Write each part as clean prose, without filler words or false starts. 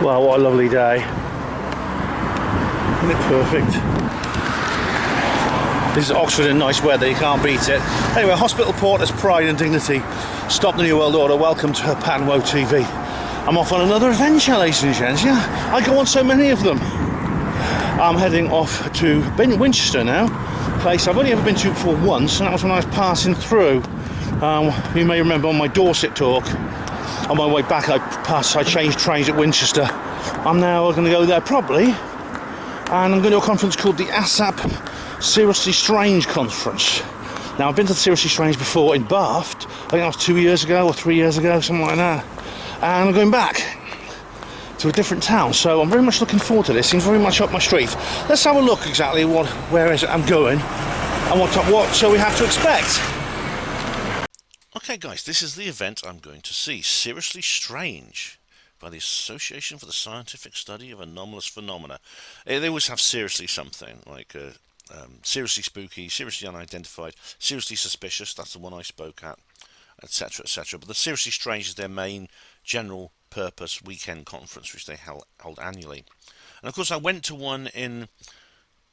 Well, what a lovely day. Isn't it perfect? This is Oxford in nice weather, you can't beat it. Anyway, hospital porter's pride and dignity. Stop the New World Order, welcome to Panwo TV. I'm off on another adventure, ladies and gents. Yeah, I go on so many of them. I'm heading off to Winchester now, place I've only ever been to before once, and that was when I was passing through. You may remember on my Dorset talk, on my way back I changed trains at Winchester. I'm now going to go there probably, and I'm going to a conference called the ASSAP Seriously Strange Conference. Now, I've been to the Seriously Strange before in Bath. I think that was 2 years ago or 3 years ago, something like that. And I'm going back to a different town, so I'm very much looking forward to this. Seems very much up my street. Let's have a look exactly where is it I'm going and what shall we have to expect. Okay guys, this is the event I'm going to see. Seriously Strange, by the Association for the Scientific Study of Anomalous Phenomena. They always have seriously something, like seriously spooky, seriously unidentified, seriously suspicious, that's the one I spoke at, etc, etc. But the Seriously Strange is their main general purpose weekend conference, which they held annually. And of course I went to one in,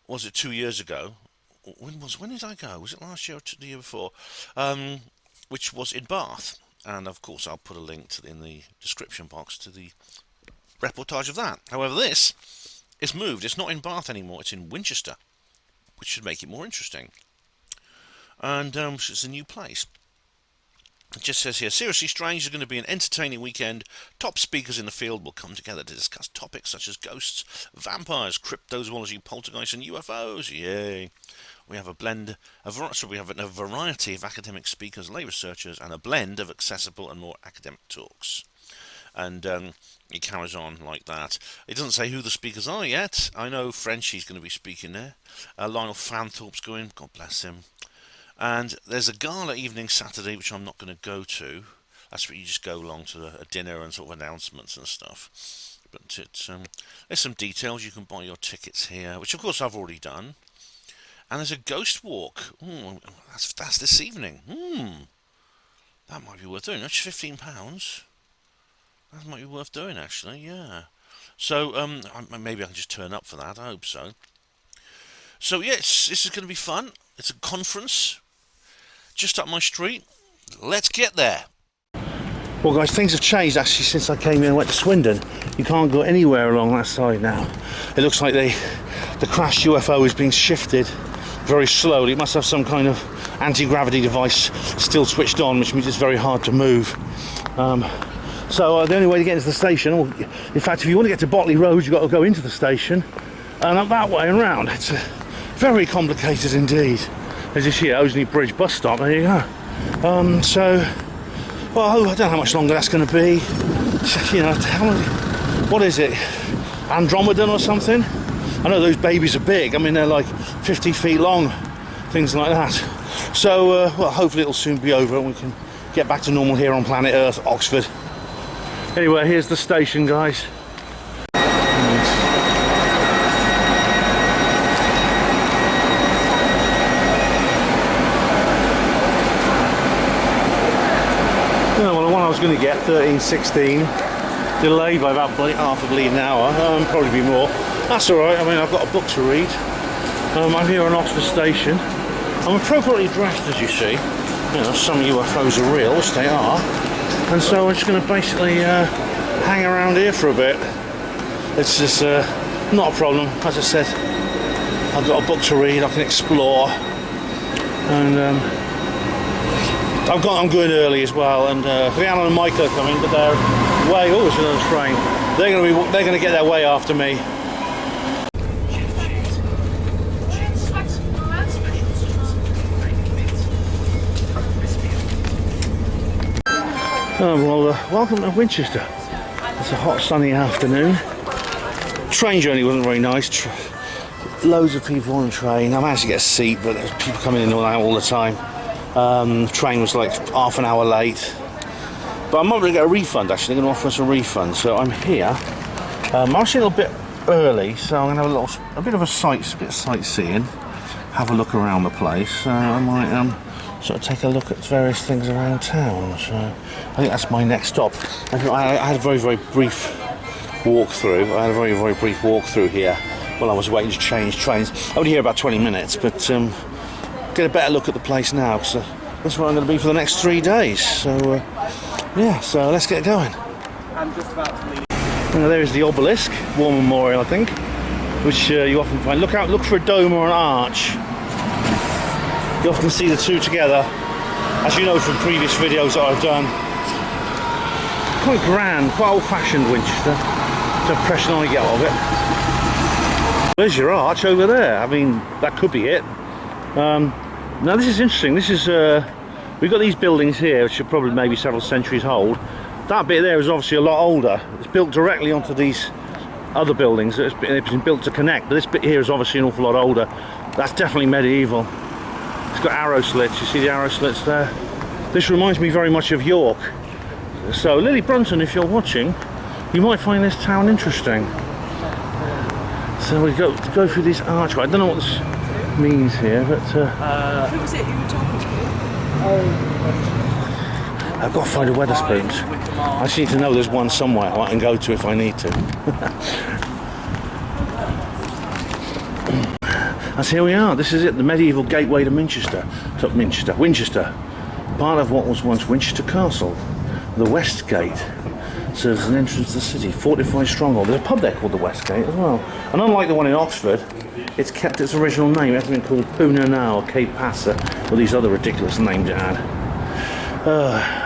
was it 2 years ago? When did I go? Was it last year or the year before? Which was in Bath. And of course I'll put a link in the description box to the reportage of that. However, this is moved. It's not in Bath anymore, it's in Winchester, which should make it more interesting. And it's a new place. It just says here, Seriously Strange is going to be an entertaining weekend. Top speakers in the field will come together to discuss topics such as ghosts, vampires, cryptozoology, poltergeists, and UFOs. Yay! We have a variety of academic speakers, lay researchers, and a blend of accessible and more academic talks. And it carries on like that. It doesn't say who the speakers are yet. I know Frenchie's going to be speaking there. Lionel Fanthorpe's going, God bless him. And there's a gala evening Saturday, which I'm not going to go to. That's where you just go along to a dinner and sort of announcements and stuff. But there's some details. You can buy your tickets here, which of course I've already done. And there's a ghost walk. Ooh, that's this evening. That might be worth doing. That's £15. That might be worth doing, actually. Yeah. So maybe I can just turn up for that. I hope so. So yes, this is going to be fun. It's a conference just up my street. Let's get there. Well guys, things have changed actually since I came in and went to Swindon. You can't go anywhere along that side now. It looks like the crashed UFO is being shifted very slowly. It must have some kind of anti-gravity device still switched on, which means it's very hard to move. So the only way to get into the station, or in fact if you want to get to Botley Road, you've got to go into the station and up that way and round. It's very complicated indeed. There's this here Oseley Bridge bus stop, there you go. Well, I don't know how much longer that's going to be. You know, what is it? Andromedan or something? I know those babies are big. I mean, they're like 50 feet long, things like that. So, well, hopefully it'll soon be over and we can get back to normal here on planet Earth, Oxford. Anyway, here's the station, guys. I was going to get 13:16, delayed by about half a bleeding hour, probably be more. That's alright, I mean I've got a book to read. I'm here on Oxford Station. I'm appropriately dressed, as you see. You know, some UFOs are real, which they are. And so I'm just going to basically hang around here for a bit. It's just not a problem. As I said, I've got a book to read, I can explore. And I'm going early as well, and Rhiannon and Michael are coming, but they're way. Oh, it's another train. They're going to get their way after me. Oh, well, welcome to Winchester. It's a hot, sunny afternoon. Train journey wasn't very nice. Loads of people on the train. I managed to get a seat, but there's people coming in and out all the time. The train was like half an hour late, but I'm not going to get a refund. Actually, they're going to offer us a refund, so I'm here. I'm actually a little bit early, so I'm going to have a bit of sightseeing, have a look around the place. I might sort of take a look at various things around town. So I think that's my next stop. I had a very, very brief walk through. I had a very, very brief walk through here while I was waiting to change trains. I was here about 20 minutes, but get a better look at the place now, because this is where I'm going to be for the next 3 days. So yeah, so let's get going. I'm just about to leave. There's the obelisk, War Memorial, I think, which you often find. Look out, look for a dome or an arch. You often see the two together, as you know from previous videos that I've done. Quite grand, quite old-fashioned Winchester. It's the impression I get of it. There's your arch over there. I mean, that could be it. Now this is interesting. This is we've got these buildings here, which are probably maybe several centuries old. That bit there is obviously a lot older. It's built directly onto these other buildings. It's been built to connect, but this bit here is obviously an awful lot older. That's definitely medieval. It's got arrow slits. You see the arrow slits there? This reminds me very much of York. So Lily Brunton, if you're watching, you might find this town interesting. So we go through this archway. I don't know what this means here, but who was it you were talking to? I've got to find a Wetherspoons. I just need to know there's one somewhere I can go to if I need to. And so here we are. This is it, the medieval gateway to Winchester. Winchester. Part of what was once Winchester Castle. The West Gate serves as an entrance to the city. Fortified stronghold. There's a pub there called the West Gate as well. And unlike the one in Oxford, it's kept its original name. It hasn't been called Poona now or Cape Passa or these other ridiculous names it had.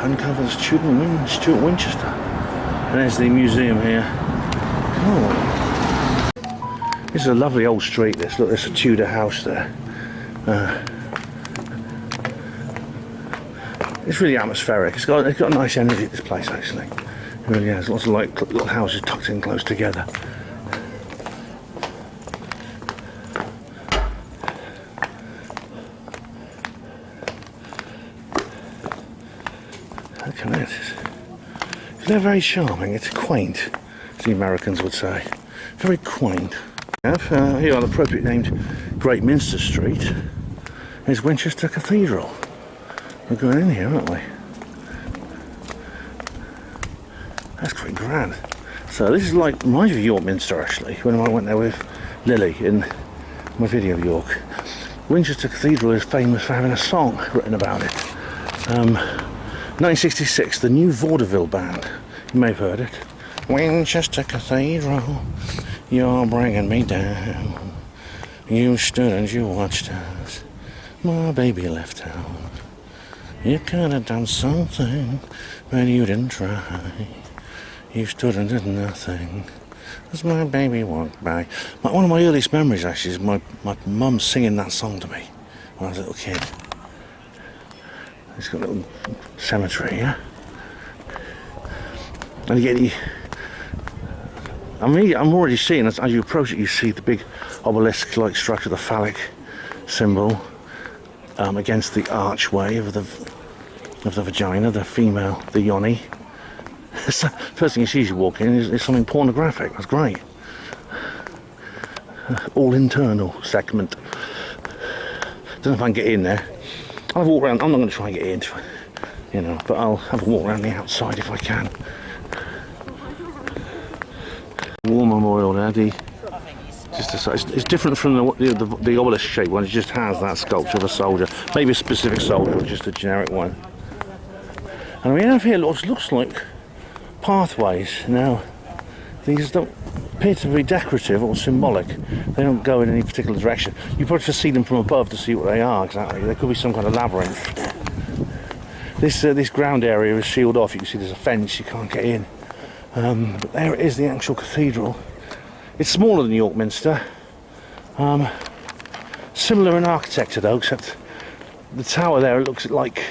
Uncovers Stuart Winchester. And there's the museum here. Oh. This is a lovely old street, this. Look, there's a Tudor house there. It's really atmospheric. It's got a nice energy, this place, actually. It really has. Lots of like little houses tucked in close together. Look at it. They're very charming. It's quaint, as the Americans would say. Very quaint. Here on the appropriately named Great Minster Street is Winchester Cathedral. We're going in here, aren't we? That's quite grand. So this is like, reminds me of York Minster actually, when I went there with Lily in my video of York. Winchester Cathedral is famous for having a song written about it. 1966, the New Vaudeville Band. You may have heard it. Winchester Cathedral, you're bringing me down. You stood and you watched us. My baby left town. You could have done something, but you didn't try. You stood and did nothing as my baby walked by. One of my earliest memories actually is my mum singing that song to me when I was a little kid. It's got a little cemetery, yeah? And you get I'm already seeing, as you approach it, you see the big obelisk-like structure, the phallic symbol against the archway of the vagina, the female, the yoni. First thing you see as you walk in is something pornographic. That's great. All internal segment. Don't know if I can get in there. I'll have a walk around. I'm not going to try and get in, you know, but I'll have a walk around the outside if I can. War Memorial there. It's different from the obelisk shape one. It just has that sculpture of a soldier, maybe a specific soldier or just a generic one. And we have here looks like pathways. Now these don't appear to be decorative or symbolic. They don't go in any particular direction. You probably have to see them from above to see what they are exactly. There could be some kind of labyrinth. This ground area is sealed off. You can see there's a fence, you can't get in. But there it is, the actual cathedral. It's smaller than York Minster. Similar in architecture though, except the tower there, it looks like,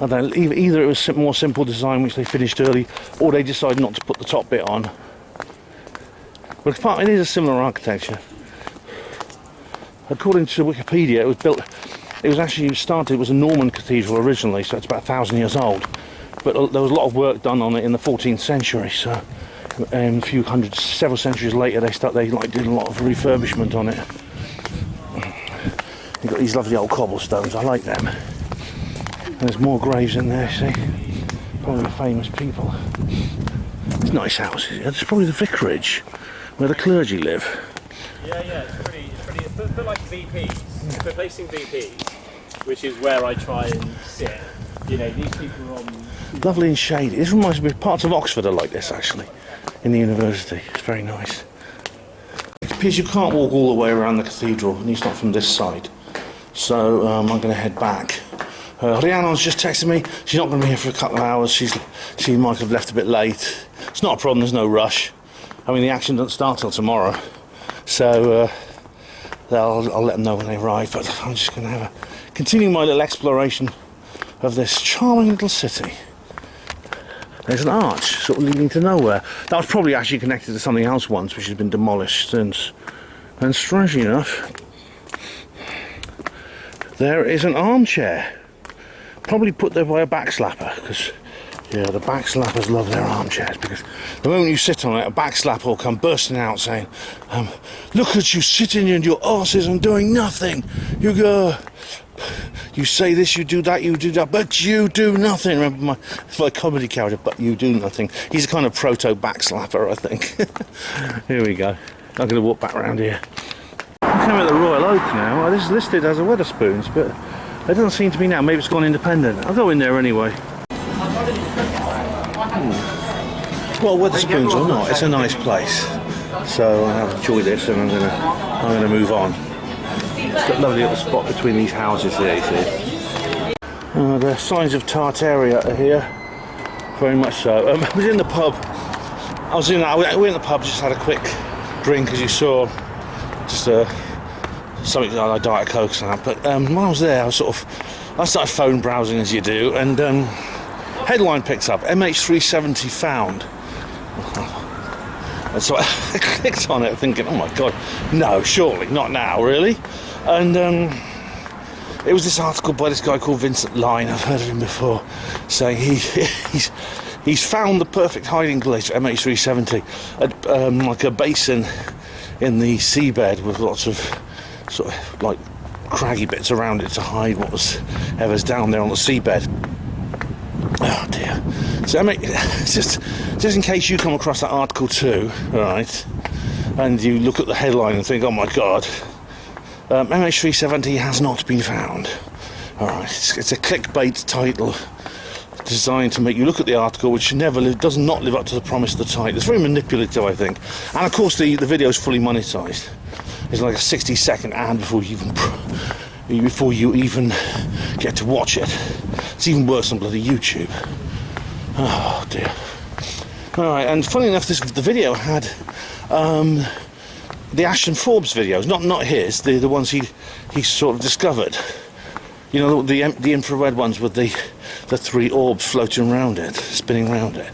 I don't know, either it was more simple design which they finished early, or they decided not to put the top bit on. But it is a similar architecture. According to Wikipedia, it was actually started, it was a Norman cathedral originally, so it's about 1,000 years old. But there was a lot of work done on it in the 14th century, so several centuries later they did a lot of refurbishment on it. You've got these lovely old cobblestones, I like them. And there's more graves in there, see? Probably famous people. Nice houses. Yeah, it's probably the vicarage where the clergy live. Yeah, it's a bit like VPs. If we're placing VPs, which is where I try and sit, you know, these people are on... Lovely and shady. This reminds me of parts of Oxford are like this, actually, in the university. It's very nice. It appears you can't walk all the way around the cathedral, at least not from this side. So I'm going to head back. Rhiannon's just texted me. She's not going to be here for a couple of hours. She might have left a bit late. It's not a problem, there's no rush. I mean, the action doesn't start till tomorrow. So I'll let them know when they arrive. But I'm just going to continue my little exploration of this charming little city. There's an arch sort of leading to nowhere. That was probably actually connected to something else once, which has been demolished since. And strangely enough, there is an armchair. Probably put there by a backslapper, because yeah, the backslappers love their armchairs, because the moment you sit on it, a backslapper will come bursting out saying, look at you sitting in your arses and doing nothing. You go, you say this, you do that, but you do nothing. Remember my comedy character, but you do nothing. He's a kind of proto backslapper, I think. Here we go. I'm going to walk back around here. I'm coming at the Royal Oak now. This is listed as a Wetherspoons, but it doesn't seem to be now. Maybe it's gone independent. I'll go in there anyway. Well, Wetherspoons or not, it's a nice place. So I've enjoyed this, and I'm gonna move on. It's got a lovely little spot between these houses here, you see. The signs of Tartaria are here, very much so. I was in the pub. I was in the pub, just had a quick drink, as you saw, just something like Diet Coke and that. But when I was there, I started phone browsing as you do, and headline picks up: MH370 found. And so I clicked on it, thinking, "Oh my God, no, surely not now, really." And it was this article by this guy called Vincent Line. I've heard of him before, saying he's found the perfect hiding place for MH370 at like a basin in the seabed with lots of sort of like craggy bits around it to hide whatever's down there on the seabed. Oh dear. So just in case you come across that article too, right, and you look at the headline and think, oh my God, MH370 has not been found. Alright, it's a clickbait title designed to make you look at the article, which does not live up to the promise of the title. It's very manipulative, I think. And of course the video is fully monetized. It's like a 60-second ad before you even get to watch it. It's even worse than bloody YouTube. Oh dear. Alright, and funny enough, the video had the Ashton Forbes videos, not his, the ones he sort of discovered. You know, the infrared ones with the three orbs floating around it, spinning around it.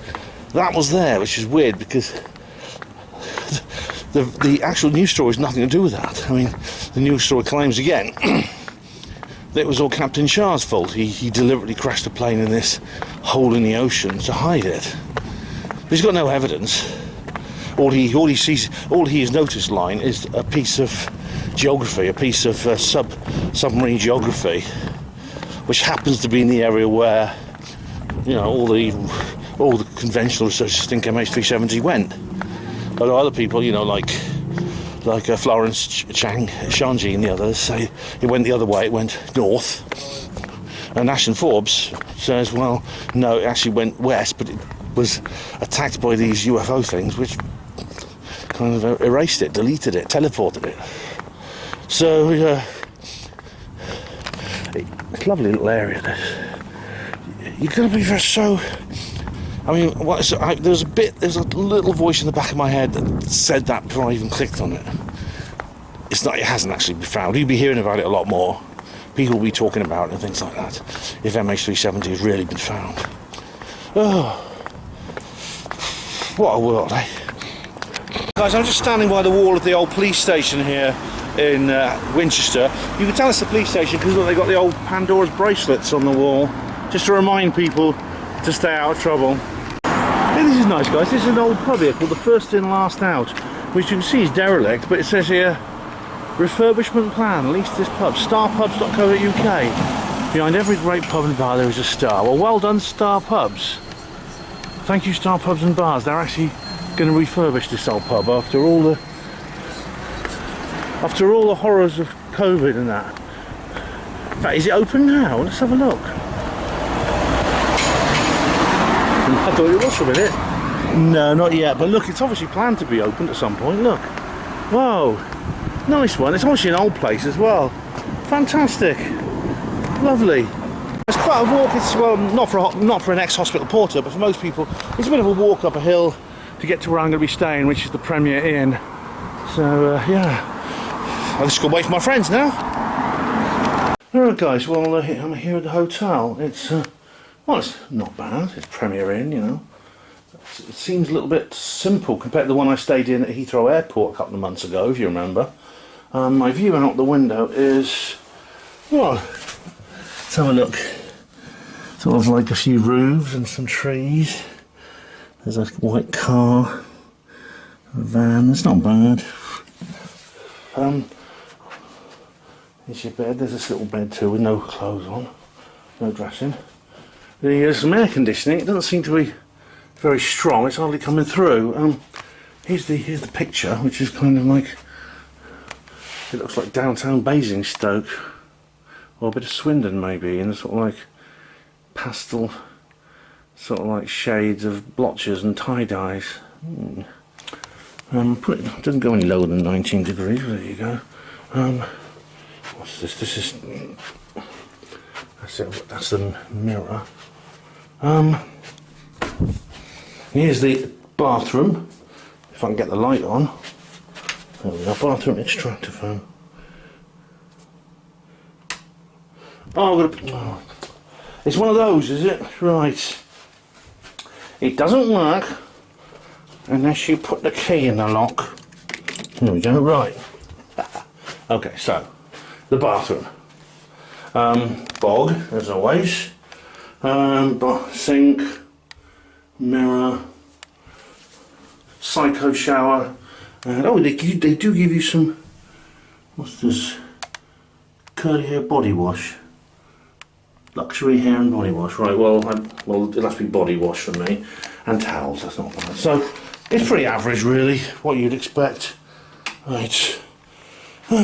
That was there, which is weird, because the actual news story has nothing to do with that. I mean, the news story claims again that it was all Captain Shah's fault. He deliberately crashed a plane in this hole in the ocean to hide it. But he's got no evidence. All he has noticed, Line, is a piece of geography, a piece of submarine geography, which happens to be in the area where, you know, all the conventional researchers think MH370 went. But other people, you know, like Florence Shanji and the others, say it went the other way, it went north. And Ashton Forbes says, well, no, it actually went west, but it was attacked by these UFO things, which kind of erased it, deleted it, teleported it. So, it's a lovely little area, this. You've got to be so... I mean, there's a little voice in the back of my head that said that before I even clicked on it. It hasn't actually been found. You'll be hearing about it a lot more. People will be talking about it and things like that, if MH370 has really been found. Oh, what a world, eh? Guys, I'm just standing by the wall of the old police station here in Winchester. You can tell it's the police station because look, they got the old Pandora's bracelets on the wall, just to remind people to stay out of trouble. Hey, this is nice, guys. This is an old pub here called the First In Last Out, which you can see is derelict, but it says here refurbishment plan, lease this pub, starpubs.co.uk. Behind every great pub and bar there is a star. Well done, Star Pubs. Thank you, Star Pubs and Bars. They're actually going to refurbish this old pub after all the horrors of COVID and that. In fact, is it open now? Let's have a look. I thought it was for a minute. No, not yet. But look, it's obviously planned to be opened at some point. Look. Whoa. Nice one. It's obviously an old place as well. Fantastic. Lovely. It's quite a walk. It's well, not for an ex-hospital porter, but for most people, it's a bit of a walk up a hill to get to where I'm going to be staying, which is the Premier Inn. So yeah, I'll just go wait for my friends now. Alright, guys. Well, I'm here at the hotel. It's well, it's not bad. It's Premier Inn, you know. It seems a little bit simple compared to the one I stayed in at Heathrow Airport a couple of months ago, if you remember. My view out the window is, well, let's have a look. Sort of like a few roofs and some trees. There's a white car, a van. It's not bad. Here's your bed. There's this little bed too with no clothes on, no dressing. There's some air conditioning. It doesn't seem to be very strong. It's hardly coming through. Here's the picture, which is kind of like, it looks like downtown Basingstoke, or a bit of Swindon maybe, in a sort of like pastel, sort of like shades of blotches and tie-dyes. It doesn't go any lower than 19 degrees. There you go. What's this? This is, that's the mirror. Here's the bathroom. If I can get the light on. There we go. Bathroom extractor fan. Oh, it's one of those, is it? Right. It doesn't work unless you put the key in the lock. There we go. Right. Okay, so the bathroom. Bog, as always. Sink, mirror, psycho shower, and oh, they do give you some. What's this? Curly hair body wash. Luxury hair and body wash. Right. Well, it has to be body wash for me, and towels. That's not bad. So it's pretty average, really. What you'd expect. Right.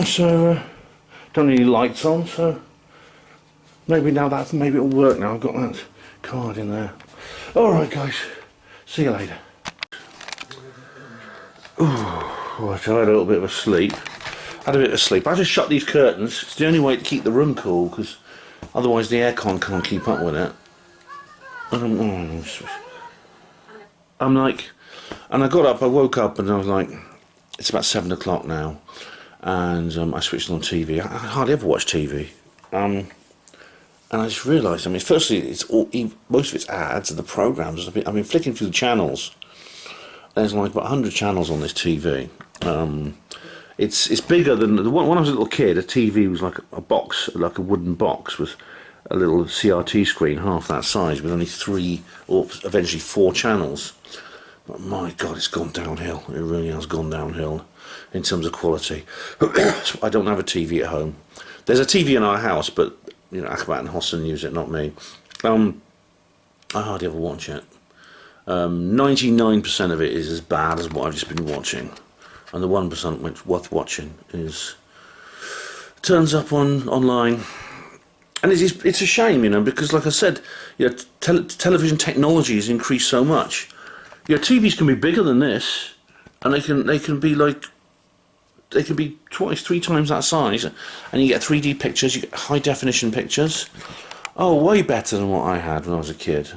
So don't need any lights on. So maybe it'll work now. I've got that card in there. All right, guys. See you later. Ooh, right, I had a little bit of a sleep. I just shut these curtains. It's the only way to keep the room cool, because otherwise the aircon can't keep up with it. I'm like, and I got up, I woke up and I was like, it's about 7 o'clock now, and I switched on TV. I hardly ever watch TV. And I just realised, I mean, firstly, it's most of it's ads and the programmes. I've been flicking through the channels. There's like about 100 channels on this TV. It's bigger than when I was a little kid. A TV was like a box, like a wooden box with a little CRT screen, half that size, with only 3 or eventually 4 channels. But my God, it's gone downhill. It really has gone downhill in terms of quality. I don't have a TV at home. There's a TV in our house, but you know, Akbat and Hossan use it, not me. I hardly ever watch it. 99% of it is as bad as what I've just been watching, and the 1% which worth watching turns up online, and it's a shame, you know, because like I said, you know, television technology has increased so much. You know, TVs can be bigger than this, and they can be like. They can be twice, 3 times that size, and you get 3D pictures, you get high definition pictures. Oh, way better than what I had when I was a kid.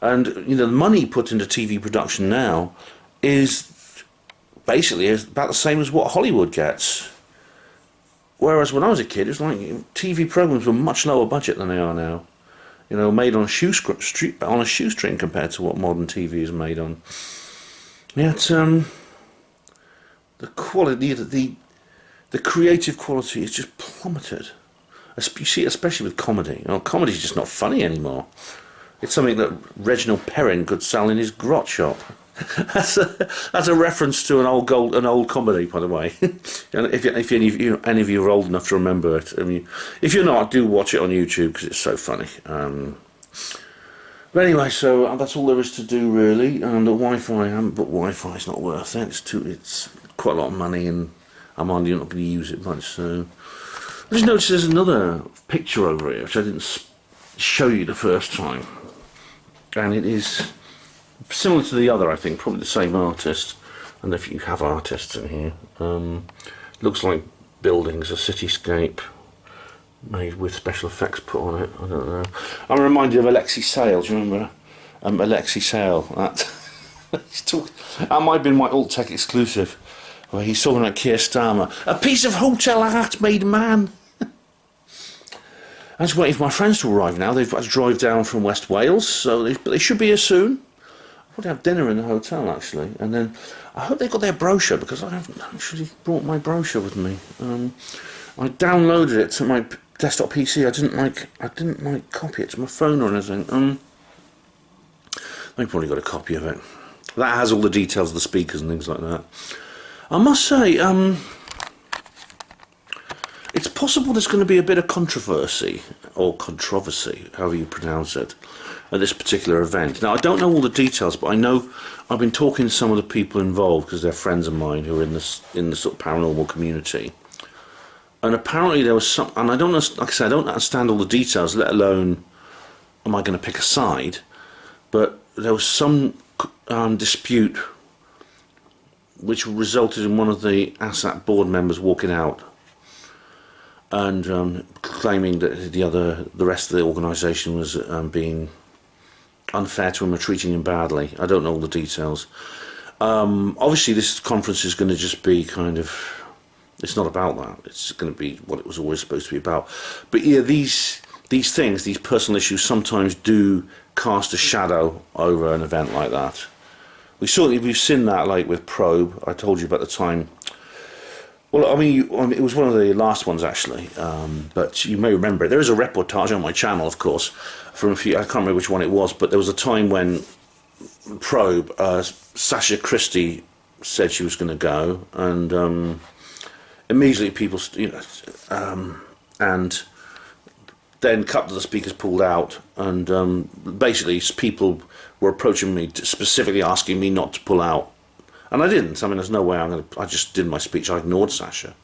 And you know, the money put into TV production now is basically about the same as what Hollywood gets. Whereas when I was a kid, it was like TV programs were much lower budget than they are now. You know, made on a shoestring compared to what modern TV is made on. Yet, the quality, the creative quality is just plummeted. You see it especially with comedy. You know, comedy's just not funny anymore. It's something that Reginald Perrin could sell in his grot shop. That's a reference to an old comedy, by the way. And if any of you are old enough to remember it, I mean, if you're not, do watch it on YouTube because it's so funny. But anyway, so that's all there is to do really. And the Wi-Fi, I haven't booked Wi-Fi. It's not worth it. It's quite a lot of money, and I'm hardly not going to use it much. So I just noticed there's another picture over here which I didn't show you the first time, and it is similar to the other. I think probably the same artist. And if you have artists in here, looks like buildings, a cityscape made with special effects put on it. I don't know. I'm reminded of Alexei Sayle. Do you remember Alexei Sayle? That might have been my alt tech exclusive, where he's talking about Keir Starmer, a piece of hotel art made man. I'm just waiting for my friends to arrive now. They've got to drive down from West Wales, so they should be here soon. I'll probably have dinner in the hotel actually, and then I hope they got their brochure, because I haven't actually brought my brochure with me. I downloaded it to my desktop PC. I didn't copy it to my phone or anything. They probably got a copy of it. That has all the details of the speakers and things like that. I must say, it's possible there's going to be a bit of controversy, or controversy, however you pronounce it, at this particular event. Now, I don't know all the details, but I know I've been talking to some of the people involved, because they're friends of mine who are in the sort of paranormal community. And apparently there was some, and I don't know, like I said, I don't understand all the details, let alone am I going to pick a side, but there was some dispute which resulted in one of the ASSAP board members walking out and claiming that the rest of the organisation was being unfair to him or treating him badly. I don't know all the details. Obviously this conference is going to just be kind of, it's not about that. It's going to be what it was always supposed to be about. But yeah, these things, these personal issues, sometimes do cast a shadow over an event like that. We've seen that, like with Probe. I told you about the time. Well, I mean, it was one of the last ones actually, but you may remember it. There is a reportage on my channel, of course, from a few. I can't remember which one it was, but there was a time when Probe, Sasha Christie said she was going to go, and immediately people, and then a couple of the speakers pulled out, and basically people were approaching me, specifically asking me not to pull out. And I didn't. I mean, there's no way I just did my speech. I ignored Sasha,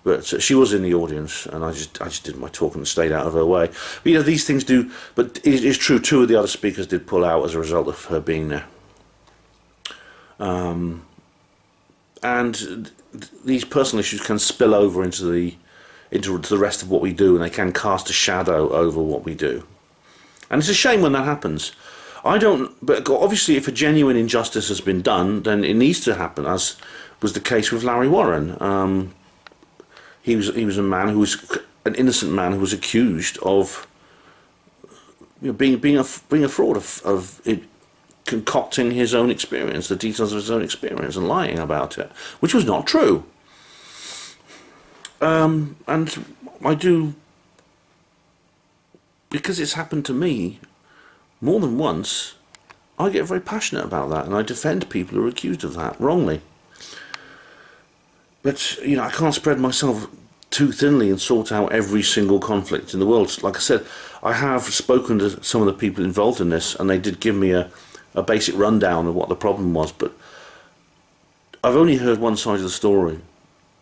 but she was in the audience, and I just did my talk and stayed out of her way. But you know, these things do. But it is true. 2 of the other speakers did pull out as a result of her being there. And these personal issues can spill over into the rest of what we do, and they can cast a shadow over what we do. And it's a shame when that happens. But obviously if a genuine injustice has been done, then it needs to happen, as was the case with Larry Warren. He was a man who was an innocent man who was accused of being a fraud, of concocting his own experience, the details of his own experience, and lying about it, which was not true. And I do, because it's happened to me more than once, I get very passionate about that, and I defend people who are accused of that wrongly. But you know, I can't spread myself too thinly and sort out every single conflict in the world. Like I said, I have spoken to some of the people involved in this, and they did give me a basic rundown of what the problem was, but I've only heard one side of the story,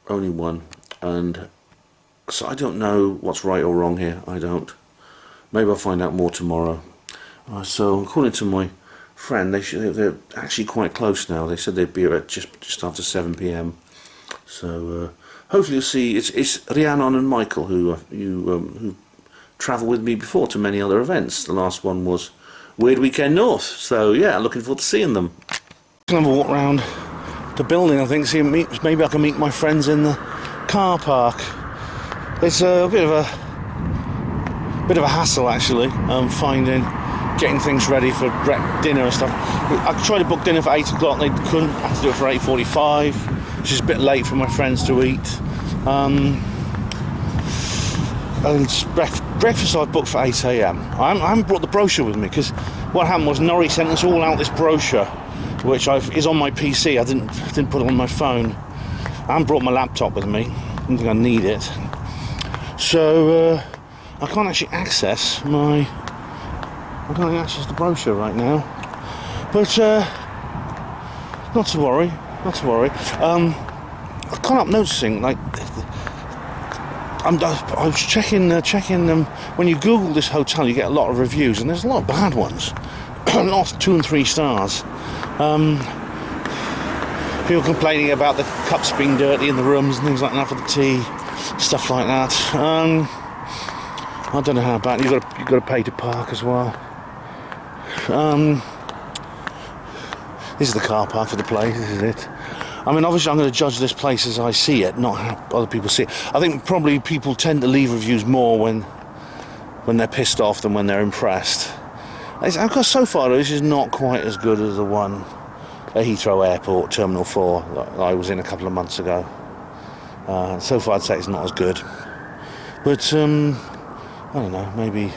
only one, and so I don't know what's right or wrong here. I don't. Maybe I'll find out more tomorrow. So according to my friend, they're actually quite close now. They said they'd be at just after 7 p.m. So hopefully you'll see. It's Rhiannon and Michael who travelled with me before to many other events. The last one was Weird Weekend North. So yeah, looking forward to seeing them. I'm gonna walk round the building. I think maybe I can meet my friends in the car park. It's a bit of a hassle actually. Getting things ready for dinner and stuff. I tried to book dinner for 8 o'clock, they couldn't. I had to do it for 8:45, which is a bit late for my friends to eat. And breakfast I've booked for 8 a.m. I haven't brought the brochure with me, because what happened was Norrie sent us all out this brochure, which is on my PC. I didn't put it on my phone. I haven't brought my laptop with me. I don't think I need it. So I can't actually access my I don't think that's just the brochure right now. But not to worry, not to worry. I can't help noticing, like, I was checking when you Google this hotel, you get a lot of reviews, and there's a lot of bad ones. Lots of 2 and 3 stars. People complaining about the cups being dirty in the rooms and things like that for the tea, stuff like that. I don't know how bad. You've got to pay to park as well. This is the car park for the place. This is it. I mean, obviously, I'm going to judge this place as I see it, not how other people see it. I think probably people tend to leave reviews more when they're pissed off than when they're impressed. Because so far, this is not quite as good as the one at Heathrow Airport, Terminal 4, that I was in a couple of months ago. So far, I'd say it's not as good. But, I don't know, maybe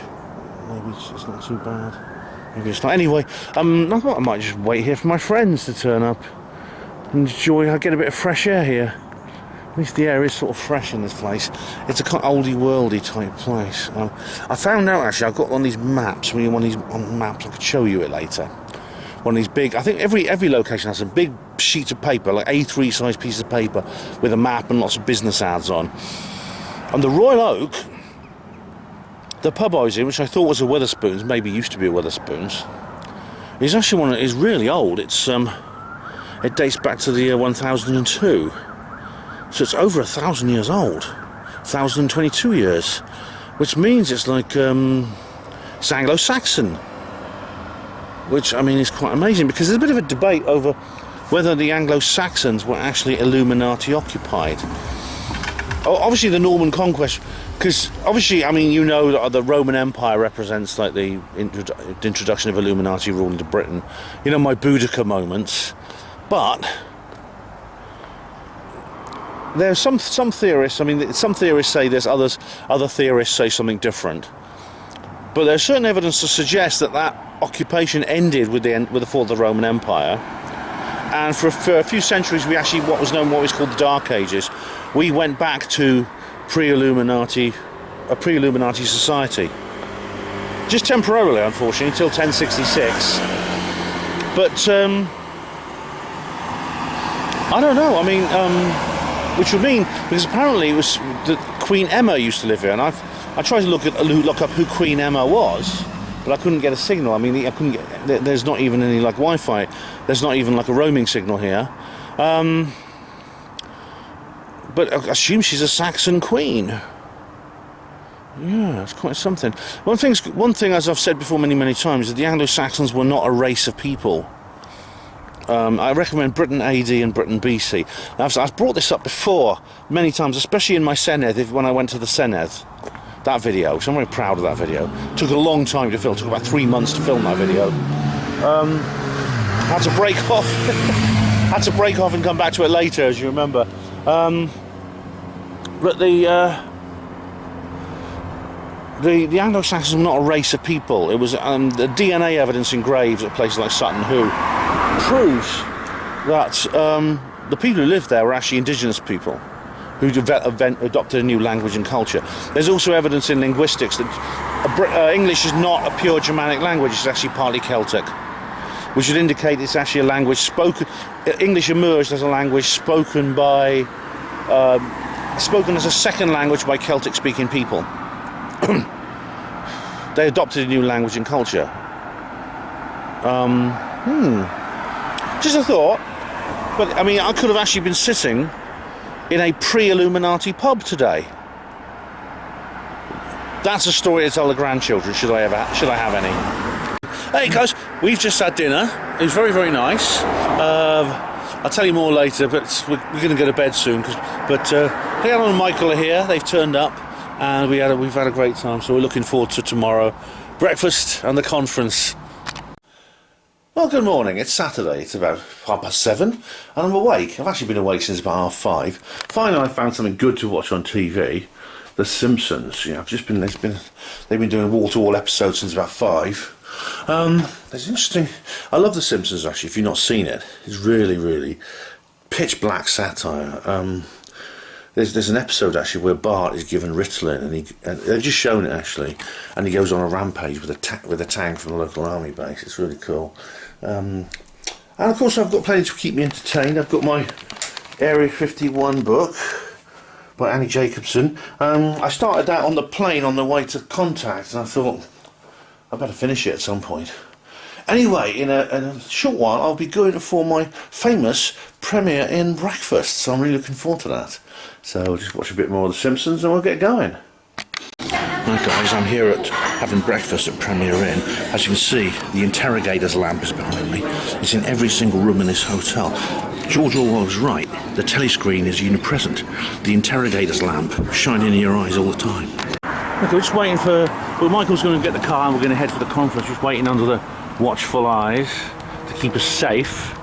it's not too bad. Maybe it's not. Anyway, I thought I might just wait here for my friends to turn up. Enjoy, I get a bit of fresh air here. At least the air is sort of fresh in this place. It's a kind of oldie worldy type place. I found out actually, I've got one of these maps. When you want these on maps, I could show you it later. One of these big, I think every location has a big sheet of paper, like A3 size piece of paper with a map and lots of business ads on. And the Royal Oak, the pub I was in, which I thought was a Wetherspoons, maybe used to be a Wetherspoons, is actually is really old. It dates back to the year 1002. So it's over 1,000 years old. 1,022 years. Which means it's like, it's Anglo-Saxon. Which, I mean, is quite amazing, because there's a bit of a debate over whether the Anglo-Saxons were actually Illuminati occupied. Obviously the Norman conquest, because obviously, I mean, you know that the Roman Empire represents like the introduction of Illuminati rule into Britain. You know, my Boudica moments. But there's some theorists, I mean, some theorists say this, other theorists say something different. But there's certain evidence to suggest that occupation ended with the fall of the Roman Empire. And for a few centuries, we actually, what was called the Dark Ages, we went back to pre-Illuminati society. Just temporarily, unfortunately, until 1066. But, I don't know, I mean, which would mean, because apparently it was that Queen Emma used to live here, and I tried to look up who Queen Emma was, but I couldn't get a signal. I mean, I couldn't get, there's not even any like Wi-Fi, there's not even like a roaming signal here. But I assume she's a Saxon queen. Yeah, it's quite something. One thing, as I've said before many times, is that the Anglo-Saxons were not a race of people. I recommend Britain AD and Britain BC. Now, I've brought this up before many times, especially in my Senedd, when I went to the Senedd. That video, which I'm very proud of that video. Took a long time to film, took about 3 months to film that video. Had to break off. Had to break off and come back to it later, as you remember. But the Anglo-Saxons were not a race of people. It was the DNA evidence in graves at places like Sutton Hoo proves that the people who lived there were actually indigenous people who adopted a new language and culture. There's also evidence in linguistics that English is not a pure Germanic language, it's actually partly Celtic, which would indicate it's actually a language spoken. English emerged as a language spoken as a second language by Celtic-speaking people. They adopted a new language and culture. Just a thought, but I mean, I could have actually been sitting in a pre-Illuminati pub today. That's a story to tell the grandchildren, should I have any. Hey guys, we've just had dinner. It was very, very nice. I'll tell you more later, but we're going to go to bed soon. But Leon and Michael are here. They've turned up, and we've had a great time. So we're looking forward to tomorrow, breakfast and the conference. Well, good morning. It's Saturday. It's about 7:30, and I'm awake. I've actually been awake since about 5:30. Finally, I found something good to watch on TV. The Simpsons. You know, they've been doing wall-to-wall episodes since about 5. There's interesting. I love The Simpsons. Actually, if you've not seen it, it's really, really pitch black satire. There's an episode actually where Bart is given Ritalin, and they've just shown it actually, and he goes on a rampage with a tank from the local army base. It's really cool. And of course I've got plenty to keep me entertained. I've got my Area 51 book by Annie Jacobson. I started that on the plane on the way to Contact, and I thought I better finish it at some point. Anyway, in a short while I'll be going for my famous premiere in breakfast, so I'm really looking forward to that. So we'll just watch a bit more of The Simpsons and we'll get going. Right guys, I'm here at having breakfast at Premier Inn. As you can see, the interrogator's lamp is behind me. It's in every single room in this hotel. George Orwell was right. The telescreen is unipresent. The interrogator's lamp shining in your eyes all the time. Okay, we're just waiting for... Well, Michael's going to get the car and we're going to head for the conference. Just waiting under the watchful eyes to keep us safe.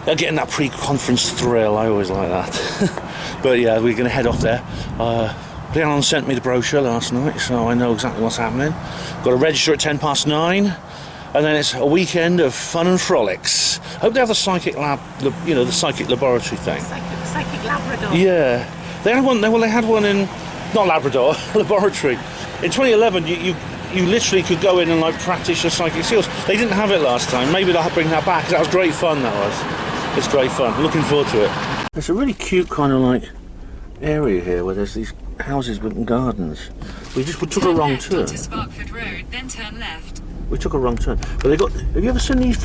Getting that pre-conference thrill, I always like that. But yeah, we're going to head off there. Leon sent me the brochure last night, so I know exactly what's happening. Got to register at 9:10, and then it's a weekend of fun and frolics. Hope they have the psychic lab, the psychic laboratory thing. Psychic Labrador. Yeah, they had one. They had one in, not Labrador, laboratory. In 2011, you literally could go in and like practice your psychic skills. They didn't have it last time. Maybe they'll bring that back. That was great fun. That was. It's great fun. I'm looking forward to it. It's a really cute kind of like area here where there's these houses with gardens. We took a wrong turn. Onto Sparkford Road, then turn left. We took a wrong turn. But they got. Have you ever seen these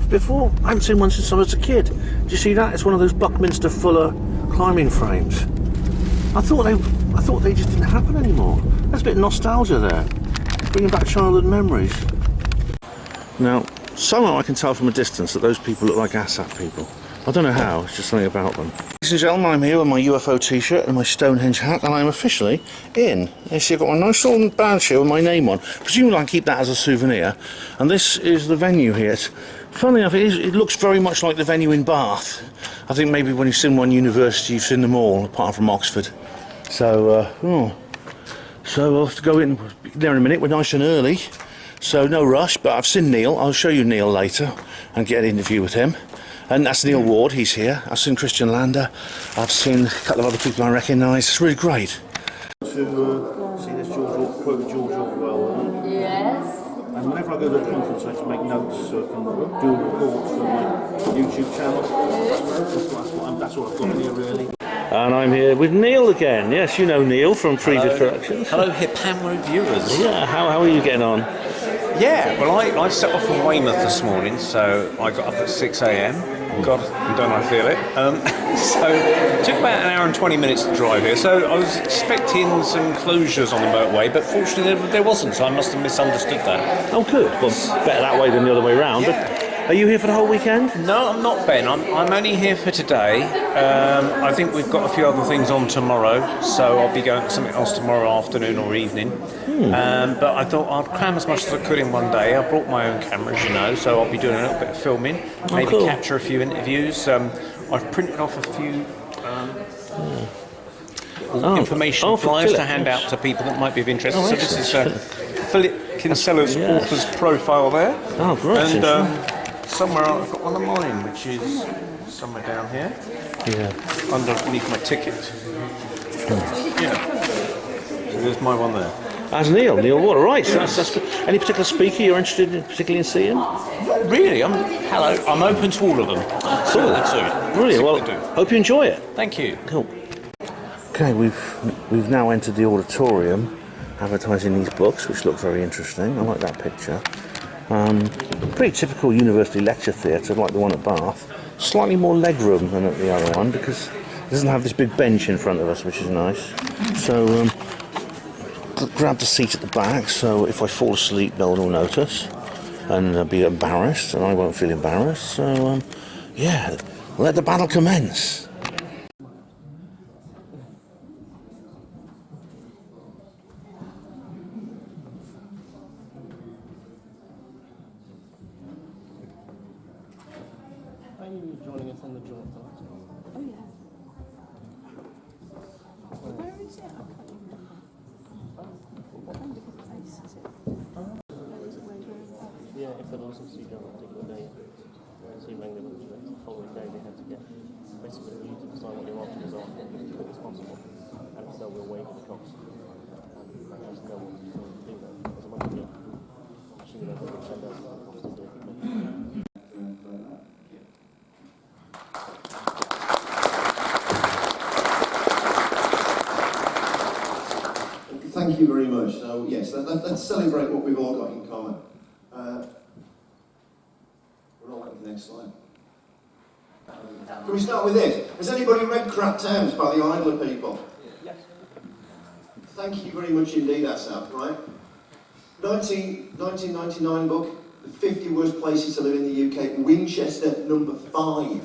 before? I haven't seen one since I was a kid. Do you see that? It's one of those Buckminster Fuller climbing frames. I thought they just didn't happen anymore. There's a bit of nostalgia there, bringing back childhood memories. Now, somehow I can tell from a distance that those people look like ASSAP people. I don't know how, it's just something about them. Ladies and gentlemen, I'm here with my UFO t-shirt and my Stonehenge hat, and I'm officially in. You see, I've got a nice little badge here with my name on. Presumably I keep that as a souvenir. And this is the venue here. Funnily enough, it looks very much like the venue in Bath. I think maybe when you've seen one university, you've seen them all, apart from Oxford. So, so we'll have to go in there in a minute. We're nice and early, so no rush, but I've seen Neil. I'll show you Neil later and get an interview with him. And that's Neil Ward, he's here. I've seen Christian Lander. I've seen a couple of other people I recognise. It's really great. To see this quote George Orwell. Yes. And whenever I go to a conference, I just make notes so I can do a report for my YouTube channel. That's what I've got here, really. And I'm here with Neil again. Yes, you know Neil from previous productions. Hello, Hippam reviewers. Yeah, how are you getting on? Yeah, well, I set off from Weymouth this morning, so I got up at 6 a.m. God, don't I feel it. So it took about an hour and 20 minutes to drive here, so I was expecting some closures on the motorway, but fortunately there wasn't, so I must have misunderstood that. Oh, good. Well, better that way than the other way round. Yeah. But are you here for the whole weekend? No, I'm not, Ben. I'm only here for today. I think we've got a few other things on tomorrow, so I'll be going to something else tomorrow afternoon or evening. But I thought I'd cram as much as I could in one day. I brought my own cameras, you know, so I'll be doing a little bit of filming, maybe cool. capture a few interviews. I've printed off a few information flyers to hand out to people that might be of interest. So this is Philip Kinsella's author's profile there. Oh, great. And somewhere I've got one of mine, which is somewhere down here. Yeah. Underneath my ticket. Yeah. So there's my one there. As Neil Ward, right. So that's good. Any particular speaker you're interested in, particularly in seeing? Not really. I'm open to all of them. Cool. Brilliant. Well, hope you enjoy it. Thank you. Cool. Okay, we've now entered the auditorium, advertising these books, which look very interesting. I like that picture. Pretty typical university lecture theatre, like the one at Bath. Slightly more legroom than at the other one because it doesn't have this big bench in front of us, which is nice. So grab the seat at the back, so if I fall asleep, no one will notice and be embarrassed, and I won't feel embarrassed. So yeah, let the battle commence. Are you joining us on the joint thought? Oh, yeah. Where is it? I can't remember. What kind of place is it? Where is it? Yeah, if there was some seat on a particular day. So you rang them up. following day they had to get basically you to decide what your options are as quick as possible, and if so, we'll waive the cost. There's no one to do that. As long as you machine that they can send us the cost to do it. Thank you very much. So yes, let's celebrate what we've all got in common. We're all at the next slide. Can we start with this? Has anybody read Crap Towns by the Idler people? Yes. Thank you very much indeed, ASSAP, right? 1999 book, the 50 worst places to live in the UK, Winchester number 5.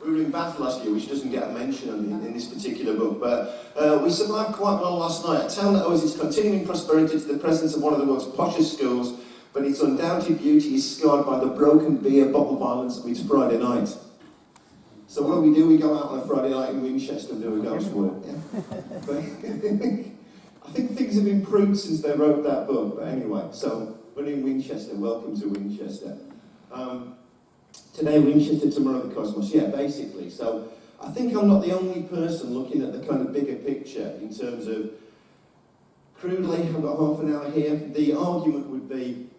We were in Bath last year, which doesn't get a mention in this particular book, but we survived quite well last night. A town that owes its continuing prosperity to the presence of one of the world's poshest schools, but its undoubted beauty is scarred by the broken beer bottle violence of its Friday night. So what do? We go out on a Friday night in Winchester and do a ghost walk. Yeah? But I think things have improved since they wrote that book, but anyway, so we're in Winchester. Welcome to Winchester. Today Winchester, tomorrow the cosmos. Yeah, basically. So I think I'm not the only person looking at the kind of bigger picture in terms of, crudely, I've got half an hour here. The argument would be,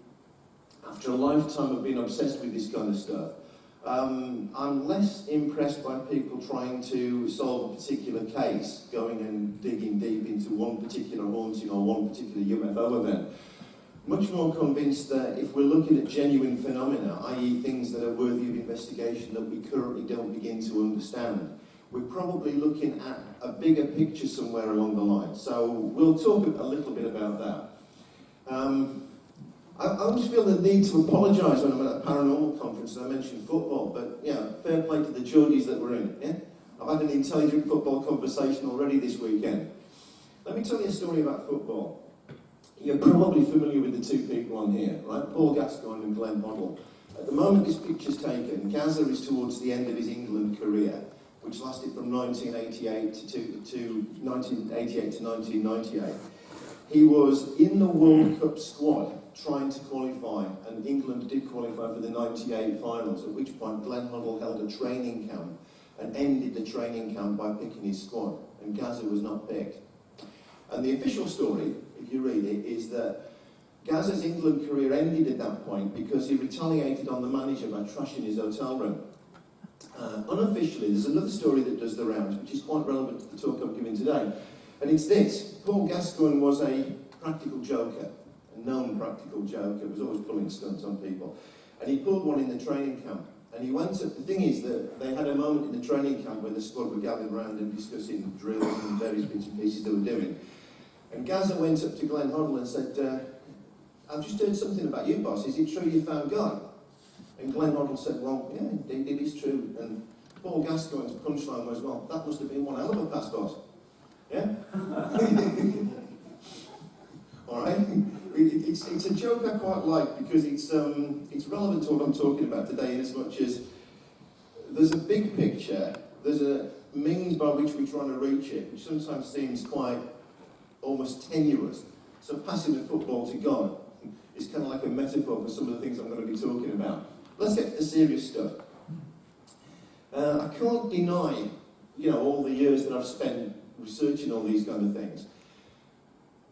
after a lifetime of being obsessed with this kind of stuff, I'm less impressed by people trying to solve a particular case, going and digging deep into one particular haunting or one particular UFO event. Much more convinced that if we're looking at genuine phenomena, i.e. things that are worthy of investigation that we currently don't begin to understand, we're probably looking at a bigger picture somewhere along the line. So we'll talk a little bit about that. I always feel the need to apologise when I'm at a paranormal conference and I mention football, but yeah, fair play to the Geordies that were in it. Yeah? I've had an intelligent football conversation already this weekend. Let me tell you a story about football. You're probably familiar with the two people on here, right? Paul Gascoigne and Glenn Hoddle. At the moment this picture's taken, Gazza is towards the end of his England career, which lasted from 1988 to 1998. He was in the World Cup squad trying to qualify, and England did qualify for the 98 finals, at which point Glenn Hoddle held a training camp and ended the training camp by picking his squad, and Gazza was not picked. And the official story, if you read it, is that Gazza's England career ended at that point because he retaliated on the manager by trashing his hotel room. Unofficially, there's another story that does the rounds, which is quite relevant to the talk I'm giving today, and it's this. Paul Gascoigne was a practical joker, a known practical joker, was always pulling stunts on people, and he pulled one in the training camp. And he went up, the thing is that they had a moment in the training camp where the squad were gathered around and discussing drills and various bits and pieces they were doing. And Gazza went up to Glenn Hoddle and said, I've just heard something about you, boss. Is it true you found God? And Glenn Hoddle said, well, yeah, indeed, it is true. And Paul Gascoigne's punchline was, well, that must have been one hell of a pass, boss. Yeah? All right? It's a joke I quite like because it's relevant to what I'm talking about today in as much as there's a big picture, there's a means by which we're trying to reach it, which sometimes seems quite almost tenuous. So passing the football to God is kind of like a metaphor for some of the things I'm going to be talking about. Let's get to the serious stuff. I can't deny, all the years that I've spent researching all these kind of things.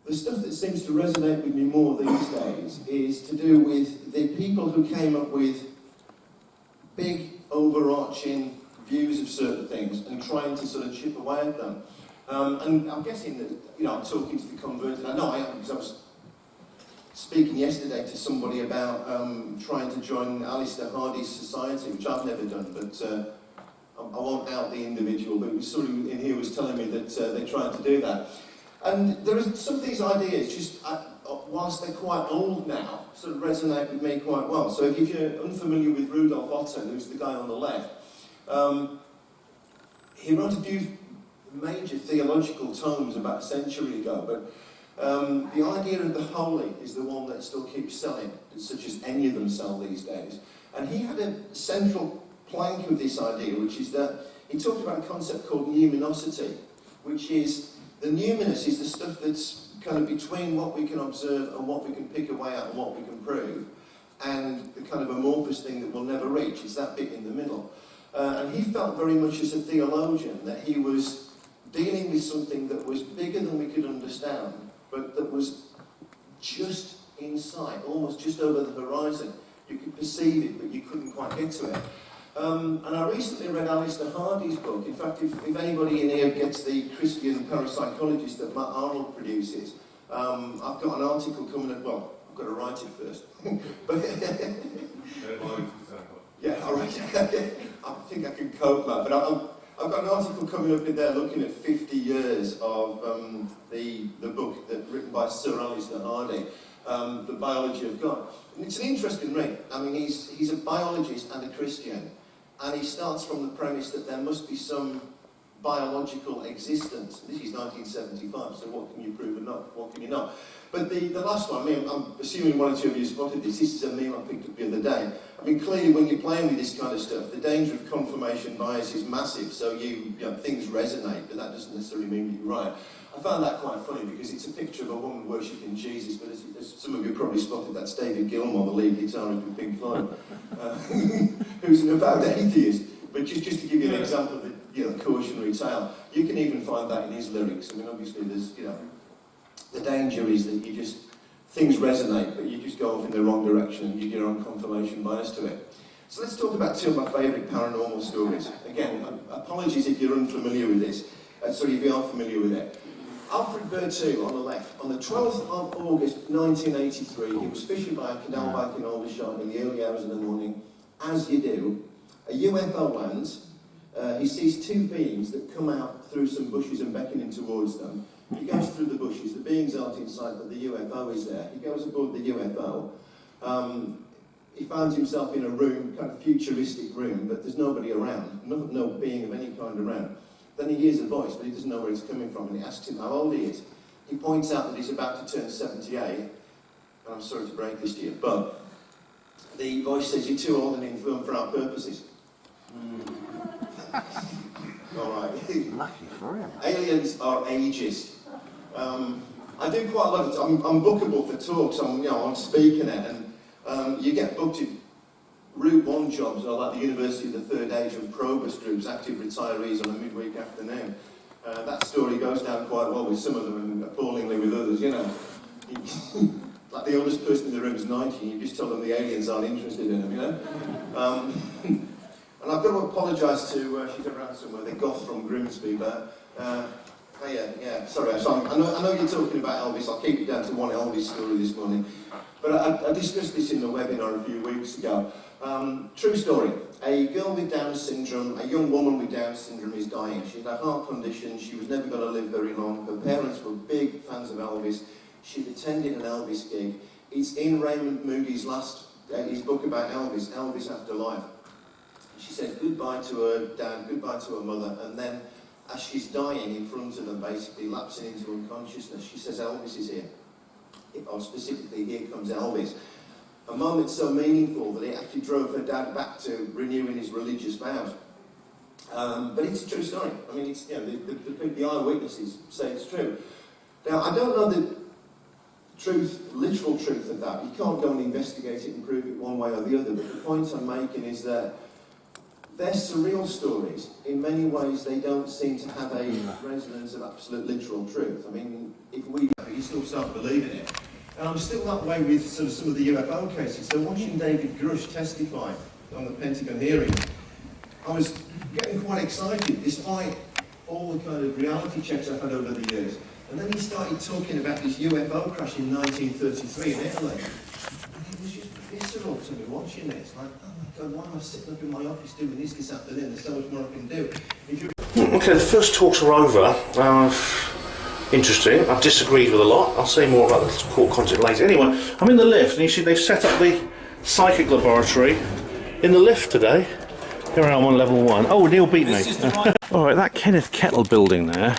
The stuff that seems to resonate with me more these days is to do with the people who came up with big, overarching views of certain things and trying to sort of chip away at them. And I'm guessing that, I'm talking to the converted. I know I am, because I was speaking yesterday to somebody about trying to join Alistair Hardy's society, which I've never done, but I won't out the individual, but somebody in here was telling me that they tried to do that. And there are some of these ideas, just whilst they're quite old now, sort of resonate with me quite well. So if you're unfamiliar with Rudolf Otto, who's the guy on the left, he wrote a few major theological tomes about a century ago, but the idea of the holy is the one that still keeps selling, such as any of them sell these days. And he had a central plank of this idea, which is that he talked about a concept called numinosity, which is the numinous is the stuff that's kind of between what we can observe and what we can pick away at and what we can prove. and the kind of amorphous thing that we'll never reach. It's that bit in the middle. And he felt very much as a theologian that he was dealing with something that was bigger than we could understand, but that was just in sight, almost just over the horizon. You could perceive it, but you couldn't quite get to it. And I recently read Alistair Hardy's book. In fact, if anybody in here gets the Christian parapsychologist that Matt Arnold produces, I've got an article coming up. Well, I've got to write it first. But yeah, all right. I think I can cope that. But I've got an article coming up in there looking at 50 years of the book written by Sir Alistair Hardy, The Biology of God. And it's an interesting read. I mean, he's a biologist and a Christian, and he starts from the premise that there must be some biological existence. This is 1975, so what can you prove and not? What can you not? But the last one, I mean, I'm assuming one or two of you spotted this. This is a meme I picked up the other day. I mean, clearly when you're playing with this kind of stuff, the danger of confirmation bias is massive, so you know, things resonate, but that doesn't necessarily mean that you're right. I found that quite funny because it's a picture of a woman worshipping Jesus, but as some of you probably spotted, that's David Gilmour, the lead guitarist with Pink Floyd, who's an avowed atheist. But just to give you an example of the cautionary tale, you can even find that in his lyrics. I mean, obviously, there's the danger is that things resonate, but you just go off in the wrong direction and you get your own confirmation bias to it. So let's talk about two of my favourite paranormal stories. Again, apologies if you're unfamiliar with this. Sorry, if you are familiar with it. Alfred Vertu on the left. On the 12th of August 1983, he was fishing by a canal bank in Aldershot in the early hours of the morning. As you do, a UFO lands. He sees two beings that come out through some bushes and beckon him towards them. He goes through the bushes. The beings aren't inside, but the UFO is there. He goes aboard the UFO. He finds himself in a room, kind of futuristic room, but there's nobody around. No being of any kind around. Then he hears a voice, but he doesn't know where it's coming from, and he asks him how old he is. He points out that he's about to turn 78, and I'm sorry to break this to you, but the voice says, "You're too old and infirm for our purposes." All right. Lucky for him. Aliens are ageist. I do quite a lot of I'm bookable for talks. I'm speaking it, and you get booked in Route 1 jobs, or like the University of the Third Age and Probus groups, active retirees on a midweek afternoon. That story goes down quite well with some of them and appallingly with others, Like the oldest person in the room is 90, and you just tell them the aliens aren't interested in them, And I've got to apologise to, she's around somewhere, the goth from Grimsby, but, sorry, I know you're talking about Elvis. I'll keep it down to one Elvis story this morning. But I discussed this in the webinar a few weeks ago. True story. A girl with Down syndrome, a young woman with Down syndrome is dying. She had a heart condition. She was never going to live very long. Her parents were big fans of Elvis. She'd attended an Elvis gig. It's in Raymond Moody's his book about Elvis, Elvis After Life. She says goodbye to her dad, goodbye to her mother, and then as she's dying in front of them, basically lapsing into unconsciousness, she says, "Elvis is here." Or specifically, "Here comes Elvis." A moment so meaningful that it actually drove her dad back to renewing his religious vows. But it's a true story. I mean, it's the eyewitnesses say it's true. Now, I don't know the literal truth of that. You can't go and investigate it and prove it one way or the other. But the point I'm making is that they're surreal stories. In many ways, they don't seem to have a resonance of absolute literal truth. I mean, you still start believing it. And I'm still that way with sort of some of the UFO cases. So watching David Grush testify on the Pentagon hearing, I was getting quite excited, despite all the kind of reality checks I've had over the years. And then he started talking about this UFO crash in 1933 in Italy. And it was just visceral to me watching this. Like, oh my God, why am I sitting up in my office doing this afternoon? There's so much more I can do. Okay, the first talks are over. Interesting. I've disagreed with a lot. I'll say more about the court content later. Anyway, I'm in the lift, and you see they've set up the psychic laboratory in the lift today. Here I am on level 1. Oh, Neil beat me. Alright, that Kenneth Kettle building there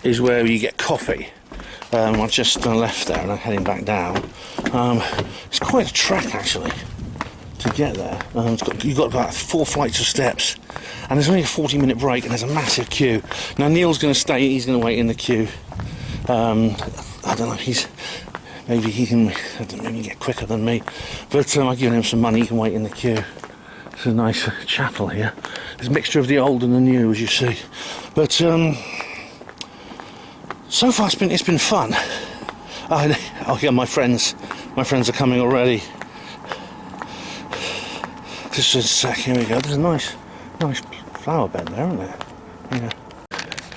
is where you get coffee. I've just left there and I'm heading back down. It's quite a trek actually to get there. You've got about 4 flights of steps, and there's only a 40-minute break, and there's a massive queue. Now Neil's going to stay, he's going to wait in the queue. I don't know, maybe he can maybe get quicker than me. But I've given him some money, he can wait in the queue. It's a nice chapel here. There's a mixture of the old and the new, as you see. But so far it's been fun. Oh yeah, my friends are coming already. Just a sec, here we go. There's a nice flower bed there, isn't there? Yeah.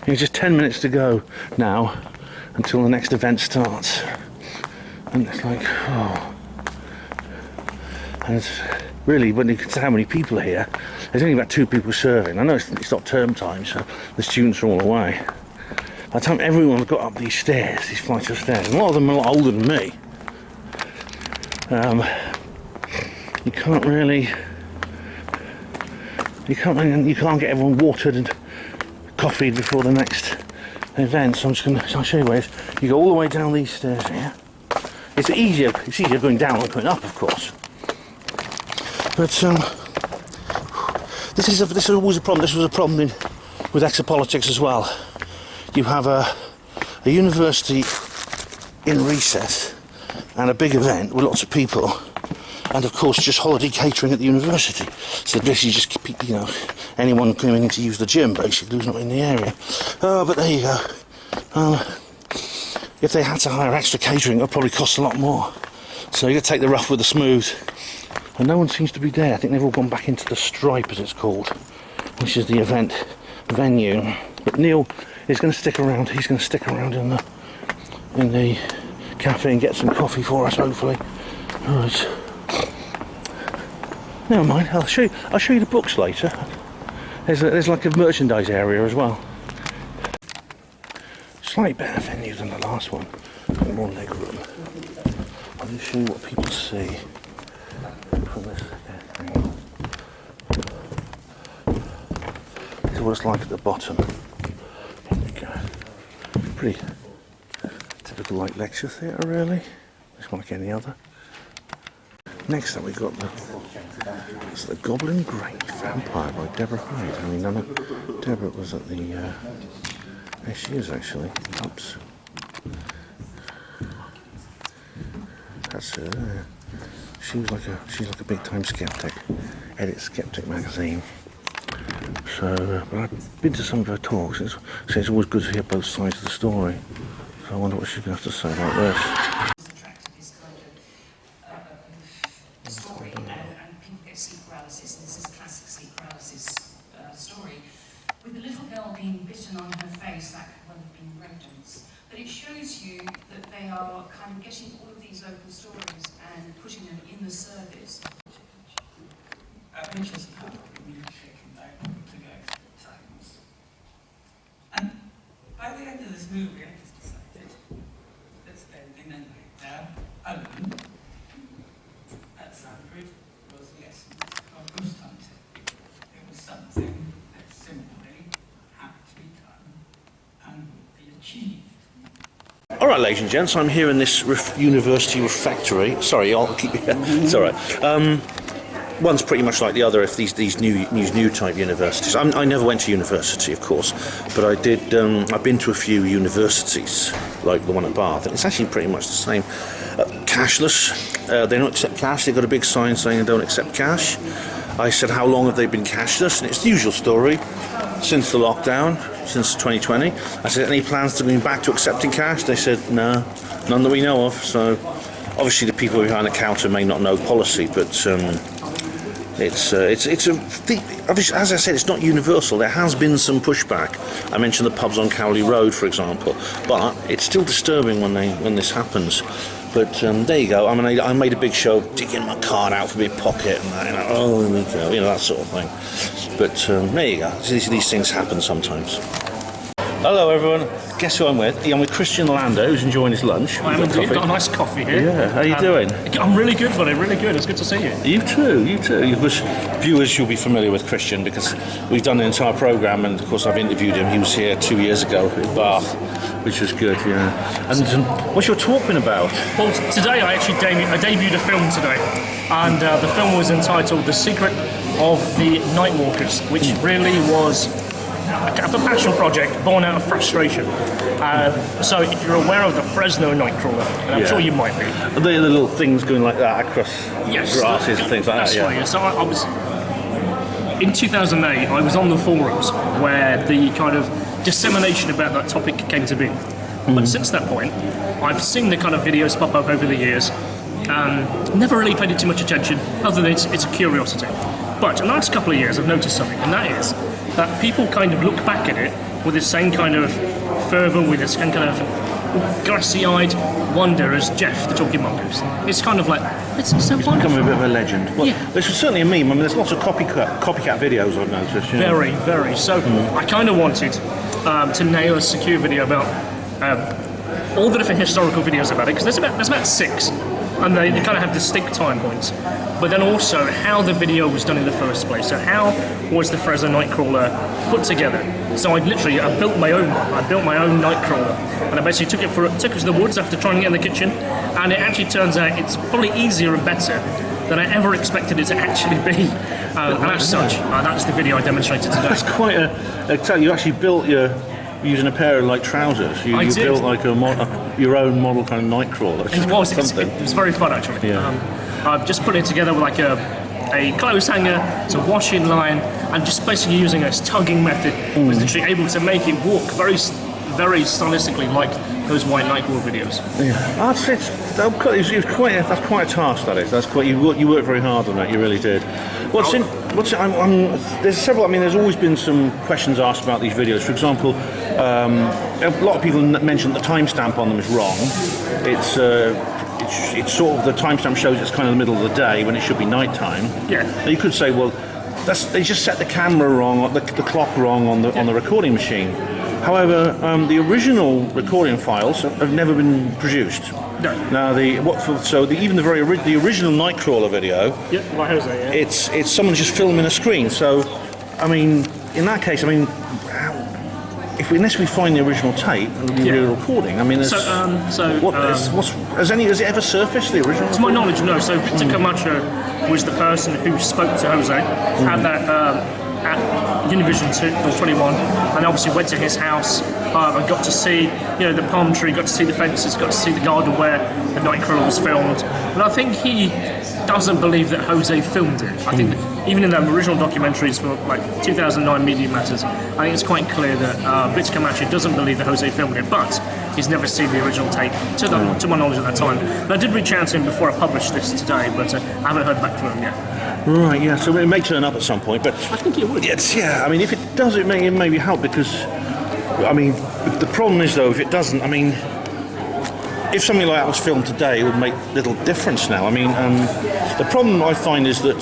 It's just 10 minutes to go now until the next event starts. And it's like, oh. And it's really, when you consider how many people are here, there's only about 2 people serving. I know it's not term time, so the students are all away. By the time everyone's got up these stairs, these flights of stairs, and a lot of them are a lot older than me, you can't get everyone watered and coffeed before the next event. So I'll show you where it is. You go all the way down these stairs here. It's easier going down than going up, of course. But this is always a problem. This was a problem with exopolitics as well. You have a university in recess and a big event with lots of people, and of course just holiday catering at the university. So basically just keep, anyone coming in to use the gym basically who's not in the area. Oh, but there you go. If they had to hire extra catering, it would probably cost a lot more. So you got to take the rough with the smooth. And no one seems to be there. I think they've all gone back into the Stripe, as it's called, which is the event venue. But Neil is going to stick around. He's going to stick around in the cafe and get some coffee for us, hopefully. Right. Never mind. I'll show you the books later. There's like a merchandise area as well. Slightly better venue than the last one. More leg room. I'll just show you what people see from this angle. This is what it's like at the bottom. Here we go. Pretty typical like lecture theatre really. Just like any other. Next up we've got the Goblin Grange Vampire by Deborah Hyde. I mean, Deborah was at the there she is actually. Oops. That's her there. She's like a big time skeptic. Edits Skeptic magazine. So, but I've been to some of her talks. It's always good to hear both sides of the story. So I wonder what she's going to have to say about this. Story and people get sleep paralysis, and this is a classic sleep paralysis story, with the little girl being bitten on her face. That could well have been rodents, but it shows you that they are kind of getting all of these local stories and putting them in the service. At Winchester, we were taken back to go to the Times, and by the end of this movie, I just decided that spending the night there alone at Sandbridge was the essence of ghost hunting. It was something that simply had to be done and would be achieved. Alright ladies and gents, I'm here in this university refectory. Sorry, I'll keep it's alright. One's pretty much like the other if these new type universities. I never went to university, of course, but I did. I've been to a few universities, like the one at Bath, and it's actually pretty much the same. Cashless. They don't accept cash. They've got a big sign saying they don't accept cash. I said, how long have they been cashless? And it's the usual story. Since the lockdown, since 2020. I said, any plans to going back to accepting cash? They said, no, none that we know of. So, obviously, the people behind the counter may not know policy, but as I said, it's not universal. There has been some pushback. I mentioned the pubs on Cowley Road, for example, but it's still disturbing when this happens. But there you go. I mean, I made a big show of digging my card out from my pocket and that, oh, there we go, that sort of thing. But there you go. These things happen sometimes. Hello everyone, guess who I'm with? I'm with Christian Lando, who's enjoying his lunch. I am indeed, got a nice coffee here. Yeah, how are you doing? I'm really good, buddy, really good. It's good to see you. You too. Viewers, you'll be familiar with Christian because we've done an entire programme, and of course I've interviewed him. He was here 2 years ago at Bath, which was good, yeah. And what's your talk been about? Well, today I actually debuted a film today, and the film was entitled The Secret of the Nightwalkers, which really was a passion project born out of frustration. So if you're aware of the Fresno Nightcrawler, and I'm sure you might be. The little things going like that across grasses and things like that. Right, so I was in 2008. I was on the forums where the kind of dissemination about that topic came to be. But since that point, I've seen the kind of videos pop up over the years. Never really paid it too much attention, other than it's a curiosity. But in the last couple of years, I've noticed something, and that is that people kind of look back at it with the same kind of fervour, with the same kind of glassy-eyed wonder as Jeff, the Talking Mongoose. It's kind of like, it's so wonderful. It's become a bit of a legend. Well, there's certainly a meme. I mean, there's lots of copycat videos I've noticed. You know? Very, very. So I kind of wanted to nail a secure video about all the different historical videos about it, because there's about 6. And they kind of have distinct time points, but then also how the video was done in the first place. So how was the Fresno Nightcrawler put together? So I built my own one. I built my own Nightcrawler, and I basically took it to the woods after trying it in the kitchen, and it actually turns out it's probably easier and better than I ever expected it to actually be. And as such, that's the video I demonstrated today. That's quite you actually built using a pair of like trousers. You built like your own model kind of Nightcrawler. It was very fun actually. I've just put it together with like a clothes hanger, some washing line, and just basically using a tugging method. Was literally able to make it walk very, very stylistically like those White Nightcrawler videos. Yeah, that's quite a task. That is. That's quite. You worked very hard on that. You really did. There's several. I mean, there's always been some questions asked about these videos. For example, a lot of people mention the timestamp on them is wrong. It's sort of the timestamp shows it's kind of the middle of the day when it should be nighttime. Yeah. Now you could say, well, they just set the camera wrong, the clock wrong on the recording machine. However, the original recording files have never been produced. No. Now, even the original Nightcrawler video, like Jose, it's someone just filming a screen. So, I mean, in that case, I mean, unless we find the original tape and the real recording, I mean, has it ever surfaced, the original? To my knowledge, no. So Victor Camacho was the person who spoke to Jose at that. At Univision 21, and obviously went to his house and got to see, the palm tree, got to see the fences, got to see the garden where the Nightcrawler was filmed. And I think he doesn't believe that Jose filmed it. I think that even in the original documentaries for like 2009 Media Matters, I think it's quite clear that Victor Camacho doesn't believe that Jose filmed it, but he's never seen the original tape, to my knowledge at that time. And I did reach out to him before I published this today, but I haven't heard back from him yet. Right, yeah, so it may turn up at some point, but I think it would. I mean, if it does, it may maybe help, because, I mean, the problem is, though, if it doesn't, I mean, if something like that was filmed today, it would make little difference now. I mean, the problem I find is that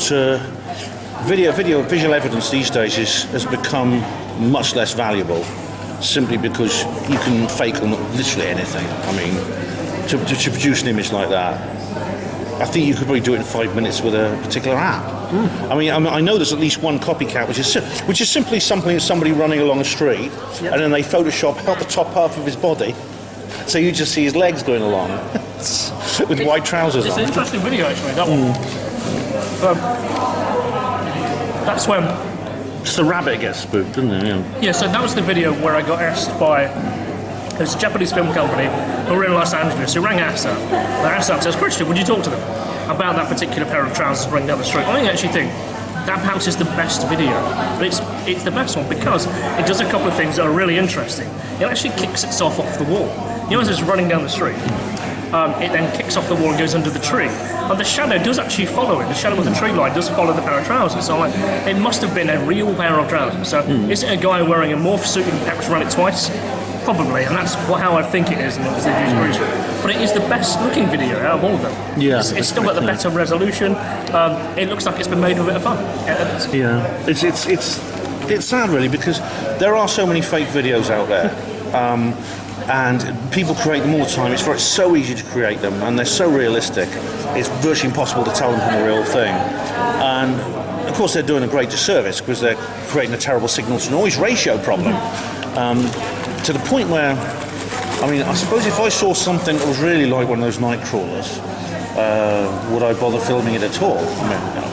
visual evidence these days has become much less valuable, simply because you can fake literally anything. I mean, to produce an image like that, I think you could probably do it in 5 minutes with a particular app. I mean, I know there's at least one copycat, which is simply somebody running along a street, and then they Photoshop out the top half of his body, so you just see his legs going along with white trousers on. It's an interesting video, actually, that one. That's when... Just the rabbit gets spooked, doesn't it? Yeah, so that was the video where I got asked by... There's a Japanese film company who were in Los Angeles who rang ASSAP. And ASSAP says, Christian, would you talk to them about that particular pair of trousers running down the street? I actually think that perhaps is the best video. But it's the best one because it does a couple of things that are really interesting. It actually kicks itself off the wall. As it's running down the street, it then kicks off the wall and goes under the tree. And the shadow does actually follow it. The shadow of the tree line does follow the pair of trousers. So it must have been a real pair of trousers. So is it a guy wearing a morph suit and perhaps run it twice? Probably, and that's how I think it is, and obviously but it is the best looking video out of all of them. Yeah, it's still got the better resolution. It looks like it's been made with a bit of fun. Yeah, it's sad really, because there are so many fake videos out there, and people create them all the time. It's so easy to create them, and they're so realistic. It's virtually impossible to tell them from the real thing, and of course they're doing a great disservice because they're creating a terrible signal-to-noise ratio problem. To the point where, I mean, I suppose if I saw something that was really like one of those Nightcrawlers, would I bother filming it at all? I mean, no.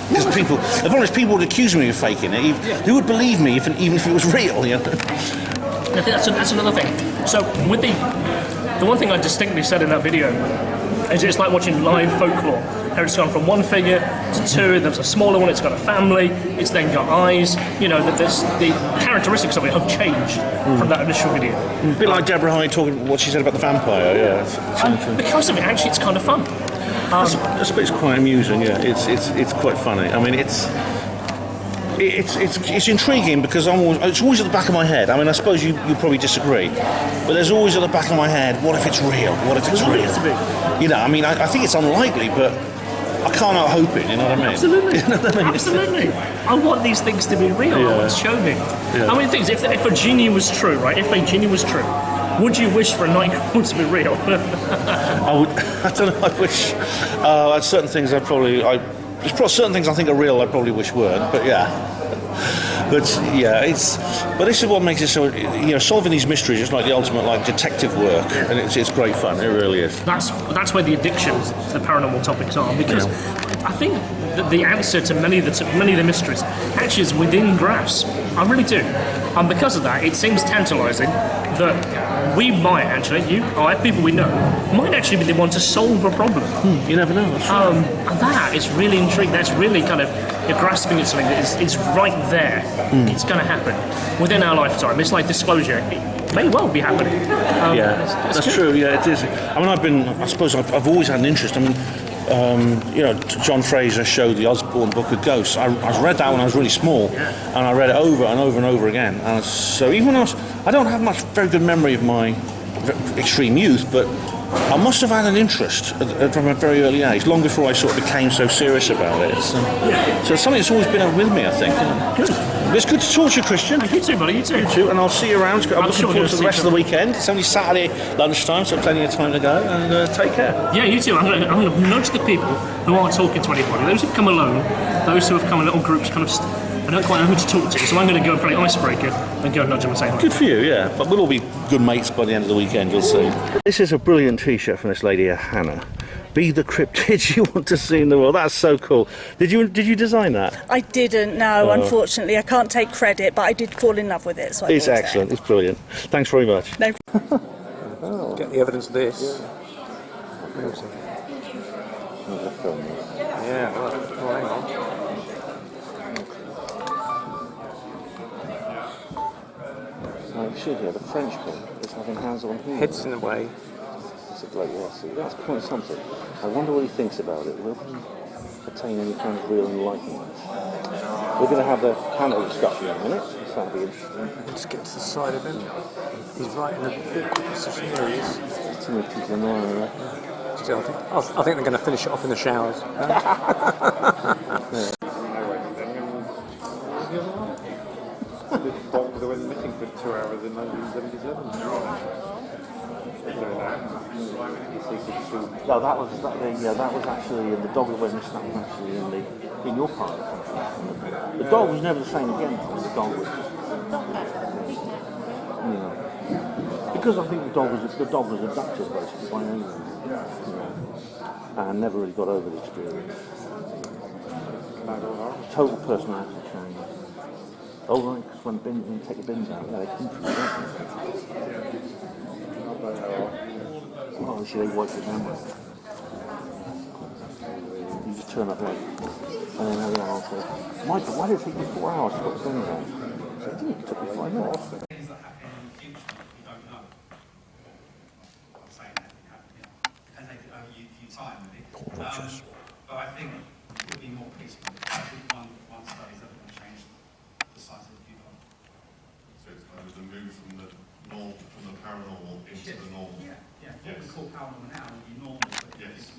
Because people, as long as people would accuse me of faking it, who would believe me even if it was real? You know? I think that's another thing. So with the one thing I distinctly said in that video is it's like watching live folklore. How it's gone from one figure to two, there's a smaller one, it's got a family, it's then got eyes, you know, the characteristics of it have changed from that initial video. A bit like Deborah Hyde talking what she said about the vampire, yeah. Because of it, actually, it's kind of fun. I suppose it's quite amusing, yeah. It's quite funny. I mean, it's intriguing because it's always at the back of my head. I mean, I suppose you probably disagree, but there's always at the back of my head, what if it's real? What if it's real? You know, I mean, I think it's unlikely, but I can't help hoping, you know what I mean? Absolutely. You know what I mean? Absolutely. I want these things to be real. Yeah. I want to show me. Yeah. I mean, things. If a genie was true, right? If a genie was true, would you wish for a 9-year-old to be real? I would. I don't know. I wish. Certain things there's probably certain things I think are real. I probably wish weren't. But yeah. But yeah, but this is what makes it so. You know, solving these mysteries is like the ultimate like detective work, and it's great fun. It really is. That's where the addictions to the paranormal topics are, because I think that the answer to many of the mysteries actually is within grasp. I really do, and because of that, it seems tantalising that we might actually, people we know, might actually be the one to solve a problem. You never know. That's right. And that is really intriguing. That's really kind of you're grasping at something that is right there. It's going to happen within our lifetime. It's like disclosure. It may well be happening. That's good. true. Yeah, it is. I mean, I suppose I've always had an interest. I mean, you know, John Fraser showed the Osborne Book of Ghosts. I read that when I was really small, and I read it over and over and over again. And so even when I don't have very good memory of my extreme youth, but I must have had an interest from a very early age, long before I sort of became so serious about it. So it's something that's always been with me, I think. It's good to talk to you, Christian. You too, buddy. You too. You too, and I'll see you around. I'm looking forward to the rest of the weekend. It's only Saturday lunchtime, so plenty of time to go. And take care. Yeah, you too. I'm going to nudge the people who aren't talking to anybody. Those who've come alone, those who have come in little groups, kind of. I don't quite know who to talk to, so I'm going to go and play icebreaker and go and nudge them and say hi. Good for you, yeah. But we'll all be good mates by the end of the weekend, you'll see. This is a brilliant T-shirt from this lady here, Hannah. Be the cryptid you want to see in the world. That's so cool. Did you design that? I didn't, no, unfortunately. I can't take credit, but I did fall in love with it. So it's excellent. It's brilliant. Thanks very much. No. Get the evidence of this. Yeah, well, hang on. You should hear the French book is having hands on here. Heads in the way. It's a bloke, yeah, see, that's quite something. I wonder what he thinks about it. Will he attain any kind of real enlightenment? We're going to have the panel discussion in a minute, so that'll be interesting. Let's get to the side of him. He's right in a good position. There he is. Timothy to the Nile, Still, I think they're going to finish it off in the showers. They went missing for 2 hours in 1977. No, that was actually the dog that went missing. That was actually in your part of the country. The dog was never the same again. The dog was, because I think the dog was abducted basically by aliens, and never really got over the experience. Total personality change. Oh right, because when you take the bins out, they come from you, don't they? Well, obviously they wipe your memory. You just turn up late. And then everyone else says, Michael, why did it take you 4 hours to put the bins out? I said, it took me 5 minutes. Things that happen in the future, you don't know. I'm saying that, and they over your time with it. But I think it would be more peaceful. I think one study is ever going to change the size of the viewpoint. So it's kind of the move from the paranormal into the normal. Yeah. What we call paranormal now would be normal, but Yes.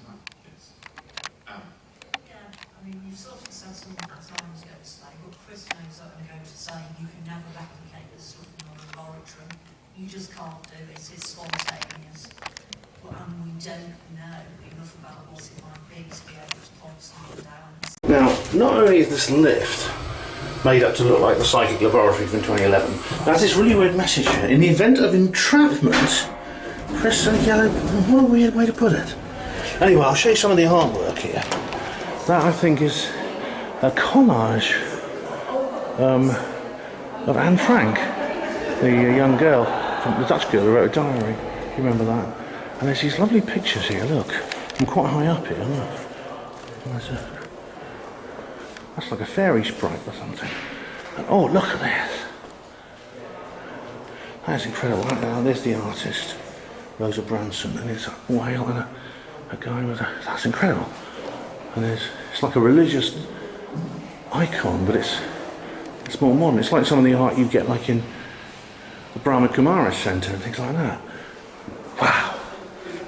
Yeah, I mean, you've sort of said something that time's going to say, but Chris knows that I'm going to say you can never replicate this stuff in your laboratory. You just can't do it. It's spontaneous. But we don't know enough about what it might be to be able to point something down. Now, not only is this lift made up to look like the psychic laboratory from 2011, that's this really weird message here. In the event of entrapment, press the yellow. What a weird way to put it. Anyway, I'll show you some of the artwork here. That I think is a collage of Anne Frank, the young girl, the Dutch girl who wrote a diary. You remember that? And there's these lovely pictures here. Look, I'm quite high up here. Look, that's like a fairy sprite or something. And, oh, look at this. That's incredible. Now there's the artist, Rosa Branson, and it's a whale and a guy with a. That's incredible. And it's like a religious icon, but it's more modern. It's like some of the art you get like in the Brahma Kumaris Centre and things like that. Wow,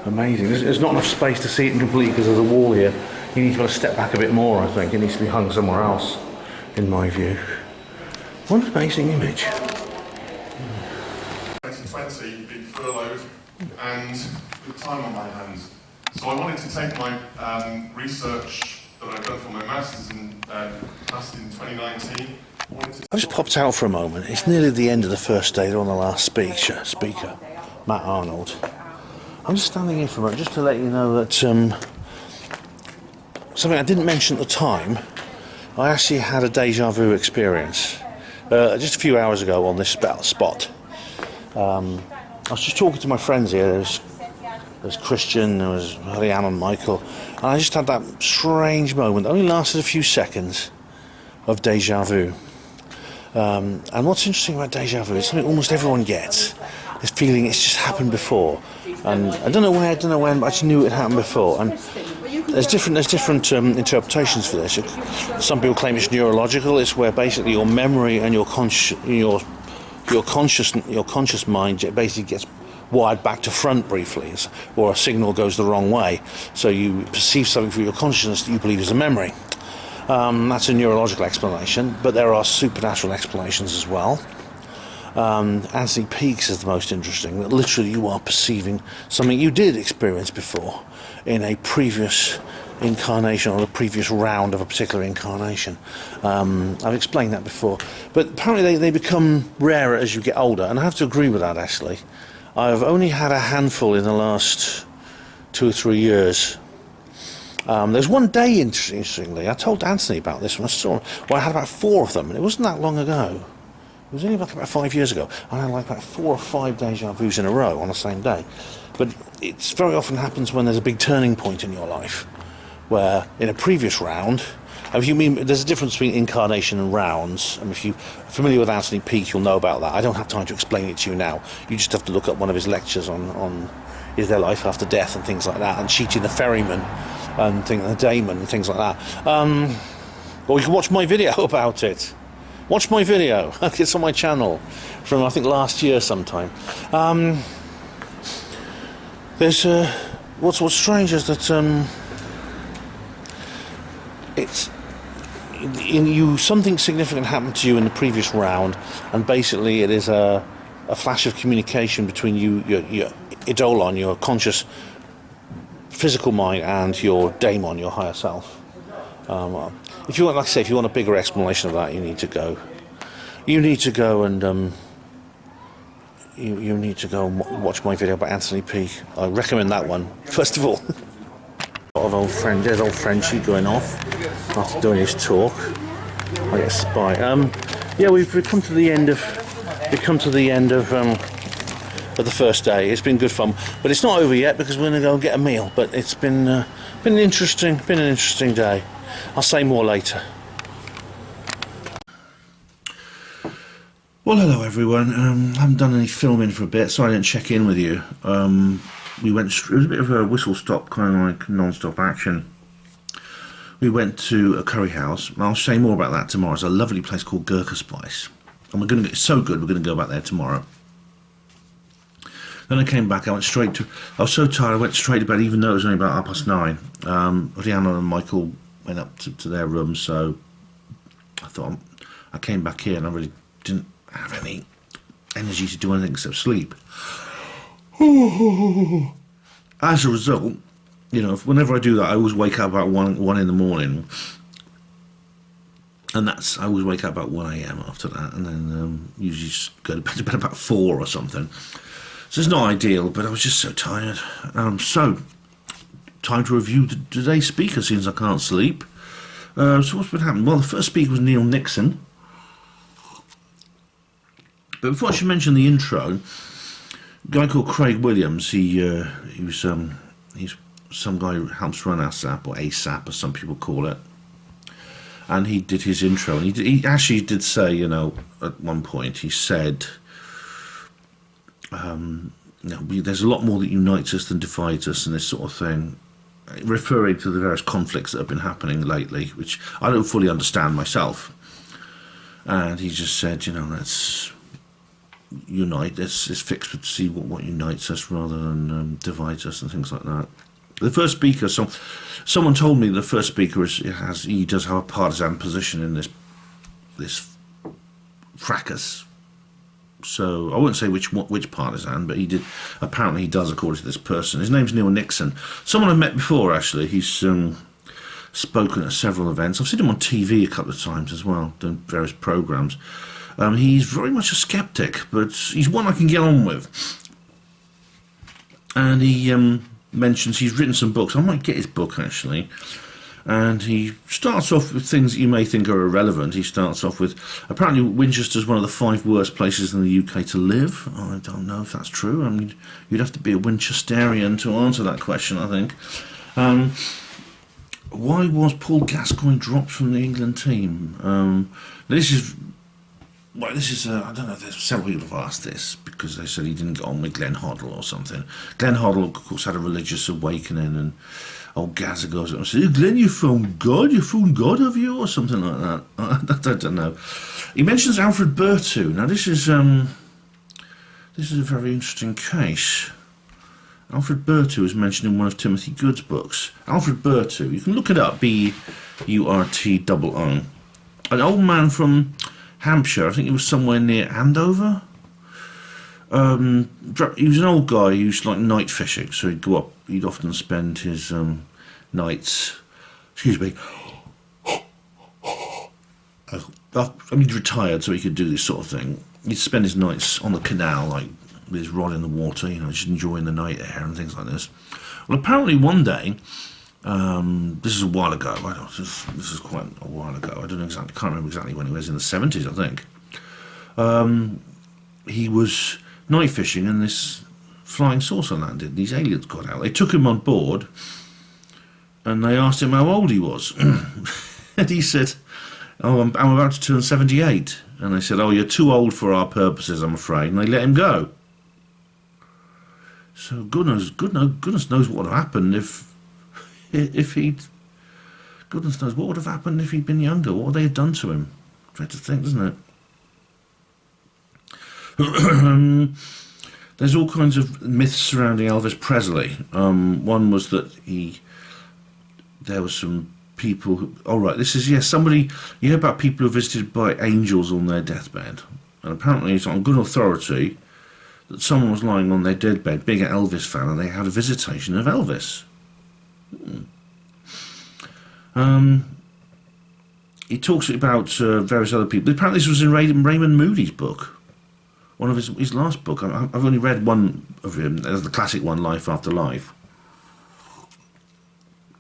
amazing. There's not enough space to see it completely because there's a wall here. You need to step back a bit more, I think. It needs to be hung somewhere else, in my view. What an amazing image. 2020, being furloughed, and with time on my hands. So I wanted to take my research that I've done for my Masters in 2019. I just popped out for a moment. It's nearly the end of the first day. They're on the last speaker, Matt Arnold. I'm just standing here for a moment just to let you know that something I didn't mention at the time. I actually had a deja vu experience just a few hours ago on this spot. I was just talking to my friends here. There's Christian, there was Hariam and Michael, and I just had that strange moment. It only lasted a few seconds of deja vu. And what's interesting about deja vu is something almost everyone gets. This feeling it's just happened before, and I don't know where, I don't know when, but I just knew it happened before. And there's different interpretations for this. Some people claim it's neurological. It's where basically your memory and your conscious mind basically gets wired back to front briefly, or a signal goes the wrong way. So you perceive something through your consciousness that you believe is a memory. That's a neurological explanation, but there are supernatural explanations as well. Anthony Peake's is the most interesting, that literally you are perceiving something you did experience before in a previous incarnation or a previous round of a particular incarnation. I've explained that before, but apparently they become rarer as you get older, and I have to agree with that actually. I've only had a handful in the last 2 or 3 years. There's one day, interestingly, I told Anthony about this when I saw him, where I had about 4 of them, and it wasn't that long ago. It was only about 5 years ago. I had like about 4 or 5 deja vus in a row on the same day. But it very often happens when there's a big turning point in your life, where in a previous round, there's a difference between incarnation and rounds. And if you're familiar with Anthony Peake, you'll know about that. I don't have time to explain it to you now. You just have to look up one of his lectures on is there life after death and things like that, and Cheating the Ferryman and the Daemon and things like that. Or you can watch my video about it. Watch my video. It's on my channel from I think last year sometime. There's what's strange is that it's something significant happened to you in the previous round, and basically it is a flash of communication between your Eidolon, your conscious physical mind, and your daemon, your higher self. If you want, like I say, if you want a bigger explanation of that, you need to go and you need to go and watch my video about Anthony Peake. I recommend that one first of all. A lot of old friends. There's old Frenchie going off after doing his talk. I get a spy. Yeah, we've come to the end of the first day. It's been good fun, but it's not over yet because we're going to go and get a meal. But it's been an interesting day. I'll say more later. Well, hello everyone. I haven't done any filming for a bit, so I didn't check in with you. It was a bit of a whistle-stop, kind of like non-stop action. We went to a curry house, and I'll say more about that tomorrow. It's a lovely place called Gurkha Spice, and it's so good, we're going to go back there tomorrow. Then I came back, I was so tired, I went straight to bed, even though it was only about 9:30. Rihanna and Michael went up to their room, so I thought, I came back here and I really didn't have any energy to do anything except sleep. As a result, whenever I do that, I always wake up about 1 in the morning, and I always wake up about 1 AM after that, and then usually just go to bed about 4 or something. So it's not ideal, but I was just so tired. So time to review today's speaker, since I can't sleep. So what's been happening? Well, the first speaker was Neil Nixon. But before I should mention the intro, a guy called Craig Williams, he's some guy who helps run ASSAP, or ASSAP as some people call it. And he did his intro, and he actually did say, you know, at one point, he said, there's a lot more that unites us than divides us, and this sort of thing, referring to the various conflicts that have been happening lately, which I don't fully understand myself. And he just said, you know, let's unite, let's fix to see what unites us rather than divides us and things like that. The first speaker, someone told me the first speaker he does have a partisan position in this fracas. So I won't say which partisan, but he did. Apparently, he does, according to this person. His name's Neil Nixon. Someone I've met before, actually. He's spoken at several events. I've seen him on TV a couple of times as well, doing various programs. He's very much a skeptic, but he's one I can get on with. And he mentions he's written some books. I might get his book, actually. And he starts off with things that you may think are irrelevant. He starts off with, apparently Winchester is one of the 5 worst places in the UK to live. I don't know if that's true. I mean, you'd have to be a Winchesterian to answer that question, I think. Why was Paul Gascoigne dropped from the England team? This is, I don't know, there's several people have asked this, because they said he didn't get on with Glenn Hoddle or something. Glenn Hoddle, of course, had a religious awakening, and old Gazza goes up and says, Glenn, you found God, have you? Or something like that. I don't know. He mentions Alfred Bertu. Now, this is a very interesting case. Alfred Bertu is mentioned in one of Timothy Good's books. Alfred Bertu, you can look it up, B-U-R-T-O-O. An old man from Hampshire, I think he was somewhere near Andover. He was an old guy who used to like night fishing, so he'd go up, he'd often spend his nights, excuse me, I mean, he'd retired so he could do this sort of thing. He'd spend his nights on the canal, like with his rod in the water, you know, just enjoying the night air and things like this. Well, apparently one day, this is a while ago, this is quite a while ago, I don't know exactly, can't remember exactly when it was, in the 70s, I think. He was night fishing, and this flying saucer landed. These aliens got out. They took him on board, and they asked him how old he was. And he said, oh, I'm about to turn 78. And they said, oh, you're too old for our purposes, I'm afraid. And they let him go. So goodness knows what would have happened if he'd... Goodness knows what would have happened if he'd been younger. What would they have done to him? Dread to think, doesn't it? There's all kinds of myths surrounding Elvis Presley. One was that there were some people who, this is, yes, somebody, you hear about people who are visited by angels on their deathbed, and apparently it's on good authority that someone was lying on their deathbed, being an Elvis fan, and they had a visitation of Elvis. He talks about various other people. Apparently this was in Raymond Moody's book. One of his last book. I've only read one of him, the classic one, Life After Life.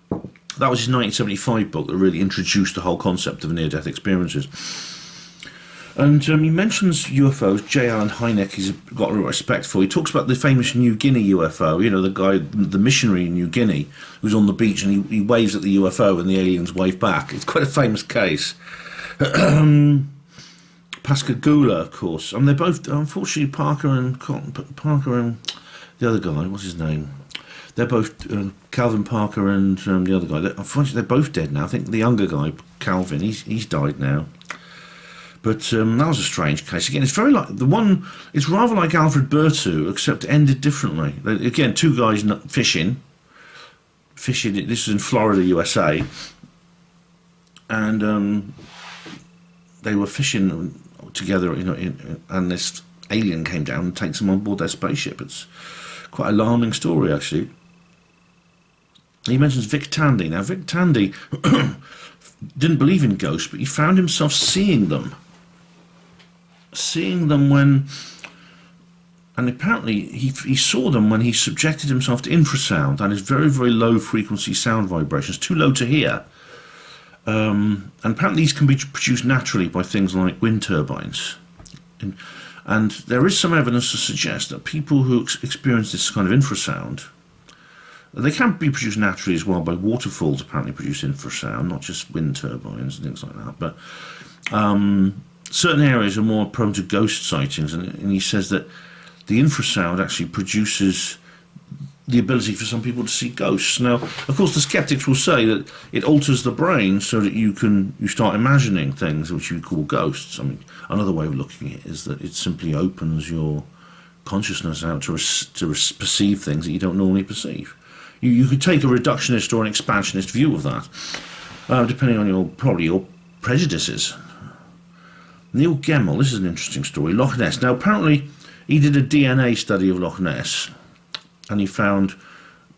That was his 1975 book that really introduced the whole concept of near-death experiences. And he mentions UFOs. J. Allen Hynek he's got a lot of respect for. He talks about the famous New Guinea UFO, you know, the guy, the missionary in New Guinea, who's on the beach and he waves at the UFO and the aliens wave back. It's quite a famous case. Pascagoula, of course. I mean, they're both, unfortunately, Parker and the other guy, what's his name? They're both, Calvin Parker and the other guy. Unfortunately, they're both dead now. I think the younger guy, Calvin, he's died now. But that was a strange case. Again, it's very like the one. It's rather like Alfred Bertu, except ended differently. Again, 2 guys fishing. This is in Florida, USA, and they were fishing together, you know, and this alien came down and takes them on board their spaceship. It's quite an alarming story, actually. He mentions Vic Tandy. Now, Vic Tandy didn't believe in ghosts, but he found himself seeing them when, and apparently he saw them when he subjected himself to infrasound, that is very, very low frequency sound vibrations, too low to hear. and apparently these can be produced naturally by things like wind turbines. And there is some evidence to suggest that people who experience this kind of infrasound, they can be produced naturally as well by waterfalls. Apparently produce infrasound, not just wind turbines and things like that. But certain areas are more prone to ghost sightings, and he says that the infrasound actually produces the ability for some people to see ghosts. Now, of course, the skeptics will say that it alters the brain so that you start imagining things which you call ghosts. I mean, another way of looking at it is that it simply opens your consciousness out to perceive things that you don't normally perceive. You could take a reductionist or an expansionist view of that, depending on your prejudices. Neil Gemmell, this is an interesting story. Loch Ness. Now, apparently, he did a DNA study of Loch Ness, and he found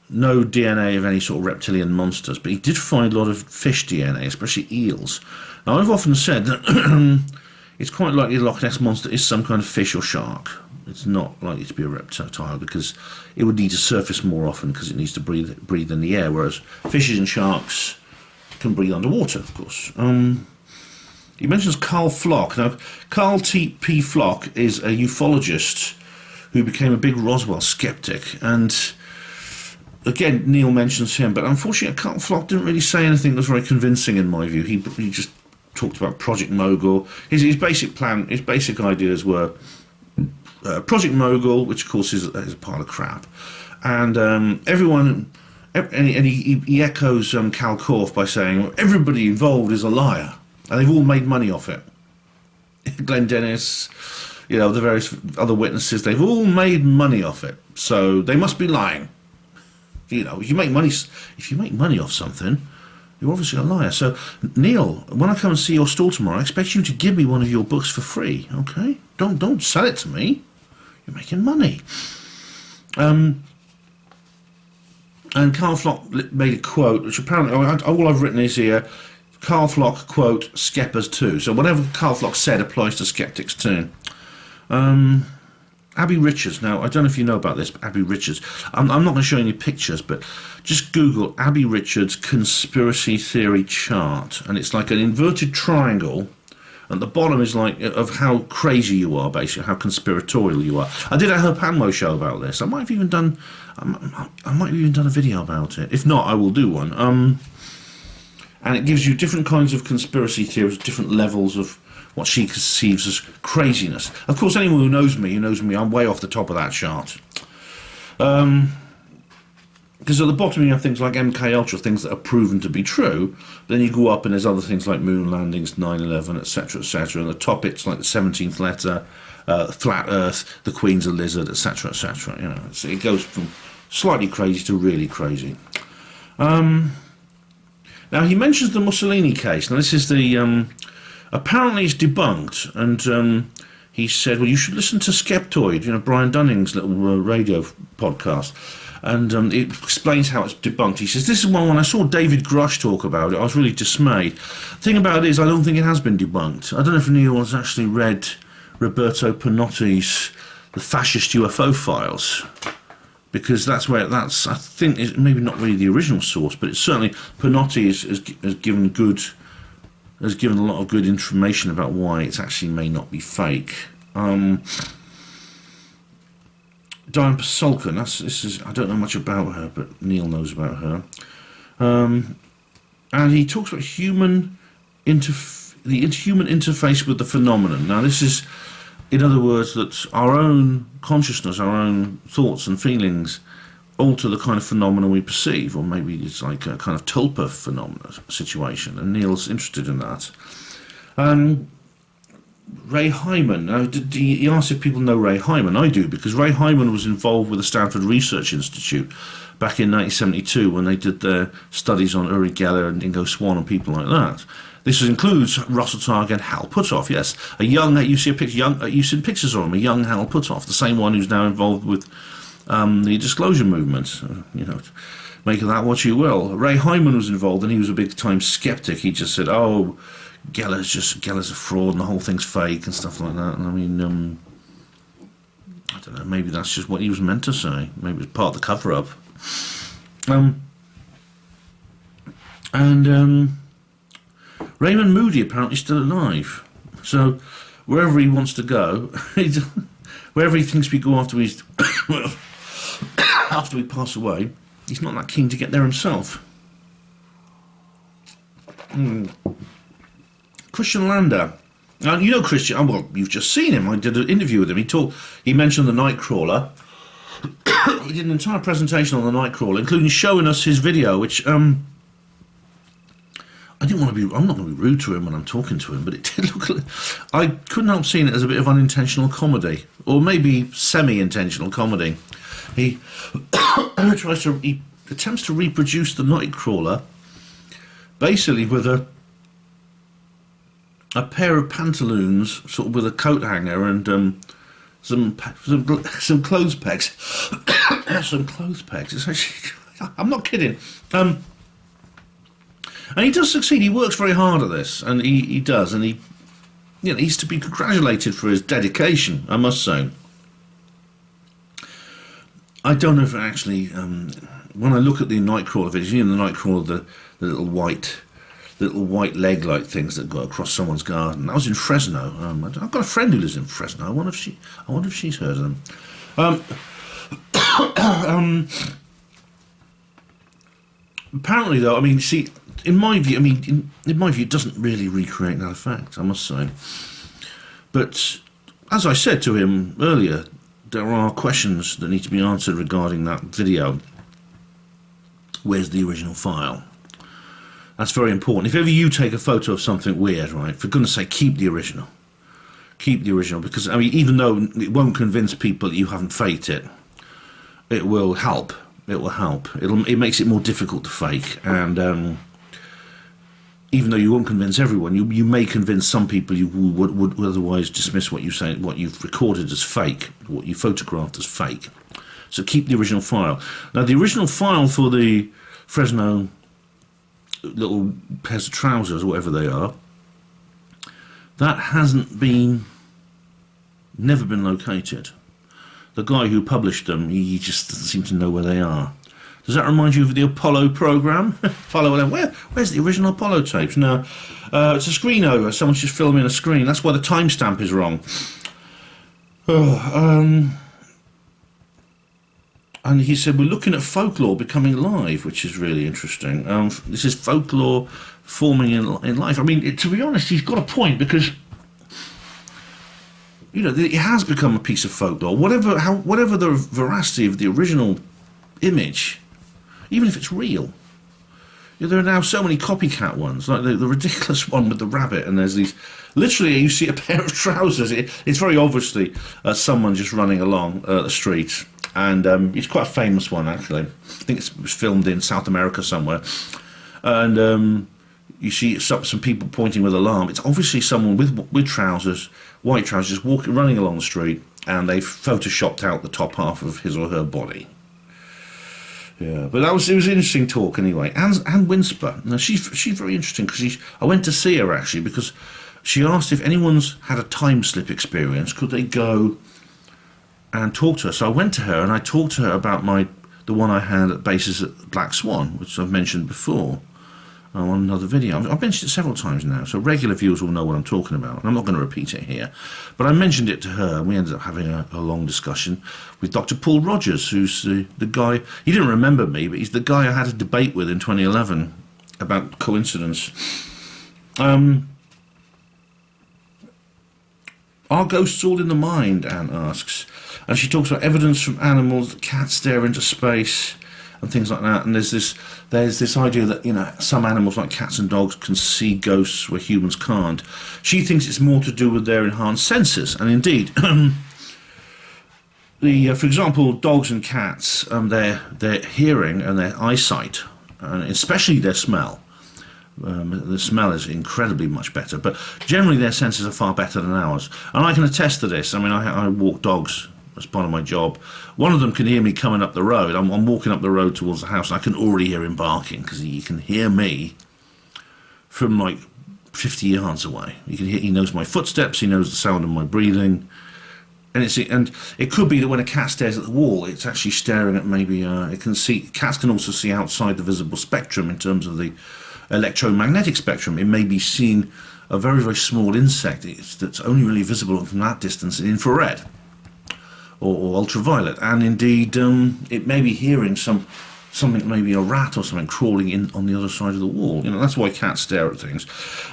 no DNA of any sort of reptilian monsters, but he did find a lot of fish DNA, especially eels. Now, I've often said that it's quite likely the Loch Ness monster is some kind of fish or shark. It's not likely to be a reptile because it would need to surface more often because it needs to breathe in the air, whereas fishes and sharks can breathe underwater, of course. He mentions Carl Flock. Now, Carl P. Flock is a ufologist who became a big Roswell skeptic, and again, Neil mentions him, but unfortunately Carl Flock didn't really say anything that was very convincing in my view. He just talked about Project Mogul. His basic ideas were Project Mogul, which of course is a pile of crap, and he echoes Cal Korff by saying everybody involved is a liar, and they've all made money off it. Glenn Dennis, the various other witnesses, they've all made money off it, so they must be lying. If you make money off something, you're obviously a liar. So, Neil, when I come and see your stall tomorrow, I expect you to give me one of your books for free, okay? Don't sell it to me. You're making money. And Carl Flock made a quote, which apparently, all I've written is here, Carl Flock, quote, Skeppers too. So whatever Carl Flock said applies to skeptics too. Abby Richards. Now, I don't know if you know about this, but Abby Richards. I'm not going to show you any pictures, but just Google Abby Richards conspiracy theory chart, and it's like an inverted triangle. At the bottom is like of how crazy you are, basically, how conspiratorial you are. I did a Her Panmo show about this. I might have even done a video about it. If not, I will do one. And it gives you different kinds of conspiracy theories, different levels of what she perceives as craziness. Of course, anyone who knows me, I'm way off the top of that chart. Because at the bottom you have things like MK Ultra, things that are proven to be true. But then you go up and there's other things like moon landings, 9/11, etc., etc. And the top it's like the 17th letter, flat Earth, the Queen's a lizard, etc., etc. So it goes from slightly crazy to really crazy. Now he mentions the Mussolini case. Now this is the apparently it's debunked, and he said, well, you should listen to Skeptoid, Brian Dunning's little radio podcast, and it explains how it's debunked. He says, this is one when I saw David Grush talk about it, I was really dismayed. The thing about it is, I don't think it has been debunked. I don't know if Neil has actually read Roberto Panotti's The Fascist UFO Files, because that's I think, is maybe not really the original source, but it's certainly, Panotti has given a lot of good information about why it actually may not be fake. Diane Pasulka, I don't know much about her, but Neil knows about her. And he talks about the human interface with the phenomenon. Now this is, in other words, that our own consciousness, our own thoughts and feelings alter the kind of phenomena we perceive, or maybe it's like a kind of tulpa phenomena situation, and Neil's interested in that. Ray Hyman. Now, he asked if people know Ray Hyman. I do, because Ray Hyman was involved with the Stanford Research Institute back in 1972 when they did their studies on Uri Geller and Ingo Swann and people like that. This includes Russell Targ and Hal Puthoff, yes. You've seen pictures of him, a young Hal Puthoff, the same one who's now involved with the disclosure movement. Make of that what you will. Ray Hyman was involved, and he was a big-time skeptic. He just said, oh, Geller's a fraud and the whole thing's fake and stuff like that. And I mean, I don't know, maybe that's just what he was meant to say. Maybe it was part of the cover-up. Raymond Moody apparently still alive. So wherever he wants to go, wherever he thinks we go after he's after we pass away, he's not that keen to get there himself. Christian Lander. Now, you know Christian, oh, well, you've just seen him. I did an interview with him. He mentioned the Nightcrawler. He did an entire presentation on the Nightcrawler, including showing us his video, which I'm not going to be rude to him when I'm talking to him, but it did look. I couldn't help seeing it as a bit of unintentional comedy, or maybe semi-intentional comedy. He attempts to reproduce the Nightcrawler, basically with a pair of pantaloons, sort of with a coat hanger and some clothes pegs. Some clothes pegs. It's actually, I'm not kidding. And he does succeed. He works very hard at this, and he does, and he's to be congratulated for his dedication, I must say. I don't know if it actually, when I look at the Nightcrawler videos, you know, the Nightcrawler, the little white leg-like things that go across someone's garden. I was in Fresno. I've got a friend who lives in Fresno. I wonder if she's heard of them. Apparently, though, I mean, see, in my view, it doesn't really recreate that effect, I must say. But as I said to him earlier, there are questions that need to be answered regarding that video. Where's the original file? That's very important. If ever you take a photo of something weird, right, for goodness sake, keep the original. Keep the original, because, I mean, even though it won't convince people that you haven't faked it, it will help. It will help. It makes it more difficult to fake, and even though you won't convince everyone, you may convince some people who would otherwise dismiss what you say, what you've recorded as fake, what you photographed as fake. So keep the original file. Now, the original file for the Fresno little pairs of trousers, or whatever they are, that never been located. The guy who published them, he just doesn't seem to know where they are. Does that remind you of the Apollo program? Where's the original Apollo tapes? No, it's a screen over. Someone's just filming a screen. That's why the timestamp is wrong. And he said, we're looking at folklore becoming live, which is really interesting. This is folklore forming in life. I mean, to be honest, he's got a point, because, you know, it has become a piece of folklore. Whatever the veracity of the original image, even if it's real. You know, there are now so many copycat ones, like the ridiculous one with the rabbit, and there's these, literally you see a pair of trousers. It's very obviously someone just running along the street. And it's quite a famous one, actually. I think it was filmed in South America somewhere. And you see some people pointing with alarm. It's obviously someone with trousers, white trousers, running along the street, and they've photoshopped out the top half of his or her body. Yeah, but it was an interesting talk anyway. Anne Winsper, now she's very interesting, because I went to see her actually, because she asked if anyone's had a time slip experience, could they go and talk to her. So I went to her and I talked to her about the one I had at bases at Black Swan, which I've mentioned before on another video. I've mentioned it several times now, so regular viewers will know what I'm talking about, and I'm not going to repeat it here. But I mentioned it to her, and we ended up having a long discussion with Dr. Paul Rogers, who's the guy, he didn't remember me, but he's the guy I had a debate with in 2011 about coincidence. Are ghosts all in the mind, Anne asks. And she talks about evidence from animals that cats stare into space and things like that. And there's this idea that, you know, some animals like cats and dogs can see ghosts where humans can't. She thinks it's more to do with their enhanced senses. And indeed, for example, dogs and cats, their hearing and their eyesight, and especially their smell. The smell is incredibly much better, but generally their senses are far better than ours. And I can attest to this. I mean, I walk dogs as part of my job. One of them can hear me coming up the road. I'm walking up the road towards the house, and I can already hear him barking, because he can hear me from like 50 yards away. He knows my footsteps, he knows the sound of my breathing. And it could be that when a cat stares at the wall, it's actually staring at maybe, cats can also see outside the visible spectrum in terms of the electromagnetic spectrum. It may be seeing a very, very small insect that's only really visible from that distance in infrared or ultraviolet, and indeed it may be hearing something, maybe a rat or something crawling in on the other side of the wall. You know, that's why cats stare at things.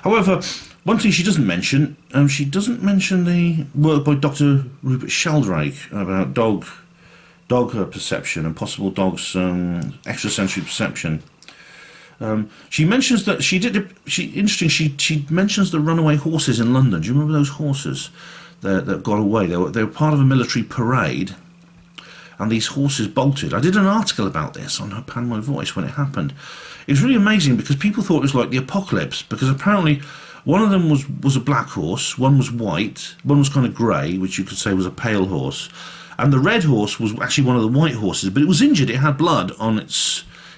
However, one thing she doesn't mention the work by Dr. Rupert Sheldrake about dog perception and possible dogs' extrasensory perception. She mentions that she mentions the runaway horses in London. Do you remember those horses that got away? They were part of a military parade, and these horses bolted. I did an article about this on her Panmo Voice when it happened. It was really amazing because people thought it was like the apocalypse, because apparently one of them was a black horse, one was white, one was kind of grey, which you could say was a pale horse, and the red horse was actually one of the white horses, but it was injured. It had blood on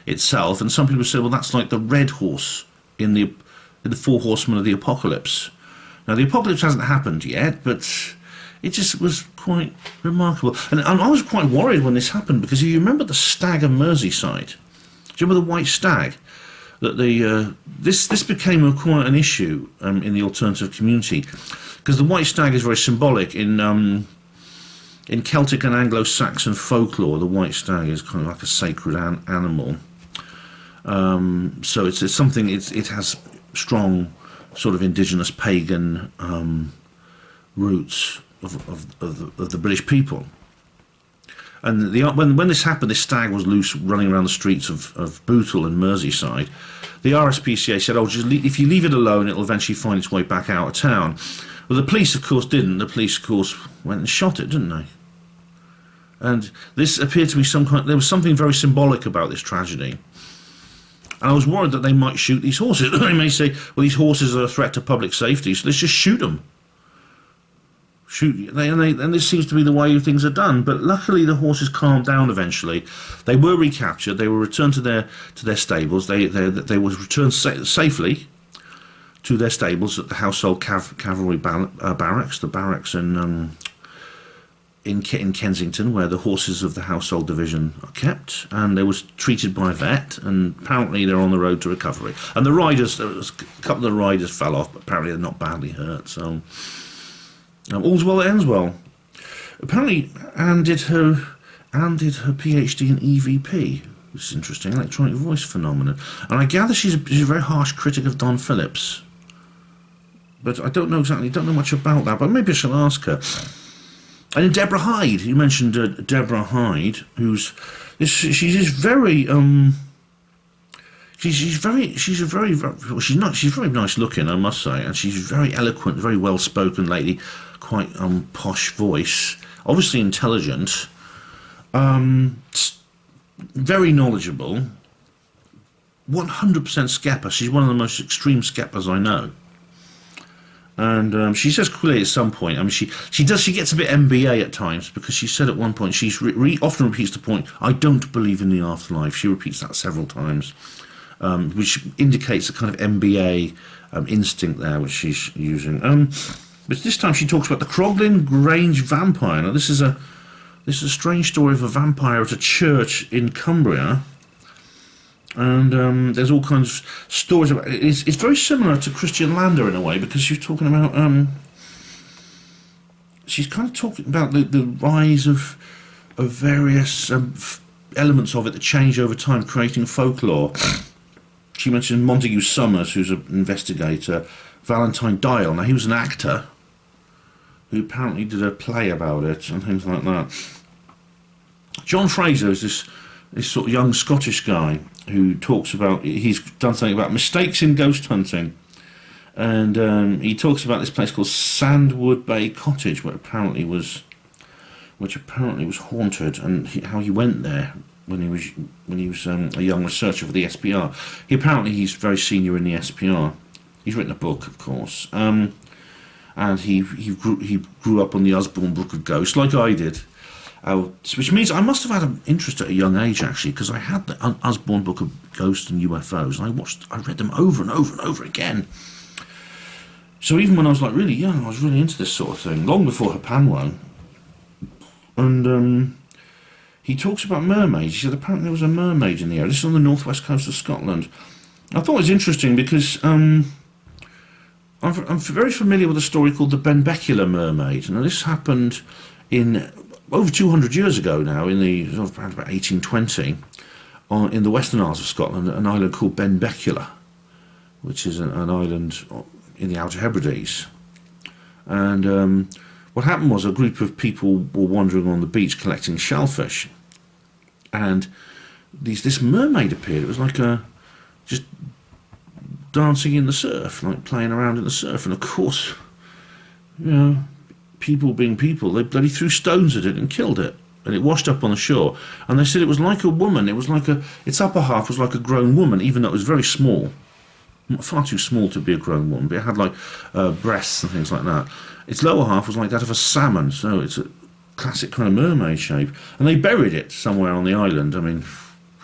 itself, and some people said, well, that's like the red horse in the Four Horsemen of the Apocalypse. Now, the apocalypse hasn't happened yet, but it just was quite remarkable. And I was quite worried when this happened, because you remember the stag of Merseyside? Do you remember the white stag? That this became quite an issue in the alternative community, because the white stag is very symbolic in Celtic and Anglo-Saxon folklore. The white stag is kind of like a sacred animal. So it's something. It has strong sort of indigenous pagan roots of the British people. And when this happened, this stag was loose running around the streets of Bootle and Merseyside. The RSPCA said, "Oh, if you leave it alone, it'll eventually find its way back out of town." Well, the police, of course, didn't. The police, of course, went and shot it, didn't they? And this appeared to be there was something very symbolic about this tragedy. And I was worried that they might shoot these horses. They may say, well, these horses are a threat to public safety, so let's just shoot them. And this seems to be the way things are done. But luckily, the horses calmed down eventually. They were recaptured. They were returned to their stables. They were returned safely to their stables at the Household Cavalry Barracks, the barracks in Kensington, where the horses of the Household Division are kept, and they was treated by a vet, and apparently they're on the road to recovery. And the riders, a couple of the riders fell off, but apparently they're not badly hurt, so all's well that ends well. Apparently Anne did her PhD in EVP, which is interesting, electronic voice phenomenon, and I gather she's a very harsh critic of Don Phillips, but I don't know much about that, but maybe I shall ask her. And then Deborah Hyde, you mentioned Deborah Hyde, she's very nice looking, I must say, and she's very eloquent, very well spoken lady, quite posh voice, obviously intelligent, very knowledgeable, 100% skepper. She's one of the most extreme skeppers I know. And she says clearly at some point, I mean, she gets a bit MBA at times, because she said at one point, she often repeats the point, I don't believe in the afterlife. She repeats that several times, which indicates a kind of MBA instinct there, which she's using. But this time she talks about the Croglin Grange vampire. Now this is a strange story of a vampire at a church in Cumbria. And there's all kinds of stories about it. It's very similar to Christian Lander in a way, because she's talking about she's kind of talking about the rise of various elements of it that change over time, creating folklore. She mentioned Montague Summers, who's an investigator, Valentine Dial. Now he was an actor who apparently did a play about it and things like that. John Fraser is this sort of young Scottish guy who talks about, he's done something about mistakes in ghost hunting, and he talks about this place called Sandwood Bay Cottage, which apparently was haunted, and how he went there when he was a young researcher for the SPR. He's very senior in the SPR. He's written a book, of course, and he grew up on the Usborne Book of Ghosts, like I did. Which means I must have had an interest at a young age, actually, because I had the Usborne Book of Ghosts and UFOs, and I read them over and over and over again. So even when I was like really young, I was really into this sort of thing, long before Hapanwo. And he talks about mermaids. He said apparently there was a mermaid in the area. This is on the northwest coast of Scotland. I thought it was interesting because I'm very familiar with a story called the Benbecula mermaid. Now this happened in over 200 years ago now, in the around about 1820, in the Western Isles of Scotland, an island called Benbecula, which is an island in the Outer Hebrides. And what happened was a group of people were wandering on the beach collecting shellfish, and this mermaid appeared. It was like just dancing in the surf, like playing around in the surf. And of course, you know, people being people, they bloody threw stones at it and killed it, and it washed up on the shore. And they said it was like a woman. It was like its upper half was like a grown woman, even though it was very small, far too small to be a grown woman. But it had like breasts and things like that. Its lower half was like that of a salmon, so it's a classic kind of mermaid shape. And they buried it somewhere on the island. I mean,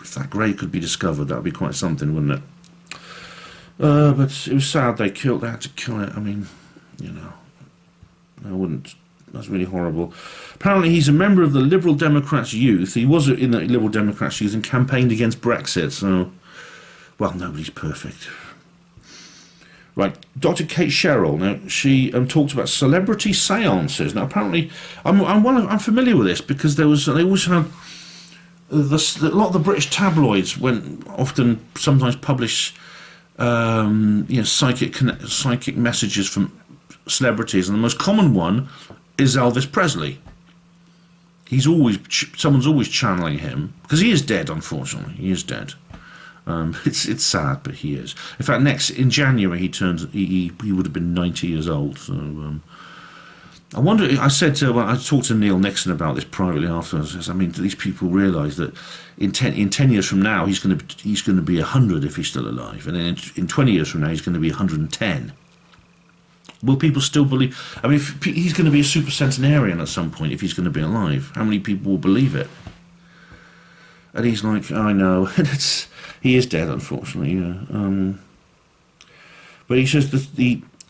if that grave could be discovered, that would be quite something, wouldn't it? But it was sad they had to kill it. I mean, you know, I wouldn't. That's really horrible. Apparently, he's a member of the Liberal Democrats Youth. He was in the Liberal Democrats Youth and campaigned against Brexit. So, well, nobody's perfect. Right, Dr. Kate Sherrill. Now, she talked about celebrity seances. Now, apparently, I'm familiar with this because they always had a lot of the British tabloids sometimes publish psychic messages from celebrities, and the most common one is Elvis Presley. Someone's always channeling him because he is dead. Unfortunately, he is dead. It's sad, but he is. In fact, in January he would have been 90 years old. So I wonder. I talked to Neil Nixon about this privately afterwards. I mean, do these people realise that in 10 years from now he's going to be 100 if he's still alive, and then in 20 years from now he's going to be 110? Will people still believe? I mean, if he's going to be a supercentenarian at some point, if he's going to be alive, how many people will believe it? And he's like, I know, he is dead, unfortunately. Yeah. But he says that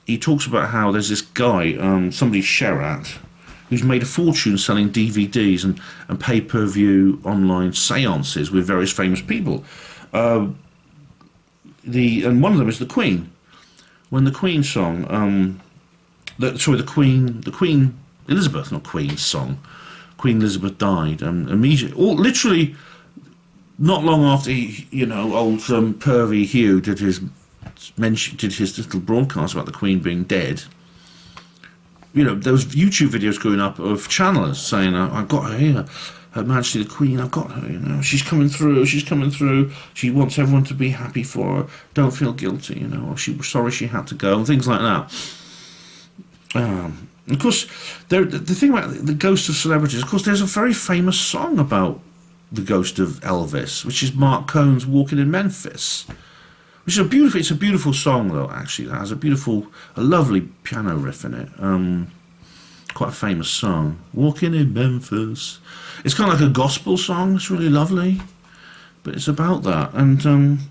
he talks about how there's this guy, somebody Sherat, who's made a fortune selling DVDs and pay-per-view online seances with various famous people. And one of them is the Queen. When the Queen song, the Queen Elizabeth, not Queen's song, Queen Elizabeth died, literally not long after old pervy Hugh did his little broadcast about the Queen being dead. You know, there was YouTube videos going up of channelers saying, "I've got her here, Her Majesty the Queen. I've got her. You know, she's coming through. She's coming through. She wants everyone to be happy for her. Don't feel guilty. You know, or she was sorry she had to go, and things like that." Of course, the thing about the ghost of celebrities, of course, there's a very famous song about the ghost of Elvis, which is Mark Cohn's "Walking in Memphis," which is it's a beautiful song, though. Actually, that has a lovely piano riff in it. Quite a famous song, "Walking in Memphis." It's kind of like a gospel song. It's really lovely, but it's about that. And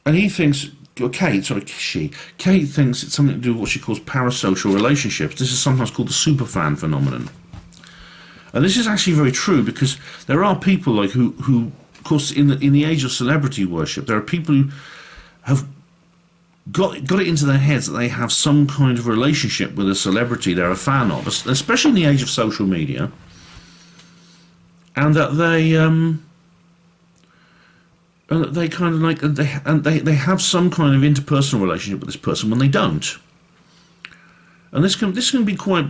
he thinks, Kate thinks it's something to do with what she calls parasocial relationships. This is sometimes called the superfan phenomenon. And this is actually very true, because there are people like who of course, in the age of celebrity worship, there are people who have got it into their heads that they have some kind of relationship with a celebrity they're a fan of, especially in the age of social media, and that they kind of like they have some kind of interpersonal relationship with this person when they don't, and this can be quite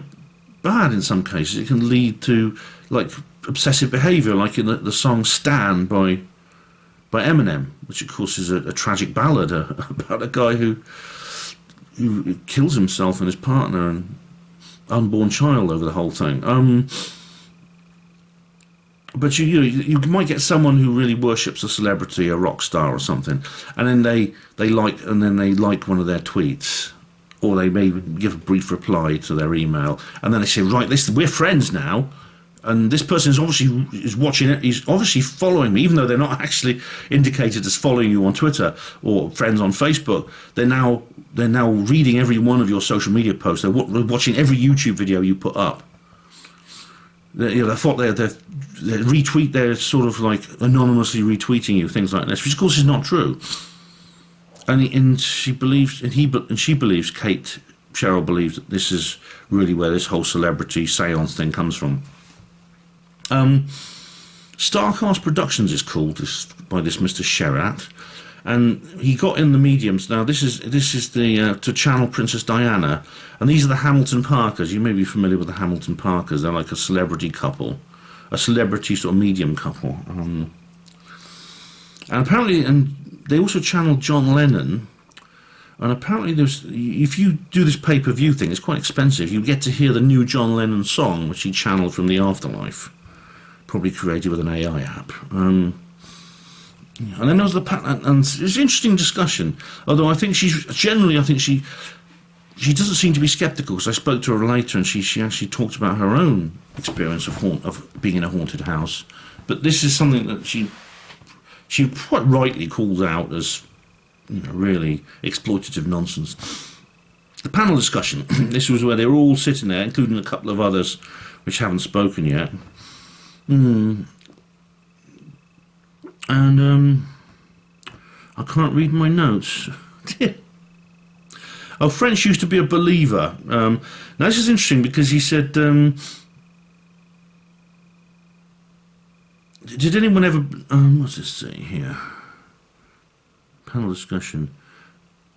bad in some cases. It can lead to like obsessive behaviour, like in the song "Stan" by Eminem, which of course is a tragic ballad about a guy who kills himself and his partner and unborn child over the whole thing. But you might get someone who really worships a celebrity, a rock star or something, and then they like one of their tweets, or they may give a brief reply to their email, and then they say, right, we're friends now. And this person is watching it. He's obviously following me, even though they're not actually indicated as following you on Twitter or friends on Facebook. They're now reading every one of your social media posts. They're watching every YouTube video you put up. I thought they're retweet, they're sort of like anonymously retweeting you, things like this, which of course is not true. And she believes, and she believes, Kate Cheryl believes that this is really where this whole celebrity seance thing comes from. Starcast Productions is called by this Mr. Sherratt, and he got in the mediums. Now this is the to channel Princess Diana, and these are the Hamilton Parkers. You may be familiar with the Hamilton Parkers. They're like a celebrity couple, a celebrity sort of medium couple, and apparently, and they also channeled John Lennon. And apparently, if you do this pay-per-view thing, it's quite expensive. You get to hear the new John Lennon song, which he channeled from the Afterlife, probably created with an AI app. And then there was and it's an interesting discussion. Although I think she doesn't seem to be sceptical, because I spoke to her later, and she actually talked about her own experience of being in a haunted house. But this is something that she quite rightly calls out as, really exploitative nonsense. The panel discussion, this was where they were all sitting there, including a couple of others which haven't spoken yet. And I can't read my notes. Oh, French used to be a believer. Now this is interesting, because he said, did anyone ever, what's this say here? Panel discussion.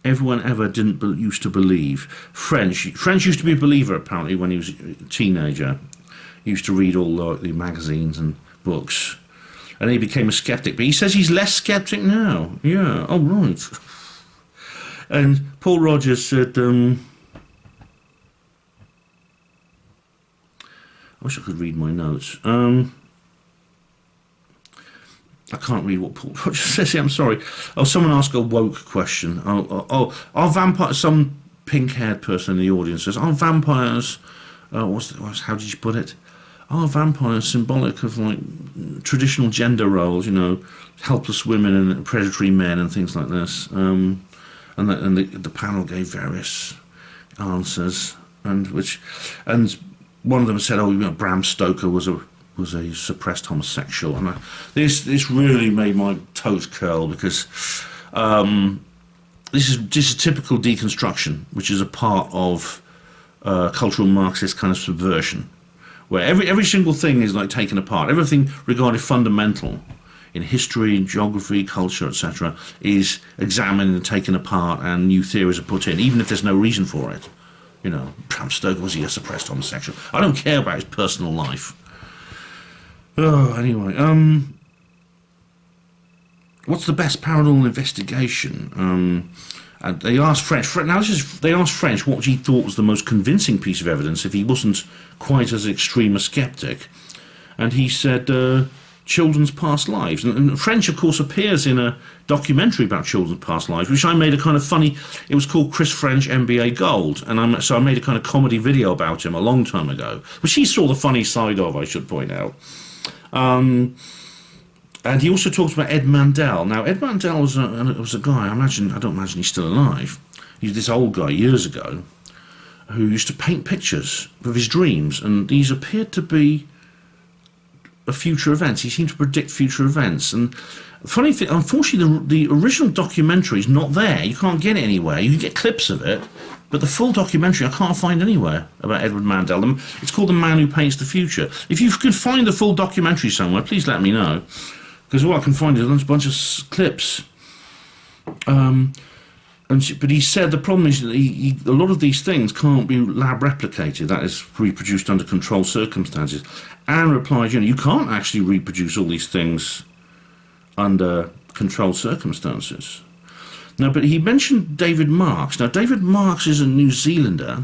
Everyone ever used to believe. French used to be a believer, apparently, when he was a teenager. He used to read all the magazines and books. And he became a skeptic. But he says he's less skeptic now. Yeah, oh, right. And Paul Rogers said, I wish I could read my notes. I can't read what Paul Rogers says here, I'm sorry. Oh, someone asked a woke question. Are vampires, some pink-haired person in the audience says, are vampires, how did you put it? Are vampires symbolic of, like, traditional gender roles, helpless women and predatory men and things like this? And the panel gave various answers, and one of them said, Bram Stoker was a suppressed homosexual, and this really made my toes curl, because this is typical deconstruction, which is a part of cultural Marxist kind of subversion, where every single thing is like taken apart. Everything regarded fundamental in history, geography, culture, etc., is examined and taken apart, and new theories are put in, even if there's no reason for it. Bram Stoker, was he a suppressed homosexual? I don't care about his personal life. Oh, anyway, what's the best paranormal investigation? And they asked French. They asked French what he thought was the most convincing piece of evidence if he wasn't quite as extreme a skeptic, and he said children's past lives. And French, of course, appears in a documentary about children's past lives, which I made a kind of funny. It was called Chris French MBA Gold, and so I made a kind of comedy video about him a long time ago, which he saw the funny side of, I should point out. And he also talks about Ed Mandel. Now, Ed Mandel was a guy, I don't imagine he's still alive. He's this old guy years ago who used to paint pictures of his dreams, and these appeared to be future events. He seemed to predict future events. And funny thing, unfortunately, the original documentary is not there. You can't get it anywhere. You can get clips of it, but the full documentary I can't find anywhere about Edward Mandel. It's called The Man Who Paints the Future. If you could find the full documentary somewhere, please let me know, because all I can find is a bunch of clips. But he said the problem is that a lot of these things can't be lab replicated, that is, reproduced under controlled circumstances. Anne replied, you can't actually reproduce all these things under controlled circumstances. Now, but he mentioned David Marks. Now, David Marks is a New Zealander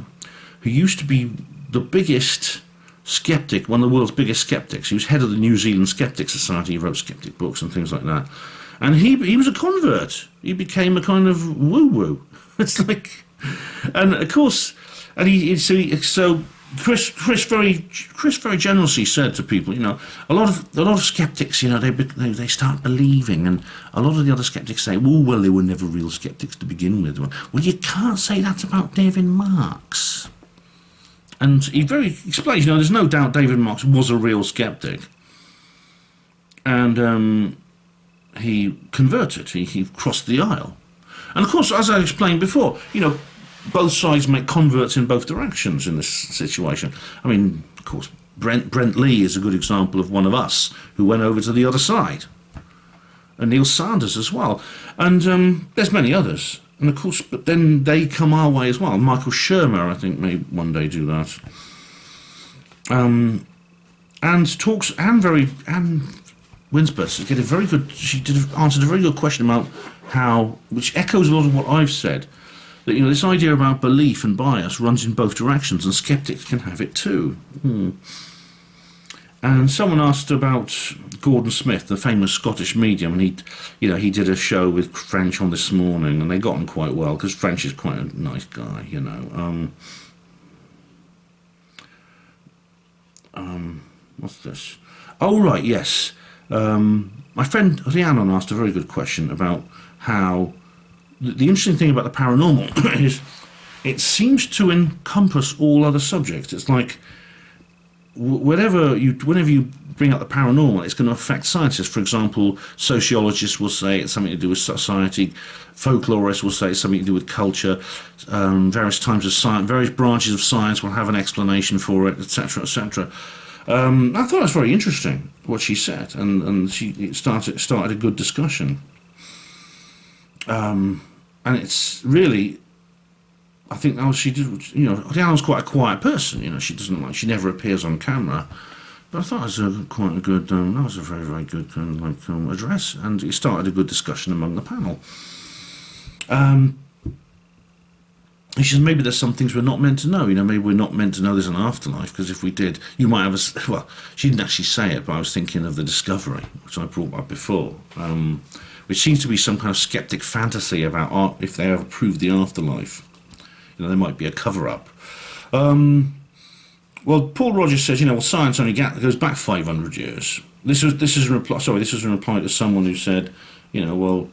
who used to be the biggest skeptic, one of the world's biggest skeptics. He was head of the New Zealand Skeptic Society. He wrote skeptic books and things like that. And he was a convert. He became a kind of woo-woo. It's like, and of course, and so Chris very generously said to people, a lot of skeptics, they start believing, and a lot of the other skeptics say, well, they were never real skeptics to begin with. Well, you can't say that about David Marks. And he very explains, you know, there's no doubt David Marks was a real skeptic. And he converted, he crossed the aisle. And of course, as I explained before, you know, both sides make converts in both directions in this situation. I mean, of course, Brent Lee is a good example of one of us who went over to the other side. And Neil Sanders as well. And there's many others. And of course, but then they come our way as well. Michael Shermer, I think, may one day do that. And talks, Anne Winsbeth did a very good, answered a very good question about how, which echoes a lot of what I've said, that, you know, this idea about belief and bias runs in both directions, and skeptics can have it too. And someone asked about Gordon Smith, the famous Scottish medium, and he did a show with French on This Morning, and they got on quite well because French is quite a nice guy, you know. What's this? Oh right, yes. My friend Rhiannon asked a very good question about how the interesting thing about the paranormal is it seems to encompass all other subjects. It's like whenever you bring up the paranormal, it's going to affect scientists. For example, sociologists will say it's something to do with society, folklorists will say it's something to do with culture, various types of science, various branches of science will have an explanation for it, etc., etc. I thought it was very interesting what she said, and it started a good discussion. And it's really, I think she did, you know, Diana's quite a quiet person, you know, she never appears on camera, but I thought it was quite a good, that was a very, very good address, and it started a good discussion among the panel. She says maybe there's some things we're not meant to know, you know, maybe we're not meant to know there's an afterlife, because if we did, you might have well, she didn't actually say it, but I was thinking of the Discovery, which I brought up before, which seems to be some kind of skeptic fantasy about if they ever prove the afterlife. You know, there might be a cover-up. Well, Paul Rogers says, you know, well, science only goes back 500 years. This is in reply to someone who said, you know, well,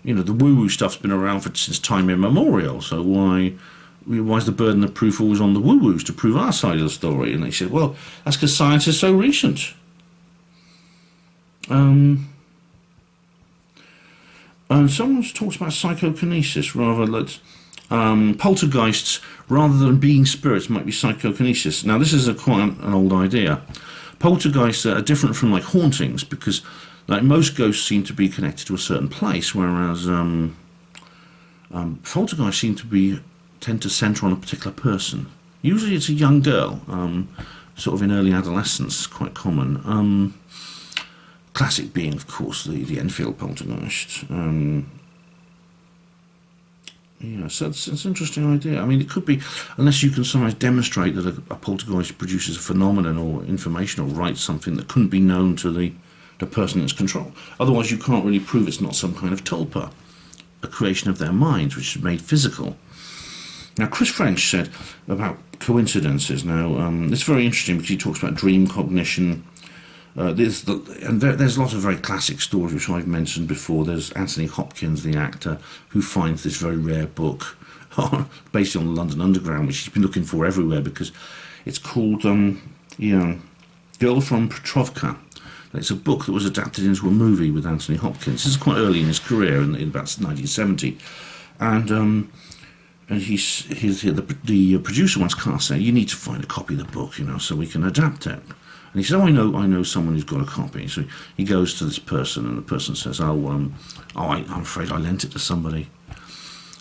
you know, the woo-woo stuff's been around since time immemorial, so why is the burden of proof always on the woo-woos to prove our side of the story? And they said, well, that's because science is so recent. And someone talks about psychokinesis, rather that poltergeists, rather than being spirits, might be psychokinesis. Now, this is quite an old idea. Poltergeists are different from, like, hauntings, because, like, most ghosts seem to be connected to a certain place, whereas poltergeists tend to centre on a particular person. Usually it's a young girl, sort of in early adolescence, quite common. Classic being, of course, the Enfield poltergeist. Yeah, so it's an interesting idea. I mean, it could be, unless you can sometimes demonstrate that a poltergeist produces a phenomenon or information or writes something that couldn't be known to the person in its control. Otherwise, you can't really prove it's not some kind of tulpa, a creation of their minds, which is made physical. Now, Chris French said about coincidences. Now, it's very interesting because he talks about dream cognition. There's a lot of very classic stories which I've mentioned before. There's Anthony Hopkins, the actor, who finds this very rare book based on the London Underground, which he's been looking for everywhere because it's called Girl from Petrovka. It's a book that was adapted into a movie with Anthony Hopkins. This is quite early in his career, in about 1970, and the producer once cast saying, "You need to find a copy of the book, you know, so we can adapt it." And he said, "Oh, I know someone who's got a copy." So he goes to this person, and the person says, I'm afraid I lent it to somebody.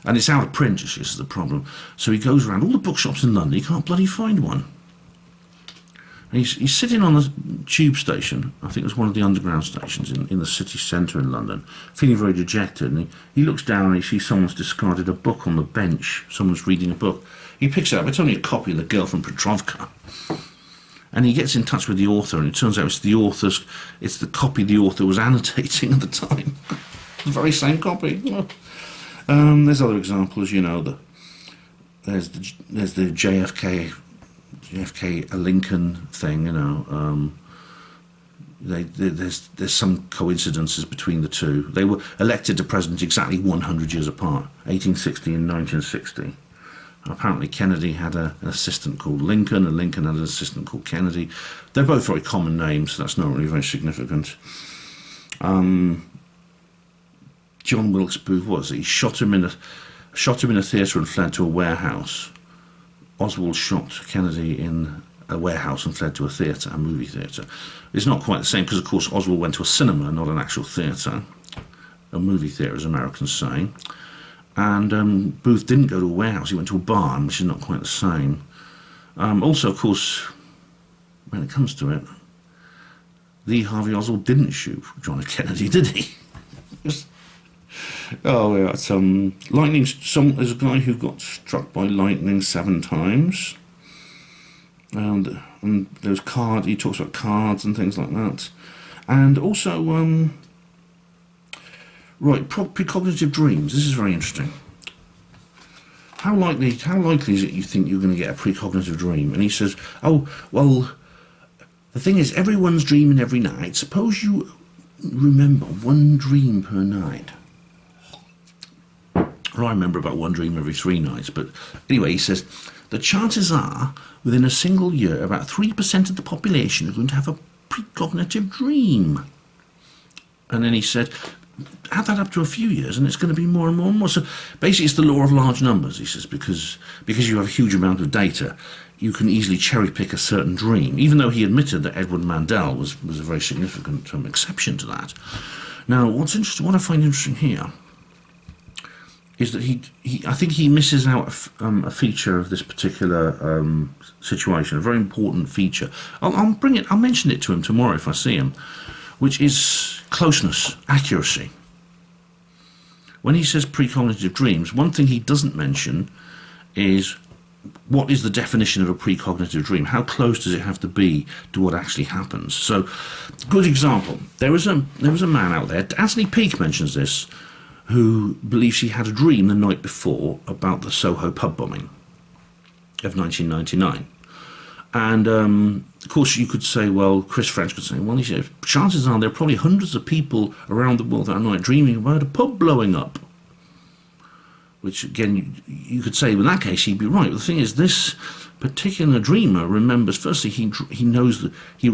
And it's out of print, this is the problem. So he goes around all the bookshops in London, he can't bloody find one. And he's sitting on the tube station, I think it was one of the underground stations in the city centre in London, feeling very dejected, and he looks down and he sees someone's discarded a book on the bench, someone's reading a book. He picks it up, it's only a copy of The Girl from Petrovka. And he gets in touch with the author, and it turns out it's the copy the author was annotating at the time. The very same copy. There's other examples, you know. There's the JFK Lincoln thing, you know. There's some coincidences between the two. They were elected to president exactly 100 years apart, 1860 and 1960. Apparently Kennedy had an assistant called Lincoln, and Lincoln had an assistant called Kennedy. They're both very common names, so that's not really very significant. John Wilkes Booth was. He shot him in a theatre and fled to a warehouse. Oswald shot Kennedy in a warehouse and fled to a theatre, a movie theatre. It's not quite the same because, of course, Oswald went to a cinema, not an actual theatre. A movie theatre, as Americans say. And Booth didn't go to a warehouse, he went to a barn, which is not quite the same. Also, of course, when it comes to it, Lee Harvey Oswald didn't shoot John F. Kennedy, did he? Oh, yeah, lightning. There's a guy who got struck by lightning 7 times. And there's cards. He talks about cards and things like that. And also, right, precognitive dreams. This is very interesting. How likely is it you think you're going to get a precognitive dream? And he says, oh, well, the thing is, everyone's dreaming every night. Suppose you remember 1 dream per night. Well, I remember about 1 dream every 3 nights, but anyway, he says, the chances are, within a single year, about 3% of the population are going to have a precognitive dream. And then he said, add that up to a few years, and it's going to be more and more and more. So basically, it's the law of large numbers, he says, because you have a huge amount of data, you can easily cherry-pick a certain dream, even though he admitted that Edward Mandel was a very significant exception to that. Now, what I find interesting here is that I think he misses out a feature of this particular situation, a very important feature. I'll mention it to him tomorrow if I see him, which is closeness, accuracy. When he says precognitive dreams, one thing he doesn't mention is what is the definition of a precognitive dream? How close does it have to be to what actually happens? So, good example. There was a man out there, Anthony Peake mentions this, who believes he had a dream the night before about the Soho pub bombing of 1999. And, of course, you could say, well, Chris French could say, well, he said, chances are there are probably hundreds of people around the world that night dreaming about a pub blowing up. Which, again, you could say, well, in that case, he'd be right. But the thing is, this particular dreamer remembers, firstly, he knows that he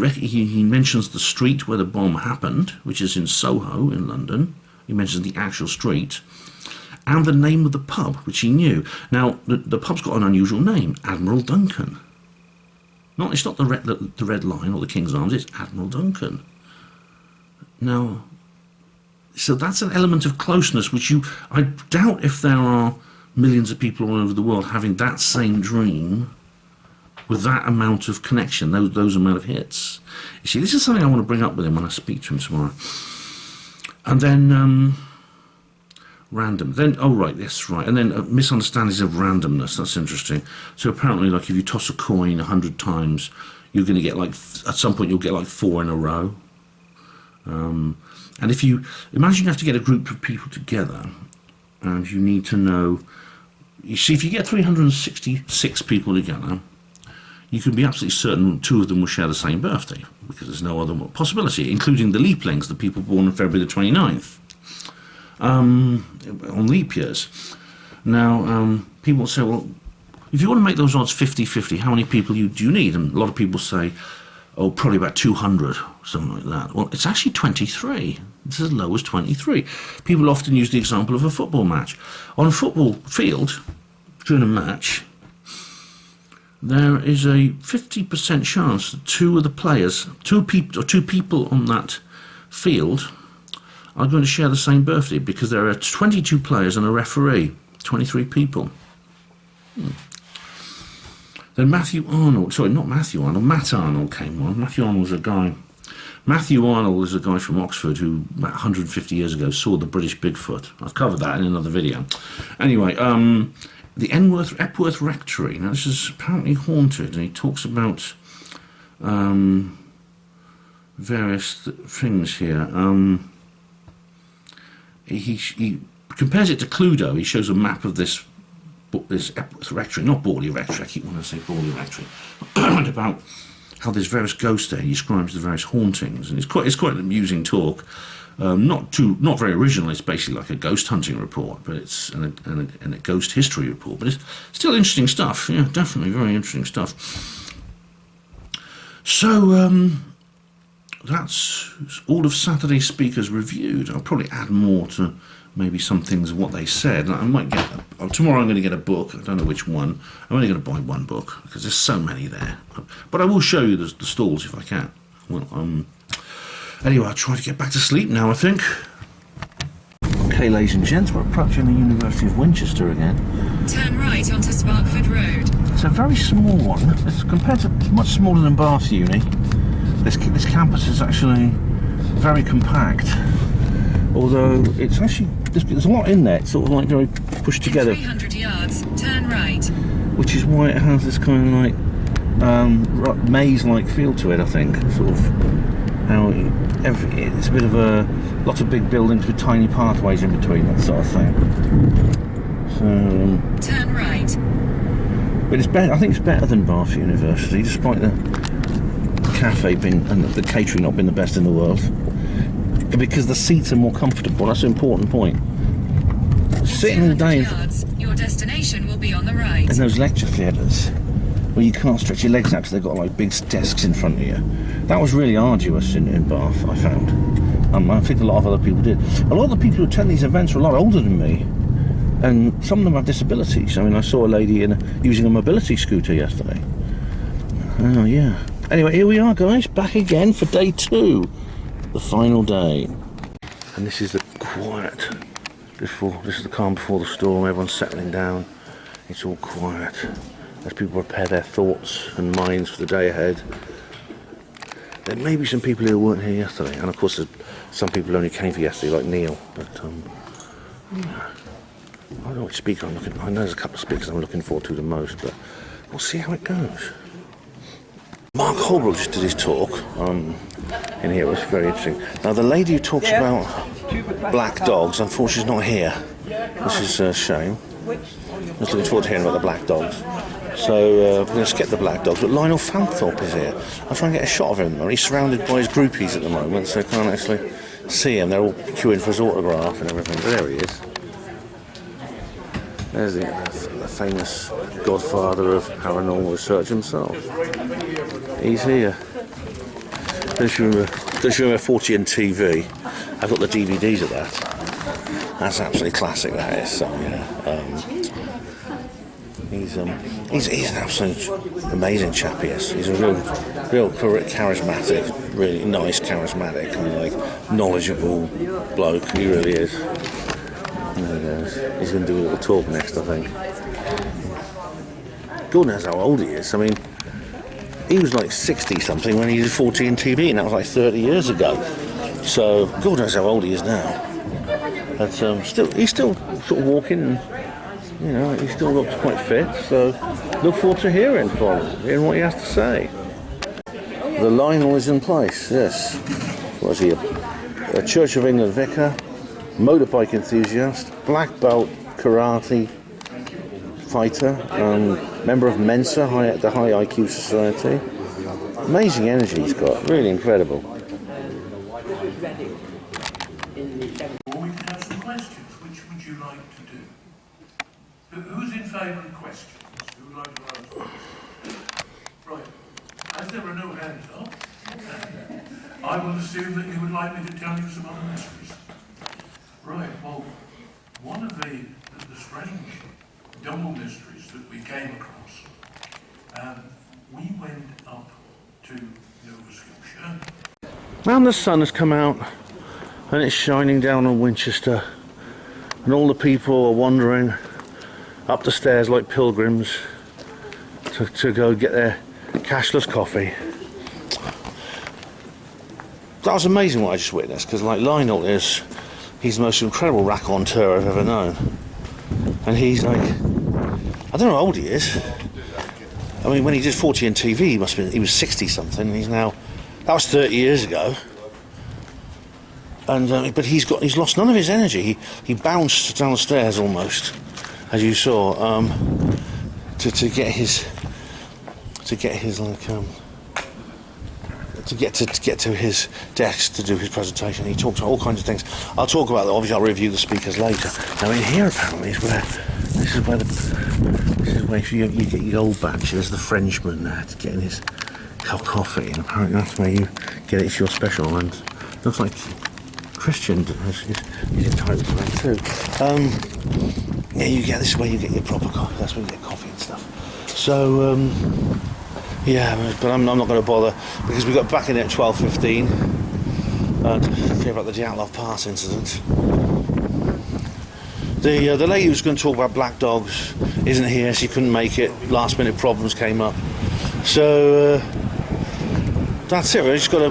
mentions the street where the bomb happened, which is in Soho in London. He mentions the actual street, and the name of the pub, which he knew. Now, the pub's got an unusual name, Admiral Duncan. It's not the Red Lion or the King's Arms, it's Admiral Duncan. Now, so that's an element of closeness, which I doubt if there are millions of people all over the world having that same dream with that amount of connection, those amount of hits. You see, this is something I want to bring up with him when I speak to him tomorrow. And then random. Then, oh right, yes, right. And then misunderstandings of randomness. That's interesting. So apparently, like if you toss a coin 100 times, you're going to get at some point you'll get 4 in a row. And if you imagine you have to get a group of people together, and you need to know. You see, if you get 366 people together, you can be absolutely certain 2 of them will share the same birthday, because there's no other possibility, including the leaplings, the people born on February the 29th, on leap years. Now, people say, well, if you want to make those odds 50-50, how many people do you need? And a lot of people say, oh, probably about 200, something like that. Well, it's actually 23. It's as low as 23. People often use the example of a football match. On a football field, during a match, there is a 50% chance that 2 of the players, 2 people on that field are going to share the same birthday, because there are 22 players and a referee, 23 people. Then Matt Arnold came on. Matthew Arnold was a guy. Matthew Arnold was a guy from Oxford who, about 150 years ago, saw the British Bigfoot. I've covered that in another video. Anyway, the Epworth Rectory. Now, this is apparently haunted, and he talks about various things here. He compares it to Cluedo. He shows a map of this Epworth Rectory, not Borley Rectory. I keep wanting to say Borley Rectory. And about how there's various ghosts there. He describes the various hauntings, and it's quite an amusing talk. Not very original. It's basically like a ghost hunting report, but it's and a ghost history report. But it's still interesting stuff. Yeah, definitely very interesting stuff. So that's all of Saturday's speakers reviewed. I'll probably add more to maybe some things of what they said. I might get tomorrow. I'm going to get a book. I don't know which one. I'm only going to buy one book because there's so many there. But I will show you the stalls if I can. Well, anyway, I'll try to get back to sleep now, I think. Okay, ladies and gents, we're approaching the University of Winchester again. Turn right onto Sparkford Road. It's a very small one. It's compared to much smaller than Bath Uni. This campus is actually very compact. Although it's actually there's a lot in there. It's sort of like very pushed together. 300 yards, turn right. Which is why it has this kind of like maze-like feel to it. I think sort of how it's a bit of a lot of big buildings with tiny pathways in between, that sort of thing. So turn right. But it's better. I think it's better than Bath University, despite the cafe being and the catering not being the best in the world. Because the seats are more comfortable. That's an important point. Sitting all day your destination will be on the right. in those lecture theatres where you can't stretch your legs out because they've got like big desks in front of you. That was really arduous in Bath, I found. I think a lot of other people did. A lot of the people who attend these events are a lot older than me, and some of them have disabilities. I mean, I saw a lady using a mobility scooter yesterday. Oh yeah. Anyway, here we are, guys, back again for day 2. The final day, and this is the quiet before. This is the calm before the storm. Everyone's settling down. It's all quiet as people prepare their thoughts and minds for the day ahead. There may be some people who weren't here yesterday, and of course, there's some people who only came for yesterday, like Neil. But yeah. I don't know which speaker I'm looking. I know there's a couple of speakers I'm looking forward to the most, but we'll see how it goes. Mark Holbrook just did his talk in here. It was very interesting. Now the lady who talks about black dogs, unfortunately, is not here, which is a shame. I was looking forward to hearing about the black dogs. So we're going to skip the black dogs, but Lionel Fanthorpe is here. I'll try and get a shot of him. He's surrounded by his groupies at the moment, so I can't actually see him. They're all queuing for his autograph and everything. But there he is. There's the famous godfather of paranormal research himself. He's here. Don't you remember 40 and TV? I've got the DVDs of that. That's absolutely classic, that is. So yeah, he's an absolute amazing chap. Yes, he's a real charismatic, really nice, charismatic, and like knowledgeable bloke. He really is. There he goes. He's going to do a little talk next, I think. God knows how old he is. I mean, he was like 60-something when he did 40 and TV, and that was like 30 years ago. So, God knows how old he is now. But he's still sort of walking, and you know, he still looks quite fit. So, look forward to hearing from him, hearing what he has to say. The Lionel is in place, yes. Was he a Church of England vicar, motorbike enthusiast, black belt karate fighter, member of Mensa, the High IQ Society. Amazing energy he's got, really incredible. Or we could have some questions. Which would you like to do? Who's in favour of questions? Who would like to ask? Right. As there are no hands up, I will assume that you would like me to tell you some other mysteries. Right, well, one of the strange double mysteries that we came across, we went up to Nova Scotia. And the sun has come out and it's shining down on Winchester, and all the people are wandering up the stairs like pilgrims to go get their cashless coffee. That was amazing what I just witnessed, because like Lionel he's the most incredible raconteur I've ever known. And he's like, I don't know how old he is. I mean, when he did 40 and TV, he was 60-something, and he's now, that was 30 years ago. And but he's lost none of his energy. He bounced down the stairs almost, as you saw, to get his like to get to his desk to do his presentation. He talks about all kinds of things. I'll talk about that. Obviously, I'll review the speakers later. Now, in here apparently is where if you get your gold badge. There's the Frenchman to getting his cup of coffee, and apparently that's where you get it if you're special. And looks like Christian is entitled to that too. Yeah, this is where you get your proper coffee. That's where you get coffee and stuff. So. Yeah, but I'm not going to bother because we got back in at 12:15 and hear about the Dyatlov Pass incident. The lady who was going to talk about black dogs isn't here. She couldn't make it. Last minute problems came up. So that's it. We just got a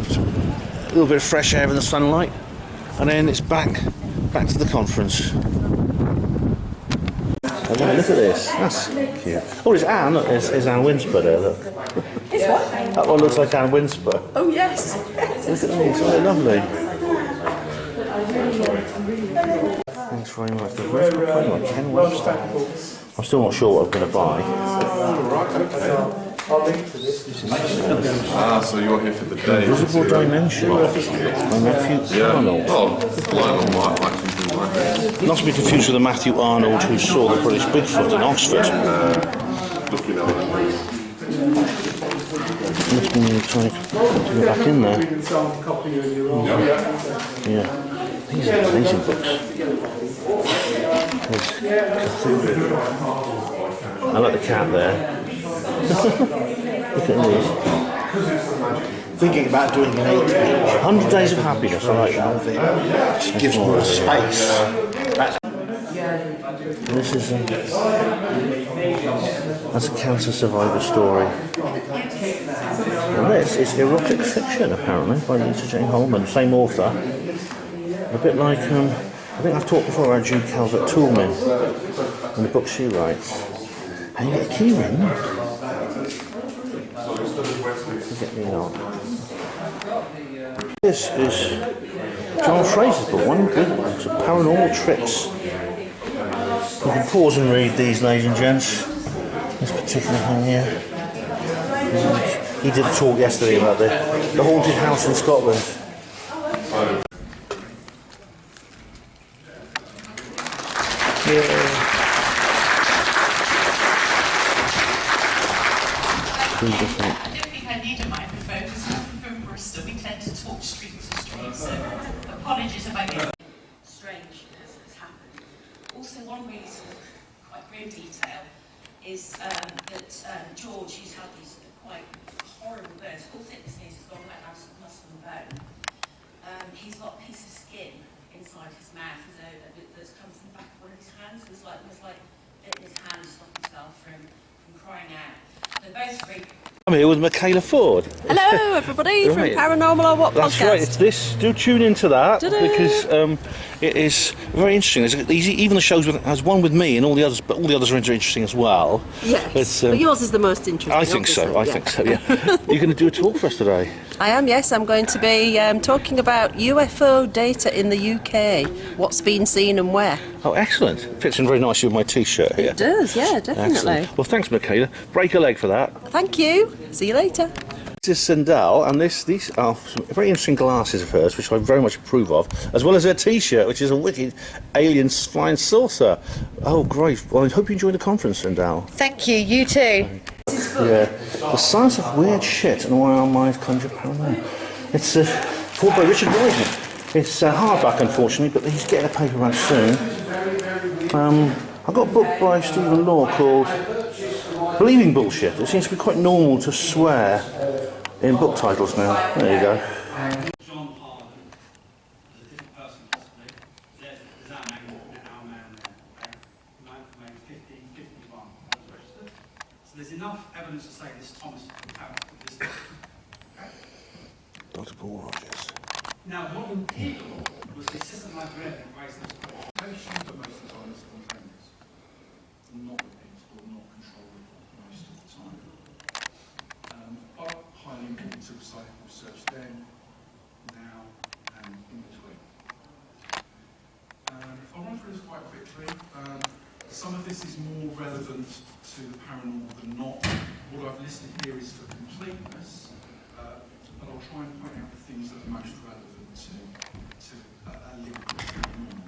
little bit of fresh air in the sunlight, and then it's back to the conference. Oh, look at this. That's cute. Oh, it's Anne. Look, there's Anne Winsper there. Look. It's what? That one looks like Anne Winsper. Oh, yes. Look at these. Oh, they're lovely. Thanks very much. Where's my phone? Like Ken Webster. I'm still not sure what I'm going to buy. So you're here for the day. Invisible Dimension. My Matthew Arnold. Oh, Lionel might like something like this. Not to be confused with the Matthew Arnold who saw the British Bigfoot in Oxford. Looking at it. Must be trying to go back in there. Yeah. These are amazing books. I like the cat there. Look at these. Thinking about doing an 8-page. 100 Days of Happiness, I like that. It gives more space. This is that's a cancer survivor story. And this is erotic fiction, apparently, by Lisa Jane Holman, same author. A bit like, I think I've talked before about Jude Calvert-Toulmin and the book she writes. And you get a key ring. Get me out. This is John Fraser's book, one good one. It's Paranormal Tricks. You can pause and read these, ladies and gents. This particular thing here. He did a talk yesterday about the haunted house in Scotland. Yeah. I don't think I need a microphone because I'm from Bristol. We tend to talk street to street, so apologies if I get strange as has happened. Also, one really sort of quite grim detail is that George, who's had these quite horrible burns, full thickness means he's gone right down to muscle and bone. He's got a piece of skin inside his mouth that's come from the back of one of his hands. It was like bitten his hand to stop himself from crying out. They're both very. I'm here with Michaela Ford. Hello, everybody, from Right. Paranormal or What That's podcast? right. It's this. Do tune into that Ta-da. because it is very interesting. Even the shows has one with me and all the others, but all the others are interesting as well. Yes, It's, but yours is the most interesting. I think so. I obviously, think so. Yeah. You're going to do a talk for us today. I am, yes. I'm going to be talking about UFO data in the UK. What's been seen and where. Oh, excellent! Fits in very nicely with my T-shirt here. It does, yeah, definitely. Excellent. Well, thanks, Michaela. Break a leg for that. Thank you. See you later. This is Sandal, and these are some very interesting glasses of hers, which I very much approve of, as well as her T-shirt, which is a wicked alien flying saucer. Oh, great! Well, I hope you enjoy the conference, Sandal. Thank you. You too. Yeah, the science of weird shit and why our minds conjure paranoia. It's taught by Richard Wiseman. It's hardback, unfortunately, but he's getting a paperback soon. I've got a book by Stephen Law called Believing Bullshit. It seems to be quite normal to swear in book titles now. There you go. John Harden is a different person possibly. There's our man there, okay? Man 1551, that was registered. So there's enough evidence to say this Thomas Howard existed. Okay? Dr. Paul Rogers. Now, what we did was the assistant librarian raised those questions. But most of the time it's spontaneous. Not repeatable, not controllable most of the time. But highly important to psychic research then, now, and in between. I'll run through this quite quickly. Some of this is more relevant to the paranormal than not. What I've listed here is for completeness, but I'll try and point out the things that are most relevant to a link that's going on.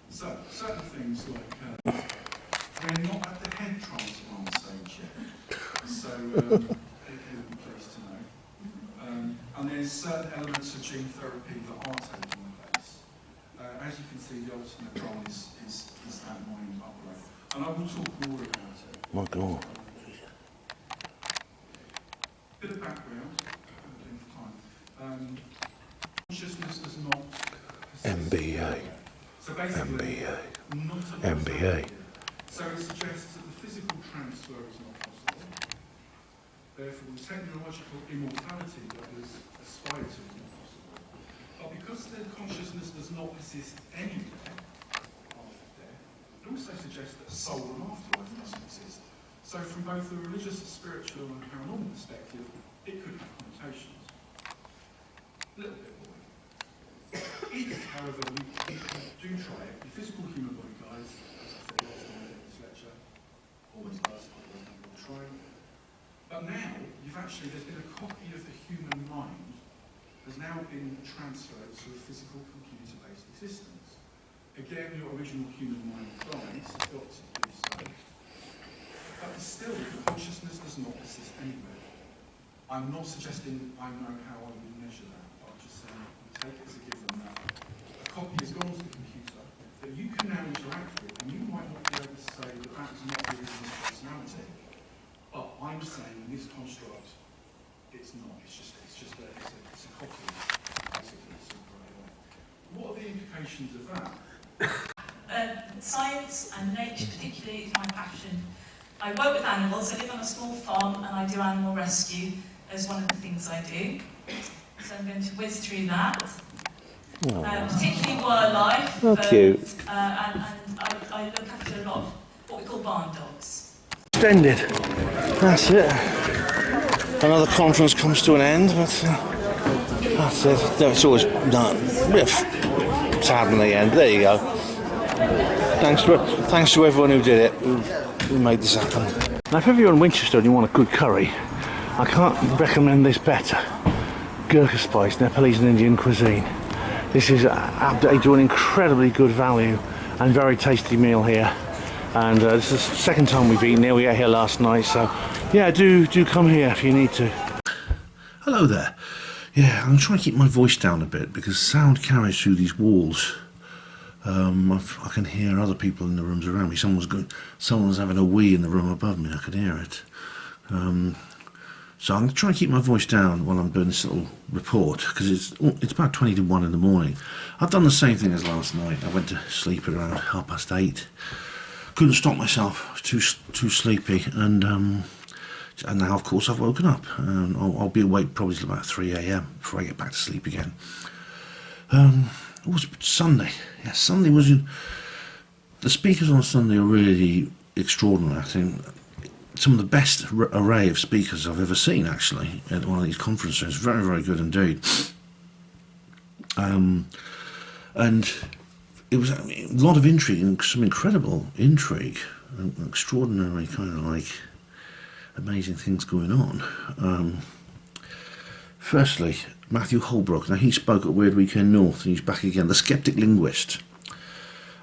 So, certain things like, we're not at the head transplant stage yet, so you'll be pleased to know. And there's certain elements of gene therapy that are taking place. As you can see, the ultimate goal is that mind upgrade. And I will talk more about it. My God. Bit of background, consciousness does not MBA. So basically, MBA. not MBA. So it suggests that the physical transfer is not possible. Therefore, the technological immortality that was aspired to is not possible. But because the consciousness does not persist anywhere after death, it also suggests that soul and afterlife doesn't exist. So from both the religious, spiritual and paranormal perspective, it could have connotations. A little bit more. If, however, we do try it, the physical human body, guys, as I said last time in this lecture, always does, otherwise people will try. But now, there's been a copy of the human mind has now been transferred to a physical computer-based existence. Again, your original human mind dies, got to do so. But still, consciousness does not exist anywhere. I'm not suggesting I know how I would measure that, but I'm just saying we take it as a given that a copy has gone to the computer that you can now interact with, and you might not be able to say that that's not the original personality. But I'm saying in this construct, it's not. It's just a copy, basically. What are the implications of that? Science and nature particularly is my passion. I work with animals, I live on a small farm and I do animal rescue as one of the things I do. So I'm going to whiz through that. Particularly wildlife. Oh, cute. And I look after a lot of what we call barn dogs. Extended. That's it. Another conference comes to an end, but that's it. It's always done. Sad in the end. There you go. Thanks to everyone who did it, who made this happen. Now, if ever you're in Winchester and you want a good curry, I can't recommend this better. Gurkha spice, Nepalese and Indian cuisine. This is they do an incredibly good value and very tasty meal here. And this is the second time we've eaten here. We ate here last night, so yeah, do come here if you need to. Hello there. Yeah, I'm trying to keep my voice down a bit because sound carries through these walls. I can hear other people in the rooms around me. Someone's having a wee in the room above me. I can hear it. So I'm going to try and keep my voice down while I'm doing this little report because it's about 20 to 1 in the morning. I've done the same thing as last night. I went to sleep at around 8:30. Couldn't stop myself. I was too sleepy, and now of course I've woken up. I'll be awake probably till about 3 AM before I get back to sleep again. It was Sunday. Yeah, Sunday was. The speakers on Sunday are really extraordinary. I think some of the best array of speakers I've ever seen actually at one of these conferences. Very, very good indeed. And it was a lot of intrigue and some incredible intrigue, extraordinary kind of like amazing things going on. Firstly, Matthew Holbrook. Now he spoke at Weird Weekend North, and he's back again, the skeptic linguist,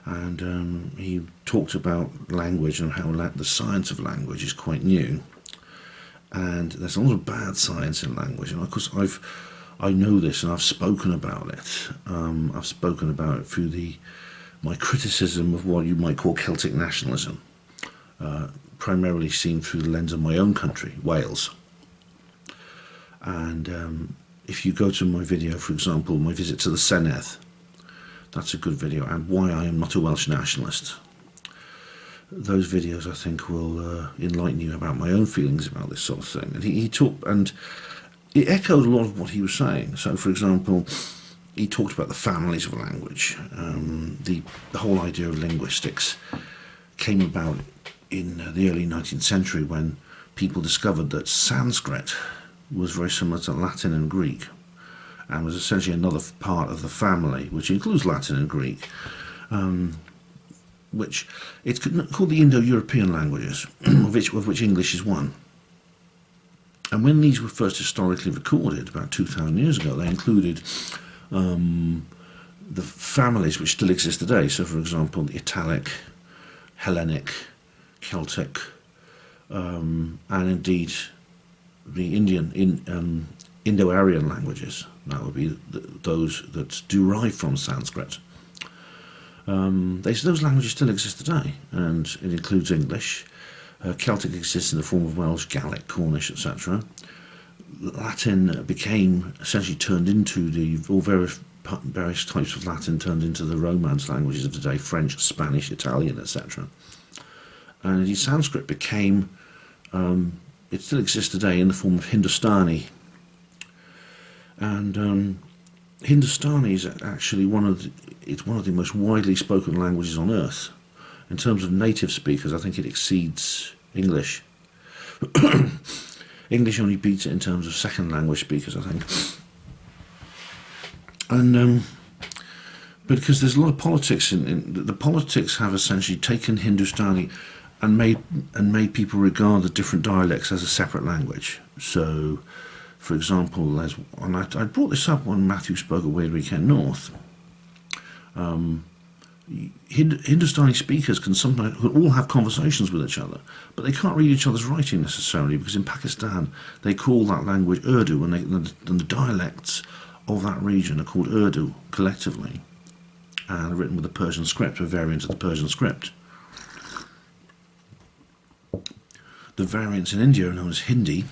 and he talked about language and how the science of language is quite new, and there's a lot of bad science in language, and of course I know this and I've spoken about it. I've spoken about it through my criticism of what you might call Celtic nationalism, primarily seen through the lens of my own country, Wales. And if you go to my video, for example, my visit to the Senedd, that's a good video, and why I am not a Welsh nationalist. Those videos, I think, will enlighten you about my own feelings about this sort of thing. And he talked, and it echoed a lot of what he was saying. So, for example, he talked about the families of language. The whole idea of linguistics came about in the early 19th century when people discovered that Sanskrit was very similar to Latin and Greek, and was essentially another part of the family, which includes Latin and Greek, which it's called the Indo-European languages, of which English is one. And when these were first historically recorded, about 2,000 years ago, they included the families which still exist today. So, for example, the Italic, Hellenic, Celtic, and indeed the Indo-Aryan languages. That would be those that derive from Sanskrit. Those languages still exist today, and it includes English. Celtic exists in the form of Welsh, Gaelic, Cornish, etc. Latin became essentially turned into various types of Latin turned into the Romance languages of today: French, Spanish, Italian, etc. And indeed, Sanskrit became, it still exists today in the form of Hindustani. And Hindustani is actually one of the most widely spoken languages on earth. In terms of native speakers, I think it exceeds English. English only beats it in terms of second language speakers, I think. And because there's a lot of politics the politics have essentially taken Hindustani and made people regard the different dialects as a separate language. So, for example, and I brought this up when Matthew spoke at Weird Weekend North. Hindustani speakers can all have conversations with each other, but they can't read each other's writing necessarily, because in Pakistan they call that language Urdu, and the dialects of that region are called Urdu collectively, and are written with the Persian script, a variant of the Persian script. The variants in India are known as Hindi,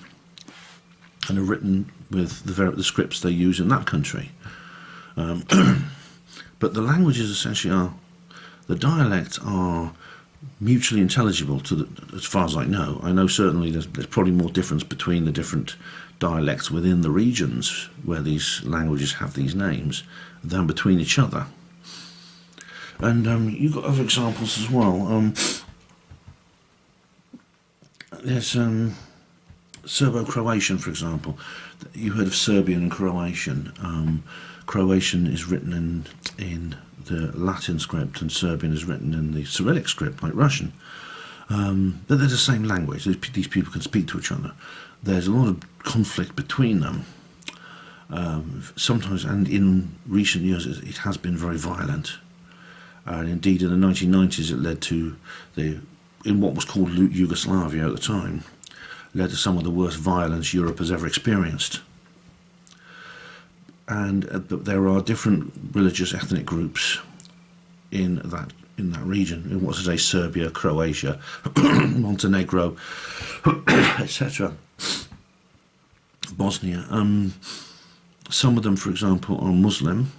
and are written with the scripts they use in that country. But the languages essentially the dialects are mutually intelligible as far as I know. I know certainly there's probably more difference between the different dialects within the regions where these languages have these names than between each other. And you've got other examples as well. There's Serbo-Croatian, for example. You heard of Serbian and Croatian. Croatian is written in the Latin script, and Serbian is written in the Cyrillic script, like Russian. But they're the same language. These people can speak to each other. There's a lot of conflict between them. Sometimes, and in recent years, it has been very violent. And indeed, in the 1990s, it led to in what was called Yugoslavia at the time, led to some of the worst violence Europe has ever experienced. And there are different religious ethnic groups in that region, in what's today Serbia, Croatia, Montenegro, etc. Bosnia. Some of them, for example, are Muslim,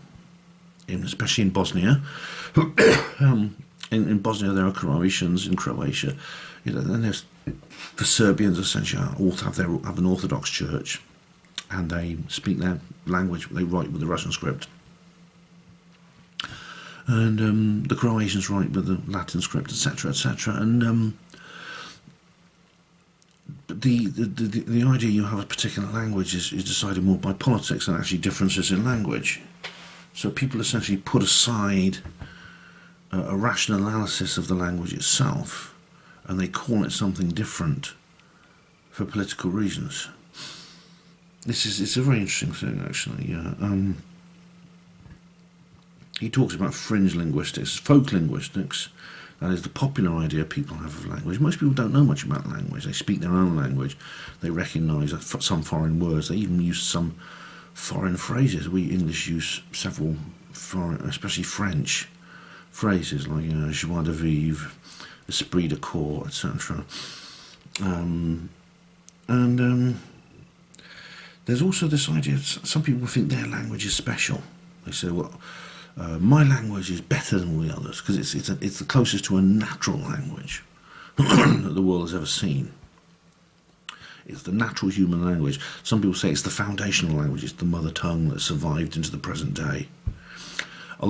especially in Bosnia. In Bosnia there are Croatians. In Croatia, then there's the Serbians. Essentially have an Orthodox church, and they speak their language. They write with the Russian script, and the Croatians write with the Latin script, etc., etc. And the idea you have a particular language is decided more by politics than actually differences in language. So people essentially put aside a rational analysis of the language itself, and they call it something different for political reasons. It's a very interesting thing, actually. He talks about fringe linguistics, folk linguistics. That is the popular idea people have of language. Most people don't know much about language. They speak their own language. They recognise some foreign words. They even use some foreign phrases. We English use several foreign, especially French phrases like joie de vivre, esprit de corps, etc. There's also this idea, some people think their language is special. They say, well, my language is better than all the others because it's the closest to a natural language that the world has ever seen. It's the natural human language. Some people say it's the foundational language, it's the mother tongue that survived into the present day. For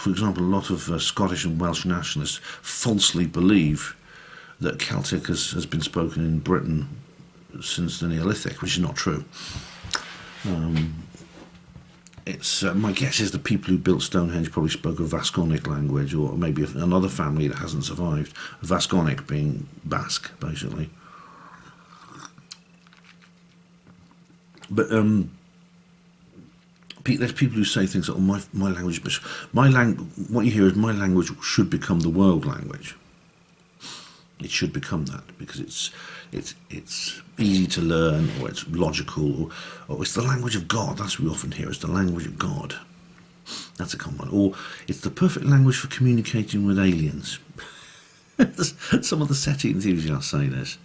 example, a lot of Scottish and Welsh nationalists falsely believe that Celtic has been spoken in Britain since the Neolithic, which is not true. My guess is the people who built Stonehenge probably spoke a Vasconic language, or maybe another family that hasn't survived. Vasconic being Basque, basically. But there's people who say things like, "Oh, my language," what you hear is my language should become the world language. It should become that because it's easy to learn, or it's logical, or it's the language of God. That's what we often hear. It's the language of God. That's a common one. Or it's the perfect language for communicating with aliens. Some of the SETI enthusiasts say this.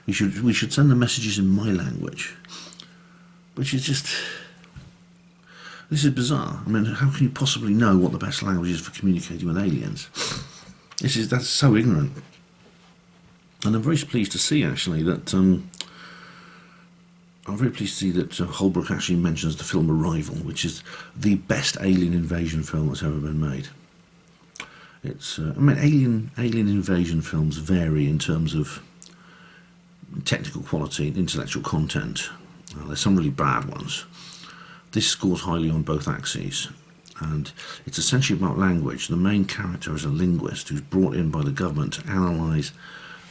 We should send the messages in my language, which is just. This is bizarre. I mean, how can you possibly know what the best language is for communicating with aliens? That's so ignorant. And I'm very pleased to see actually that Holbrook actually mentions the film Arrival, which is the best alien invasion film that's ever been made. It's I mean, alien invasion films vary in terms of technical quality and intellectual content. There's some really bad ones. This scores highly on both axes, and it's essentially about language. The main character is a linguist who's brought in by the government to analyse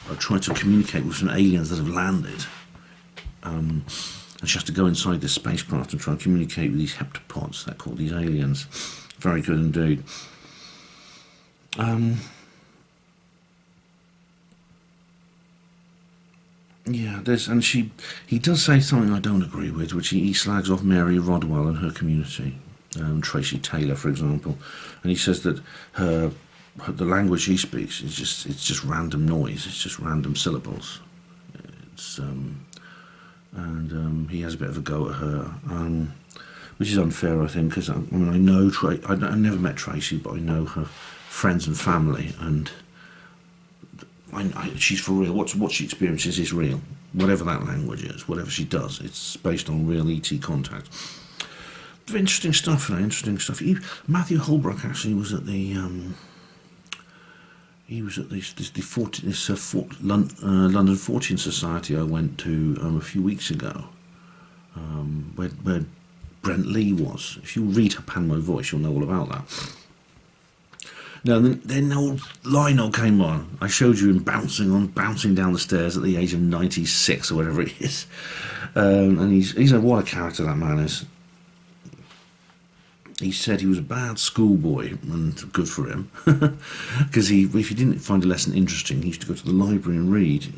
or try to communicate with some aliens that have landed. And she has to go inside this spacecraft and try and communicate with these heptapods, they're called, these aliens. Very good indeed. Yeah, he does say something I don't agree with, which he slags off Mary Rodwell and her community, Tracy Taylor, for example, and he says that the language she speaks is just random noise, it's just random syllables. And he has a bit of a go at her, which is unfair, I think, because I know I never met Tracy, but I know her friends and family, and she's for real. What she experiences is real. Whatever that language is, whatever she does, it's based on real ET contact. Interesting stuff, interesting stuff. Matthew Holbrook actually was at the London Fortean Society I went to a few weeks ago, where Brent Lee was. If you read her Panmo voice, you'll know all about that. Now, then old Lionel came on. I showed you him bouncing down the stairs at the age of 96 or whatever it is. And what a character that man is. He said he was a bad schoolboy, and good for him, because if he didn't find a lesson interesting, he used to go to the library and read.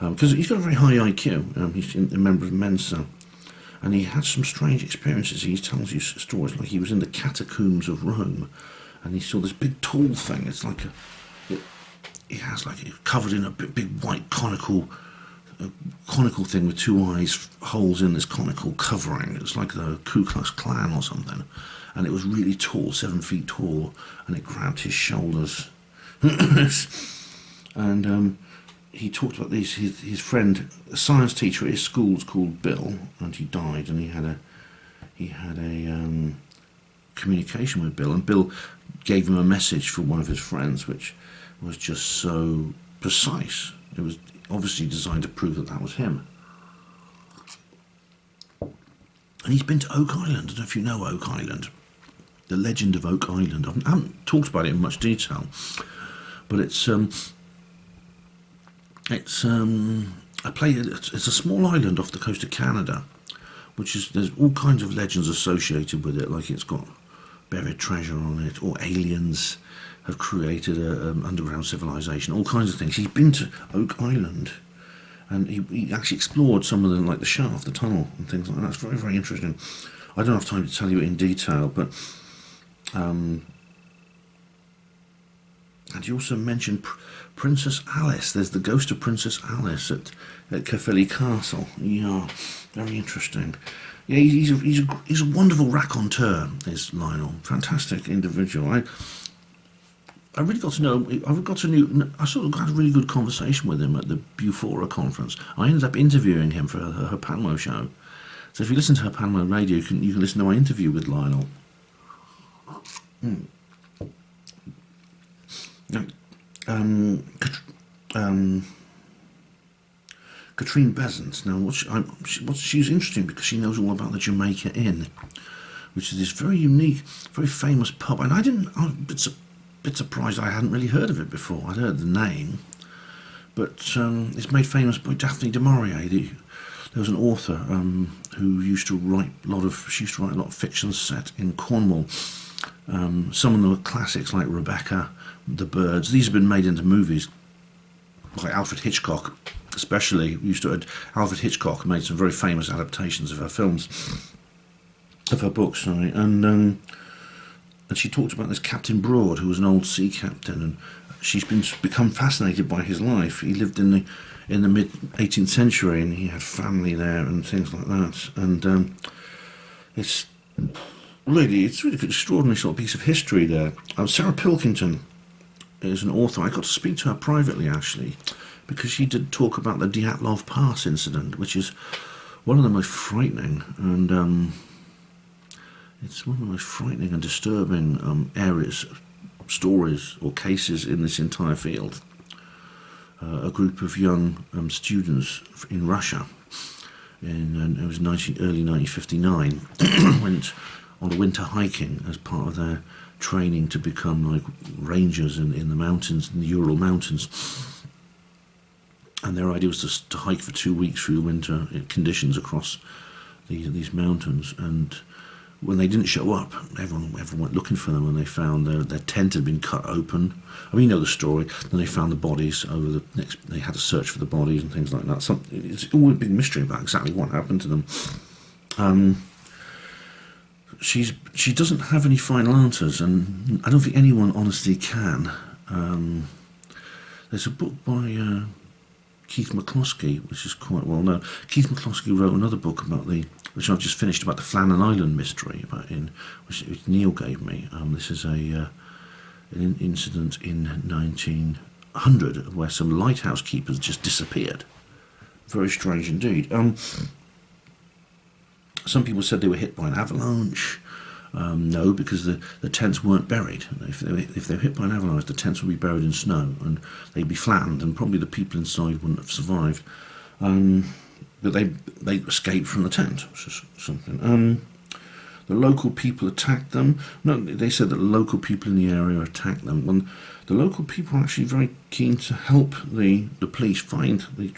Because he's got a very high IQ. He's a member of Mensa, and he had some strange experiences. He tells you stories like he was in the catacombs of Rome, and he saw this big tall thing. It's like it has like covered in a big white conical thing with two eyes, holes in this conical covering. It's like the Ku Klux Klan or something, and it was really tall, 7 feet tall, and it grabbed his shoulders. And he talked about these. His friend, a science teacher at his school's called Bill, and he died, and he had a communication with Bill, and Bill gave him a message for one of his friends, which was just so precise. It was obviously designed to prove that was him. And he's been to Oak Island. I don't know if you know Oak Island, the legend of Oak Island. I haven't talked about it in much detail, but it's a small island off the coast of Canada, there's all kinds of legends associated with it, like it's got buried treasure on it, or aliens have created an underground civilization, all kinds of things. He's been to Oak Island, and he actually explored some of them, like the shaft, the tunnel, and things like that. It's very, very interesting. I don't have time to tell you it in detail, but and you also mentioned Princess Alice. There's the ghost of Princess Alice at Caerphilly Castle. Yeah, very interesting. Yeah, he's a wonderful raconteur, is Lionel. Fantastic individual. I really got to know. I sort of had a really good conversation with him at the Bufora conference. I ended up interviewing him for her Panmo show. So if you listen to her Panmo radio, you can listen to my interview with Lionel. Katrine Besant. Now, she's interesting because she knows all about the Jamaica Inn, which is this very unique, very famous pub. And I was a bit surprised I hadn't really heard of it before. I'd heard the name, but it's made famous by Daphne du Maurier, the there was an author who used to write a lot of fiction set in Cornwall. Some of them were classics like Rebecca, The Birds. These have been made into movies. Like Alfred Hitchcock, especially, Alfred Hitchcock made some very famous adaptations of her films, of her books, sorry. And she talked about this Captain Broad, who was an old sea captain, and she's become fascinated by his life. He lived in the mid 18th century, and he had family there and things like that. And it's really an extraordinary sort of piece of history there. Sarah Pilkington is an author. I got to speak to her privately, actually, because she did talk about the Dyatlov Pass incident, which is one of the most frightening and it's one of the most frightening and disturbing areas, stories or cases in this entire field. A group of young students in Russia, it was early 1959, went on a winter hiking as part of their training to become like rangers in the mountains, in the Ural Mountains. And their idea was to hike for 2 weeks through the winter conditions across these mountains. And when they didn't show up, everyone went looking for them, and they found their tent had been cut open. I mean, you know the story. Then they found the bodies they had to search for the bodies and things like that. It's all a big mystery about exactly what happened to them. She doesn't have any final answers, and I don't think anyone honestly can. There's a book by Keith McCloskey, which is quite well known. Keith McCloskey wrote another book which I've just finished, about the Flannan Island mystery, which Neil gave me. This is an incident in 1900 where some lighthouse keepers just disappeared. Very strange indeed. Some people said they were hit by an avalanche. No, because the tents weren't buried. If they were hit by an avalanche, the tents would be buried in snow and they'd be flattened, and probably the people inside wouldn't have survived. But they escaped from the tent, which is something. The local people attacked them. No, they said that the local people in the area attacked them. When the local people are actually very keen to help the police find the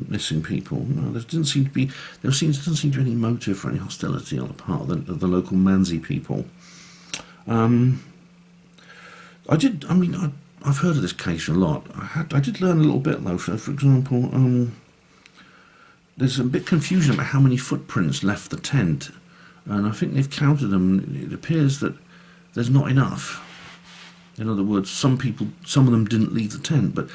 missing people. No, there doesn't seem to be any motive for any hostility on the part of the local Mansi people. I've heard of this case a lot. I did learn a little bit though. So, for example, there's a bit confusion about how many footprints left the tent, and I think they've counted them. It appears that there's not enough. In other words, some of them didn't leave the tent, but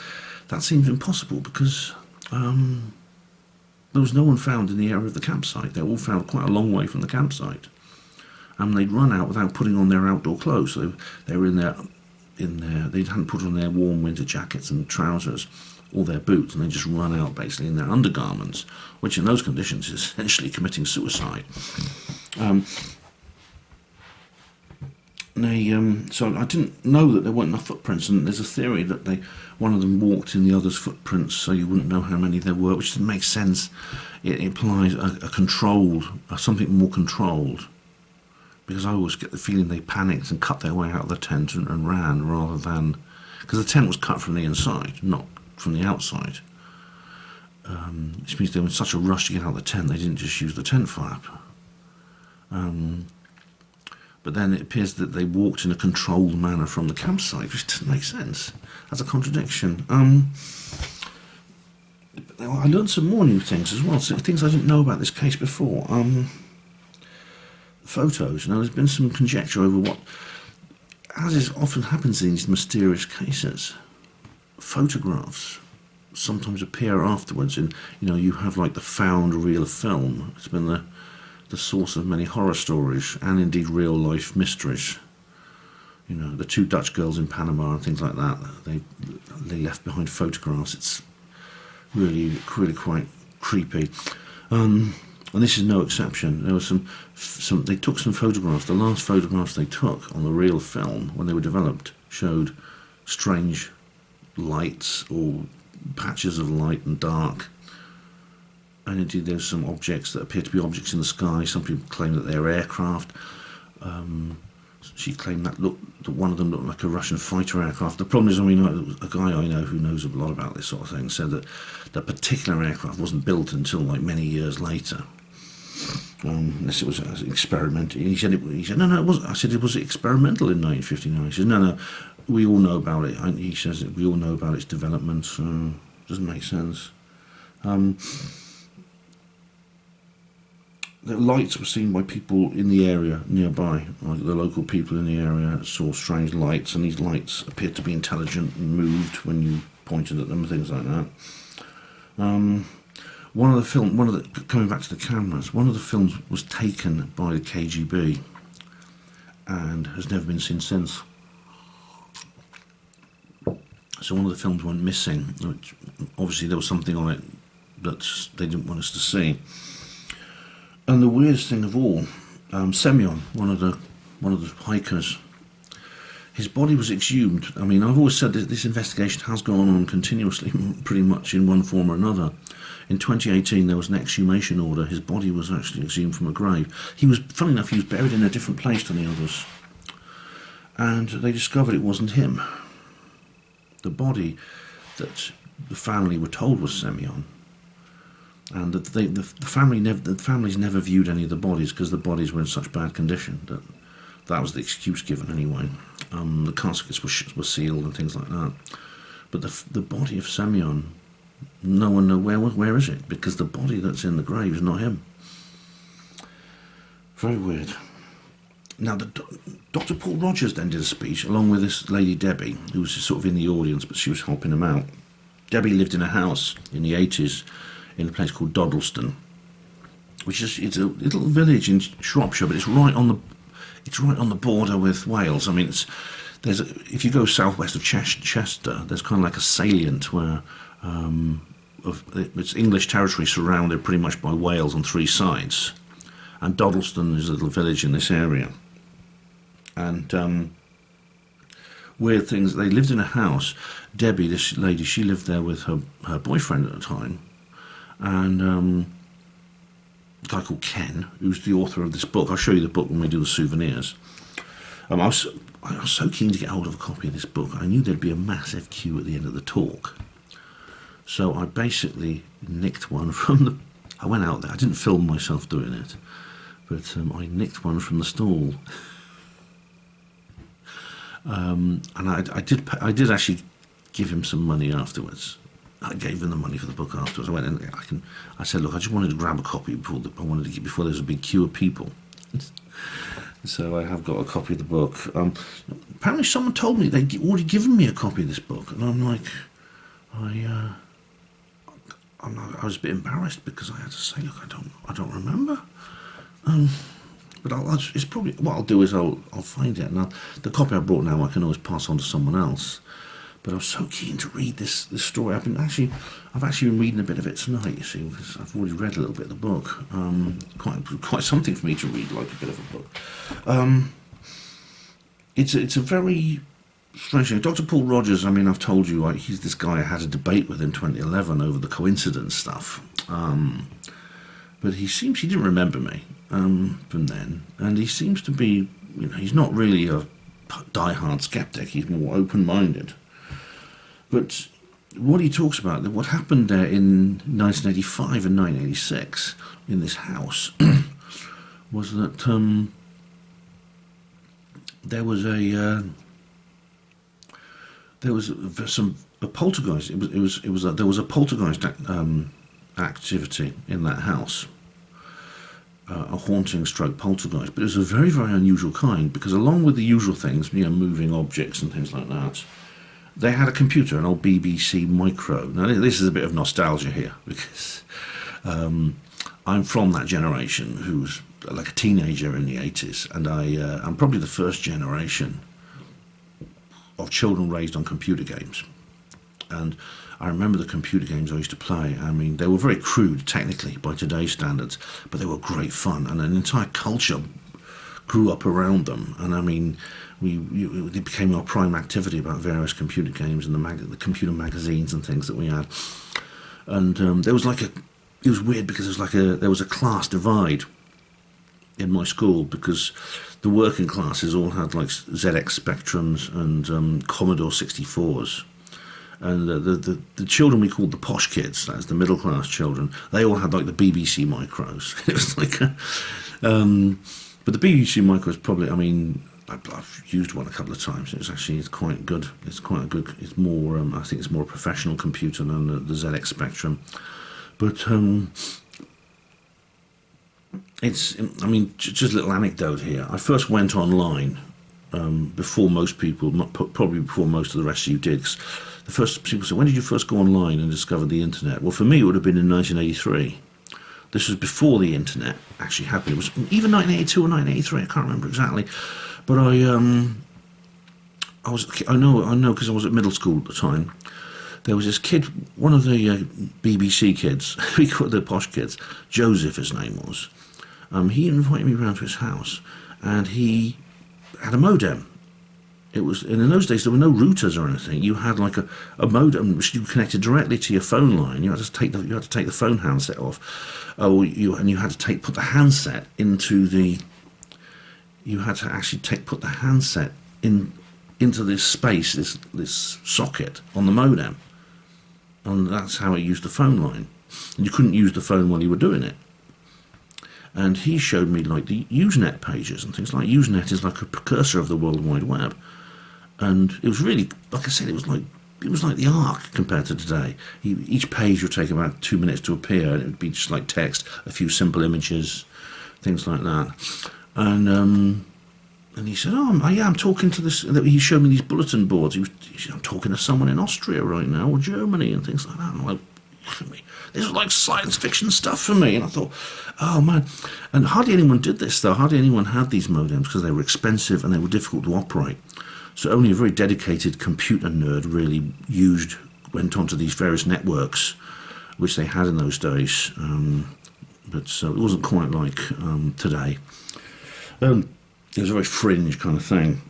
that seems impossible because there was no one found in the area of the campsite. They were all found quite a long way from the campsite, and they'd run out without putting on their outdoor clothes. So they were in there. They hadn't put on their warm winter jackets and trousers, or their boots, and they just run out basically in their undergarments, which in those conditions is essentially committing suicide. So I didn't know that there weren't enough footprints, and there's a theory that one of them walked in the other's footprints, so you wouldn't know how many there were, which doesn't make sense. It implies a controlled, something more controlled, because I always get the feeling they panicked and cut their way out of the tent and ran, rather than, because the tent was cut from the inside, not from the outside. Which means they were in such a rush to get out of the tent, they didn't just use the tent flap. But then it appears that they walked in a controlled manner from the campsite, which doesn't make sense. That's a contradiction. I learned some more new things as well, so things I didn't know about this case before. Photos. Now, there's been some conjecture over what, as is often happens in these mysterious cases, photographs sometimes appear afterwards, and you have like the found reel of film. It's been the source of many horror stories and indeed real life mysteries. The two Dutch girls in Panama and things like that, they left behind photographs. It's really quite creepy. And this is no exception. There was they took some photographs. The last photographs they took on the real film when they were developed showed strange lights or patches of light and dark. And indeed there's some objects that appear to be objects in the sky. Some people claim that they're aircraft. she claimed that one of them looked like a Russian fighter aircraft. The problem is, I mean, a guy I know who knows a lot about this sort of thing said that that particular aircraft wasn't built until like many years later. Unless it was experimental. He said, no, it wasn't. I said, it was experimental in 1959. He said, no, we all know about it. He says that we all know about its development. Doesn't make sense. The lights were seen by people in the area nearby. Like the local people in the area saw strange lights, and these lights appeared to be intelligent and moved when you pointed at them and things like that. Coming back to the cameras, one of the films was taken by the KGB and has never been seen since. So one of the films went missing, which obviously there was something on it that they didn't want us to see. And the weirdest thing of all, Semyon, one of the hikers, his body was exhumed. I mean, I've always said that this investigation has gone on continuously, pretty much in one form or another. In 2018, there was an exhumation order. His body was actually exhumed from a grave. He was, funny enough, he was buried in a different place than the others. And they discovered it wasn't him. The body that the family were told was Semyon. And that the families never viewed any of the bodies because the bodies were in such bad condition that was the excuse given anyway. The caskets were sealed and things like that. But the body of Semyon, no one knows where is it, because the body that's in the grave is not him. Very weird. Now, Dr. Paul Rogers then did a speech along with this lady Debbie, who was sort of in the audience, but she was helping him out. Debbie lived in a house in the 80s in a place called Doddleston, which is it's a little village in Shropshire, but it's right on the border with Wales. I mean, if you go southwest of Chester, there's kind of like a salient where it's English territory surrounded pretty much by Wales on three sides, and Doddleston is a little village in this area. And weird things. They lived in a house. Debbie, this lady, she lived there with her boyfriend at the time, and a guy called Ken, who's the author of this book. I'll show you the book when we do the souvenirs. I was so keen to get hold of a copy of this book. I knew there'd be a massive queue at the end of the talk. So I basically nicked one from the... I went out there. I didn't film myself doing it, but I nicked one from the stall. And I did actually give him some money afterwards. I gave him the money for the book afterwards. I went in. I said, look, I just wanted to grab a copy before there was a big queue of people. So I have got a copy of the book. Apparently, someone told me they'd already given me a copy of this book, and I'm like, I was a bit embarrassed because I had to say, look, I don't remember. But it's probably what I'll do is I'll find it. Now, the copy I brought now I can always pass on to someone else. But I was so keen to read this story. I've actually been reading a bit of it tonight. You see, because I've already read a little bit of the book. Quite something for me to read, like a bit of a book. It's a very strange thing. Dr. Paul Rogers. I mean, I've told you, like, he's this guy I had a debate with in 2011 over the coincidence stuff. But he didn't remember me from then, and he seems to be, he's not really a die-hard skeptic. He's more open-minded. But what he talks about, what happened there in 1985 and 1986 in this house, was that there was a poltergeist. There was a poltergeist activity in that house, a haunting stroke poltergeist. But it was a very, very unusual kind, because along with the usual things, moving objects and things like that, they had a computer, an old BBC Micro. Now, this is a bit of nostalgia here, because I'm from that generation who was like a teenager in the 80s, and I'm probably the first generation of children raised on computer games. And I remember the computer games I used to play. I mean, they were very crude, technically, by today's standards, but they were great fun, and an entire culture grew up around them. And I mean, it became our prime activity about various computer games and the computer magazines and things that we had. And it was weird because there was a class divide. in my school, because the working classes all had like ZX Spectrums and Commodore 64s. And the children we called the posh kids, that's the middle class children, they all had like the BBC micros. It was like but the BBC micro is probably, I mean, I've used one a couple of times. It's quite good. It's quite a good, it's more, I think it's more a professional computer than the ZX Spectrum. But it's, I mean, just a little anecdote here. I first went online before most people, probably before most of the rest of you did. 'Cause the first people said, when did you first go online and discover the internet? Well, for me, it would have been in 1983. This was before the internet actually happened. It was either 1982 or 1983. I can't remember exactly. But I know because I was at middle school at the time. There was this kid, one of the BBC kids, we call it the posh kids, Joseph his name was. He invited me round to his house, and he had a modem. It was, in those days there were no routers or anything. You had like a modem which you connected directly to your phone line. You had to take the phone handset off, and you had to put the handset into the. You had to actually put the handset into this space, this socket on the modem, and that's how it used the phone line. And you couldn't use the phone while you were doing it. And he showed me like the Usenet pages and things like Usenet is like a precursor of the World Wide Web. And it was really, like I said, it was like the Ark compared to today. Each page would take about 2 minutes to appear, and it would be just like text, a few simple images, things like that. And he said, "Oh, yeah, I'm talking to this." He showed me these bulletin boards. He said, "I'm talking to someone in Austria right now, or Germany, and things like that." And I'm like, this was like science fiction stuff for me. And I thought, oh man. And hardly anyone did this though. Hardly anyone had these modems because they were expensive and they were difficult to operate. So only a very dedicated computer nerd really went onto these various networks, which they had in those days. But so it wasn't quite like today. It was a very fringe kind of thing.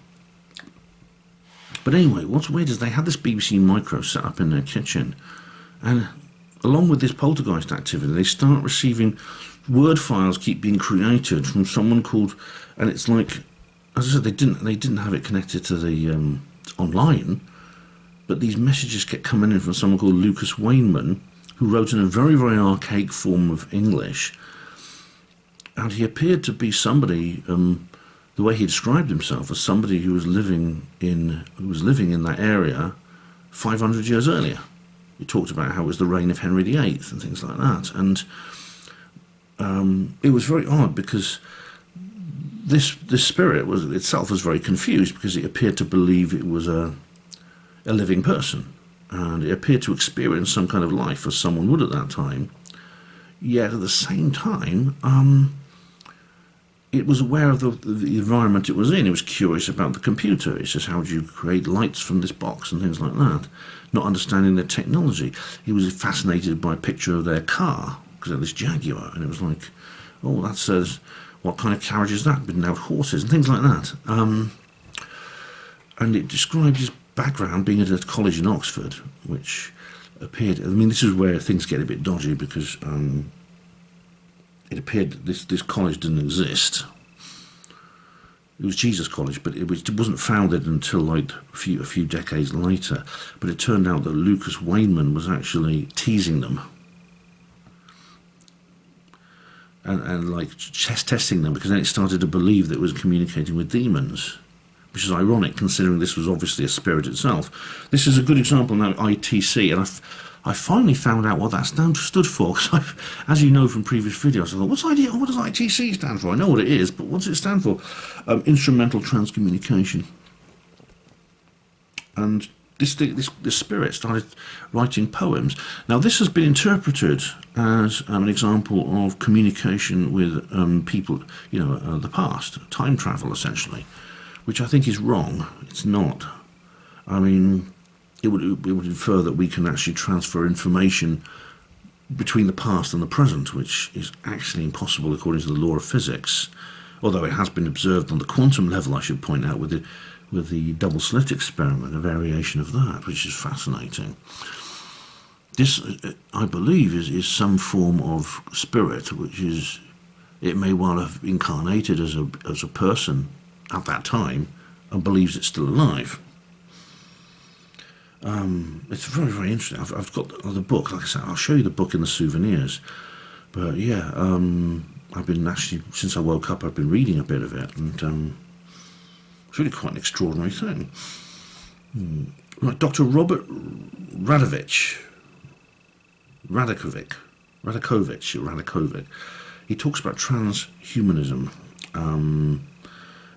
But anyway, what's weird is they had this BBC micro set up in their kitchen, and along with this poltergeist activity, they start receiving word files keep being created from someone called, and it's like, as I said, they didn't have it connected to the online, but these messages kept coming in from someone called Lucas Wainman, who wrote in a very, very archaic form of English, and he appeared to be somebody. The way he described himself as somebody who was living in that area 500 years earlier. He talked about how it was the reign of Henry VIII and things like that, and it was very odd because this spirit itself was very confused because it appeared to believe it was a living person, and it appeared to experience some kind of life as someone would at that time. Yet at the same time, it was aware of the environment it was in. It was curious about the computer. It says, how do you create lights from this box and things like that? Not understanding their technology. He was fascinated by a picture of their car, because they had this Jaguar, and it was like, oh, that says, what kind of carriage is that? It didn't have horses and things like that. And it described his background being at a college in Oxford, which appeared, I mean, this is where things get a bit dodgy, because it appeared that this college didn't exist. It was Jesus College, but it wasn't founded until like a few decades later. But it turned out that Lucas Wainman was actually teasing them and like testing them, because then it started to believe that it was communicating with demons, which is ironic considering this was obviously a spirit itself. This is a good example now, ITC, and I finally found out what that stood for, because as you know from previous videos, I thought, what does ITC stand for? I know what it is, but what does it stand for? Instrumental Transcommunication. And this spirit started writing poems. Now this has been interpreted as an example of communication with people, the past, time travel essentially, which I think is wrong. It's not. I mean, it would infer that we can actually transfer information between the past and the present, which is actually impossible according to the law of physics, although it has been observed on the quantum level, I should point out, with the double slit experiment, a variation of that, which is fascinating. This, I believe, is some form of spirit which is It may well have incarnated as a person at that time and believes it's still alive. It's very, very interesting. I've got the book, like I said, I'll show you the book in the souvenirs. But yeah, I've been actually, since I woke up, I've been reading a bit of it, and it's really quite an extraordinary thing. Right, Dr. Robert Radakovic, he talks about transhumanism,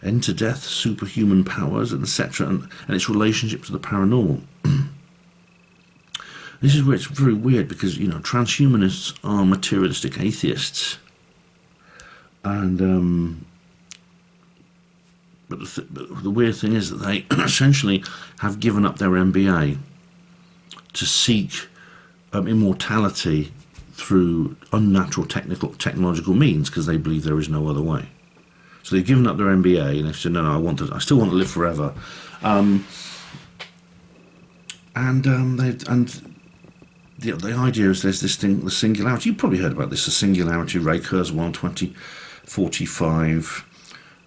end to death, superhuman powers, etc., and its relationship to the paranormal. This is where it's very weird, because, you know, transhumanists are materialistic atheists, and but the weird thing is that they essentially have given up their MBA to seek immortality through unnatural technological means, because they believe there is no other way. So they've given up their MBA and they've said, no, I still want to live forever. The idea is there's this thing, the singularity. You've probably heard about this, the singularity, Ray Kurzweil, 2045,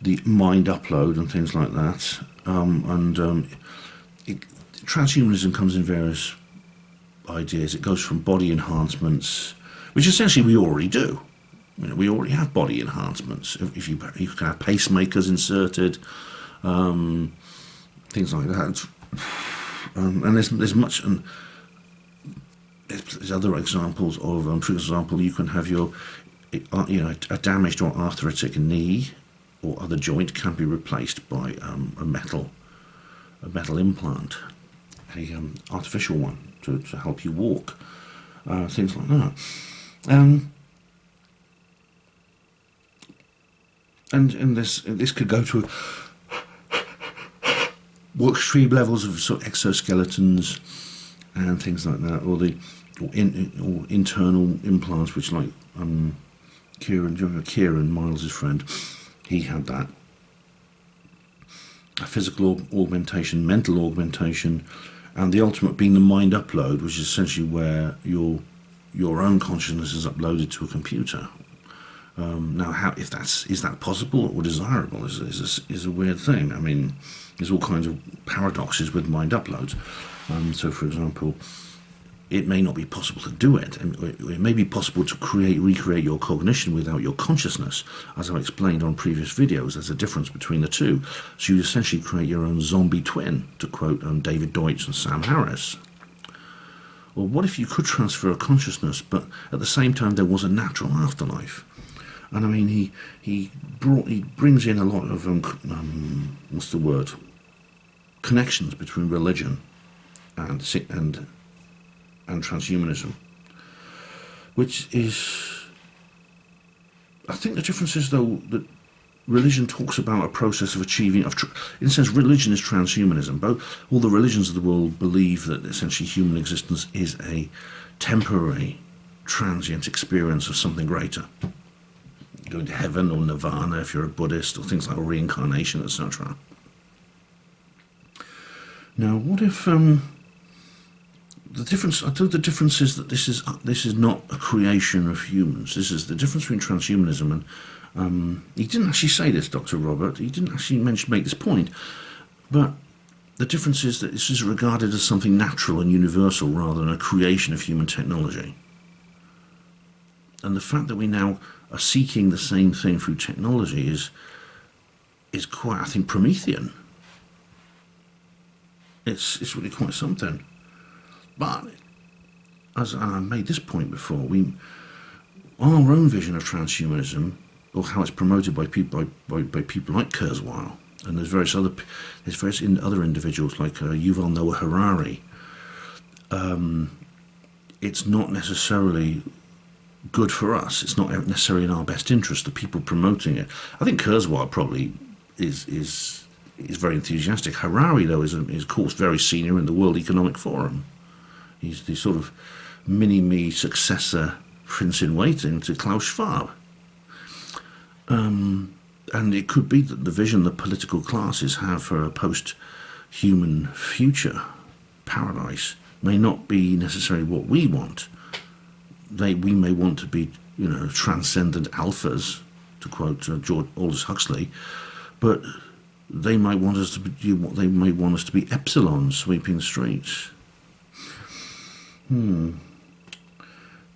the mind upload and things like that. Transhumanism comes in various ideas. It goes from body enhancements, which essentially we already do. You know, we already have body enhancements. If you can have pacemakers inserted, things like that. And there's much. And there's other examples of, for example, you can have a damaged or arthritic knee or other joint can be replaced by a metal implant, artificial one to help you walk, things like that. And this could go to extreme levels of sort of exoskeletons and things like that, or internal implants, which, like Kieran Miles' friend, he had that. A physical augmentation, mental augmentation, and the ultimate being the mind upload, which is essentially where your own consciousness is uploaded to a computer. Now, is that possible or desirable is a weird thing. I mean, there's all kinds of paradoxes with mind uploads. So, for example, it may not be possible to do it, and it may be possible to recreate your cognition without your consciousness. As I've explained on previous videos, there's a difference between the two. So you essentially create your own zombie twin, to quote David Deutsch and Sam Harris. Or what if you could transfer a consciousness, but at the same time there was a natural afterlife? And I mean, he brings in a lot of connections between religion and transhumanism, which is, I think the difference is, though, that religion talks about a process of achieving, in a sense, religion is transhumanism. All the religions of the world believe that essentially human existence is a temporary, transient experience of something greater. Going to heaven or nirvana if you're a Buddhist, or things like reincarnation, etc. Now, what if the difference? I think the difference is that this is not a creation of humans. This is the difference between transhumanism and he didn't actually say this, Dr. Robert. He didn't actually make this point, but the difference is that this is regarded as something natural and universal rather than a creation of human technology. And the fact that we now are seeking the same thing through technology is quite, I think, Promethean. It's really quite something. But as I made this point before, our own vision of transhumanism, or how it's promoted by people like Kurzweil, and there's various other individuals like Yuval Noah Harari. It's not necessarily good for us. It's not necessarily in our best interest. The people promoting it, I think Kurzweil probably is very enthusiastic. Harari, though, is of course very senior in the World Economic Forum. He's the sort of mini-me successor, prince-in-waiting to Klaus Schwab. And it could be that the vision the political classes have for a post-human future paradise may not be necessarily what we want. We may want to be, transcendent alphas to quote George Aldous Huxley, but they might want us to be epsilons sweeping the streets.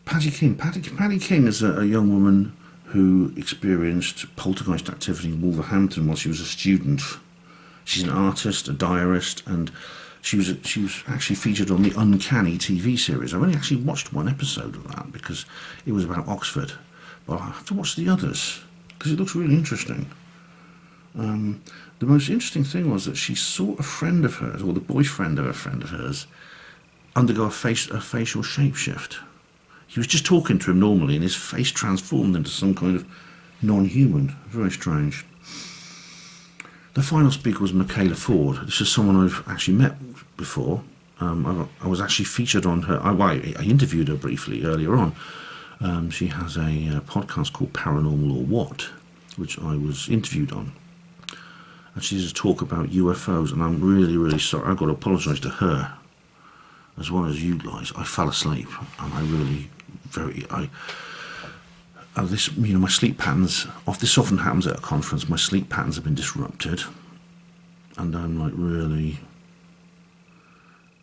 Patty King is a young woman who experienced poltergeist activity in Wolverhampton while she was a student. She's an artist, a diarist, and she was actually featured on the Uncanny TV series. I've only actually watched one episode of that because it was about Oxford, but I have to watch the others because it looks really interesting. The most interesting thing was that she saw a friend of hers, or the boyfriend of a friend of hers, undergo a facial shapeshift. He was just talking to him normally and his face transformed into some kind of non-human. Very strange. The final speaker was Michaela Ford. This is someone I've actually met before. I was actually featured on her. I interviewed her briefly earlier on. She has a podcast called Paranormal or What, which I was interviewed on. And she does a talk about UFOs, and I'm really, really sorry. I've got to apologise to her as well as you guys. I fell asleep, and I really, my sleep patterns. This often happens at a conference. My sleep patterns have been disrupted, and I'm like really,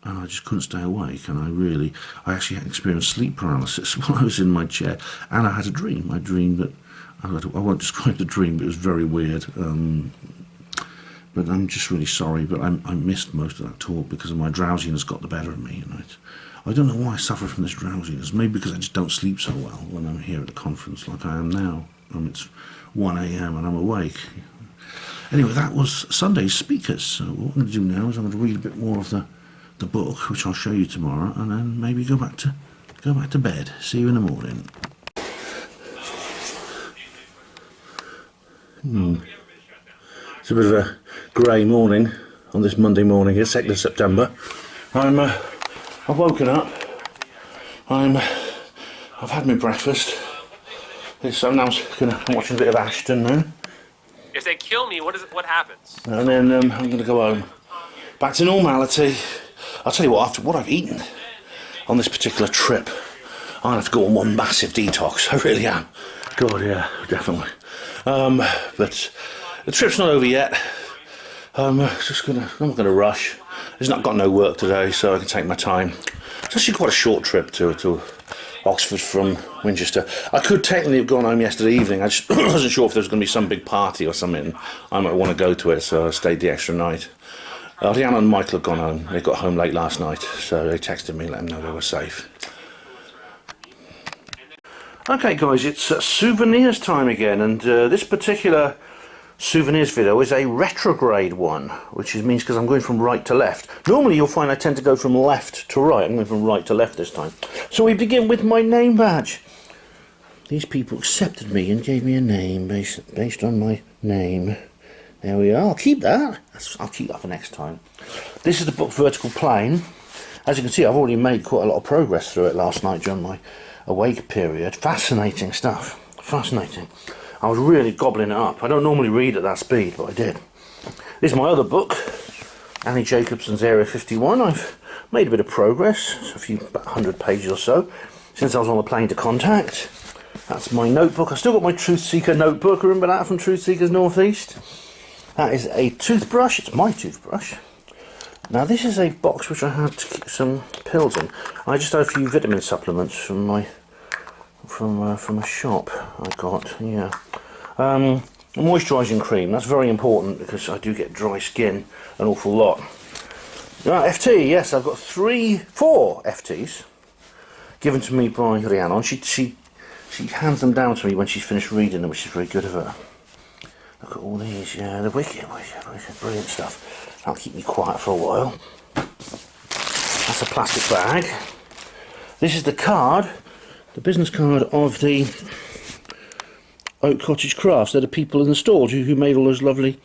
and I just couldn't stay awake. And I actually experienced sleep paralysis while I was in my chair, and I had a dream. I dreamed that I won't describe the dream, but it was very weird. But I'm just really sorry, but I missed most of that talk because of my drowsiness got the better of me. And I don't know why I suffer from this drowsiness. Maybe because I just don't sleep so well when I'm here at the conference like I am now. It's 1 AM and I'm awake. Anyway, that was Sunday's speakers. So what I'm going to do now is I'm going to read a bit more of the book, which I'll show you tomorrow, and then maybe go back to bed. See you in the morning. It's a bit of a grey morning on this Monday morning. It's 2nd of September. I've woken up. I've had my breakfast. So now I'm watching a bit of Ashton now. If they kill me, what happens? And then I'm going to go home. Back to normality. I'll tell you what, after what I've eaten on this particular trip, I'm going to have to go on one massive detox. I really am. God, yeah, definitely. But the trip's not over yet. I'm not going to rush. I've got no work today, so I can take my time. It's actually quite a short trip to Oxford from Winchester. I could technically have gone home yesterday evening. I just wasn't sure if there was going to be some big party or something. I might want to go to it, so I stayed the extra night. Rhiannon and Michael have gone home. They got home late last night, so they texted me, let them know they were safe. Okay guys, it's souvenirs time again, and this particular souvenirs video is a retrograde one, which means because I'm going from right to left. Normally you'll find I tend to go from left to right. I'm going from right to left this time. So we begin with my name badge. These people accepted me and gave me a name based on my name. There we are. I'll keep that. I'll keep that for next time. This is the book Vertical Plane. As you can see, I've already made quite a lot of progress through it last night during my awake period. Fascinating stuff. Fascinating. I was really gobbling it up. I don't normally read at that speed, but I did. This is my other book, Annie Jacobson's Area 51. I've made a bit of progress, about 100 pages or so, since I was on the plane to Contact. That's my notebook. I've still got my Truth Seeker notebook. Remember that from Truth Seekers Northeast? That is a toothbrush. It's my toothbrush. Now this is a box which I had to keep some pills in. I just had a few vitamin supplements from a shop I got. Yeah. A moisturising cream. That's very important because I do get dry skin an awful lot. Now, FT, yes, I've got 4 FTs given to me by Rhiannon. She hands them down to me when she's finished reading them, which is very good of her. Look at all these, yeah, they're wicked, brilliant stuff. That'll keep me quiet for a while. That's a plastic bag. This is the card, the business card of the Oak Cottage Crafts. They're the people in the store who made all those lovely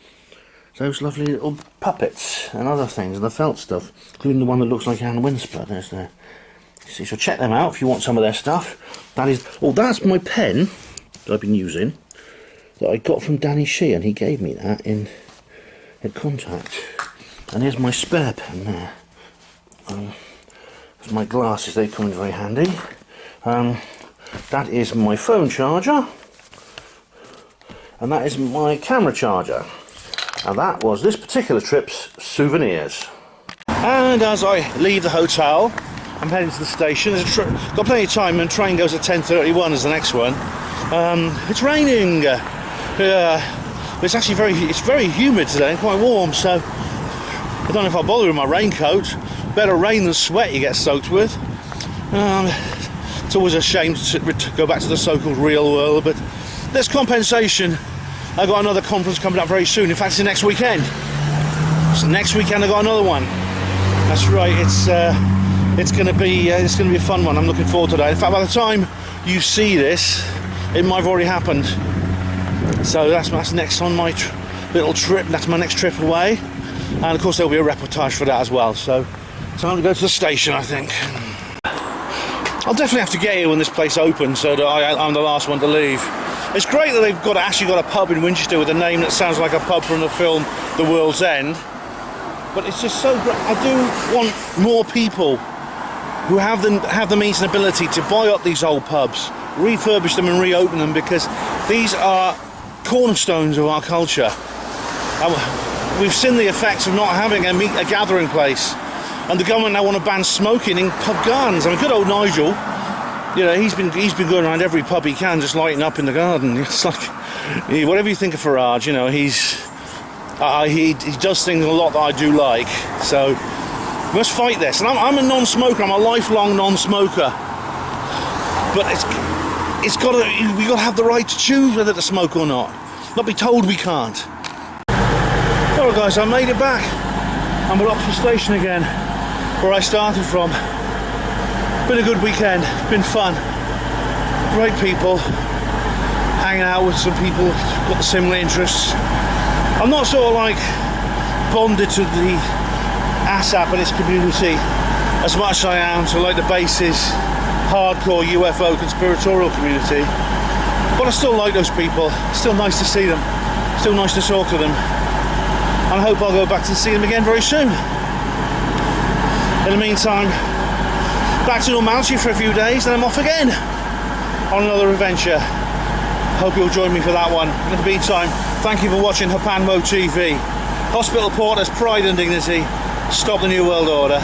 little puppets and other things, and the felt stuff, including the one that looks like Anne Winsper. There's there. See, so check them out if you want some of their stuff. That's my pen that I've been using that I got from Danny Sheehan. He gave me that in Contact. And here's my spare pen there. There's my glasses, they come in very handy. That is my phone charger. and that is my camera charger. And that was this particular trip's souvenirs. And as I leave the hotel, I'm heading to the station. Got plenty of time, and the train goes at 10:31 as the next one. It's raining. It's actually very humid today and quite warm, so I don't know if I'll bother with my raincoat. Better rain than sweat you get soaked with. It's always a shame to go back to the so-called real world, but there's compensation. I've got another conference coming up very soon. In fact, it's next weekend. So next weekend I've got another one. That's right. It's going to be a fun one. I'm looking forward to that. In fact, by the time you see this, it might have already happened. So that's next on my little trip. That's my next trip away, and of course there'll be a reportage for that as well. So time to go to the station, I think. I'll definitely have to get here when this place opens, so that I'm the last one to leave. It's great that they've actually got a pub in Winchester with a name that sounds like a pub from the film The World's End. But it's just so great. I do want more people who have the means and ability to buy up these old pubs, refurbish them and reopen them, because these are cornerstones of our culture. We've seen the effects of not having a gathering place, and the government now want to ban smoking in pub gardens. I mean, good old Nigel, you know, he's been going around every pub he can, just lighting up in the garden. It's like, whatever you think of Farage, you know, he does things a lot that I do like. So we must fight this. And I'm a non-smoker. I'm a lifelong non-smoker. But we got to have the right to choose whether to smoke or not be told we can't. Alright guys, I made it back. I'm at Oxford Station again, where I started from. Been a good weekend, been fun, great people, hanging out with some people who've got the similar interests. I'm not sort of like bonded to the ASSAP and its community as much as I am to like the bases hardcore UFO conspiratorial community, but I still like those people. Still nice to see them, still nice to talk to them, and I hope I'll go back to see them again very soon. In the meantime, back to normality for a few days, then I'm off again on another adventure. Hope you'll join me for that one. In the meantime, thank you for watching Hapanwo TV. Hospital Porters, pride and dignity. Stop the New World Order.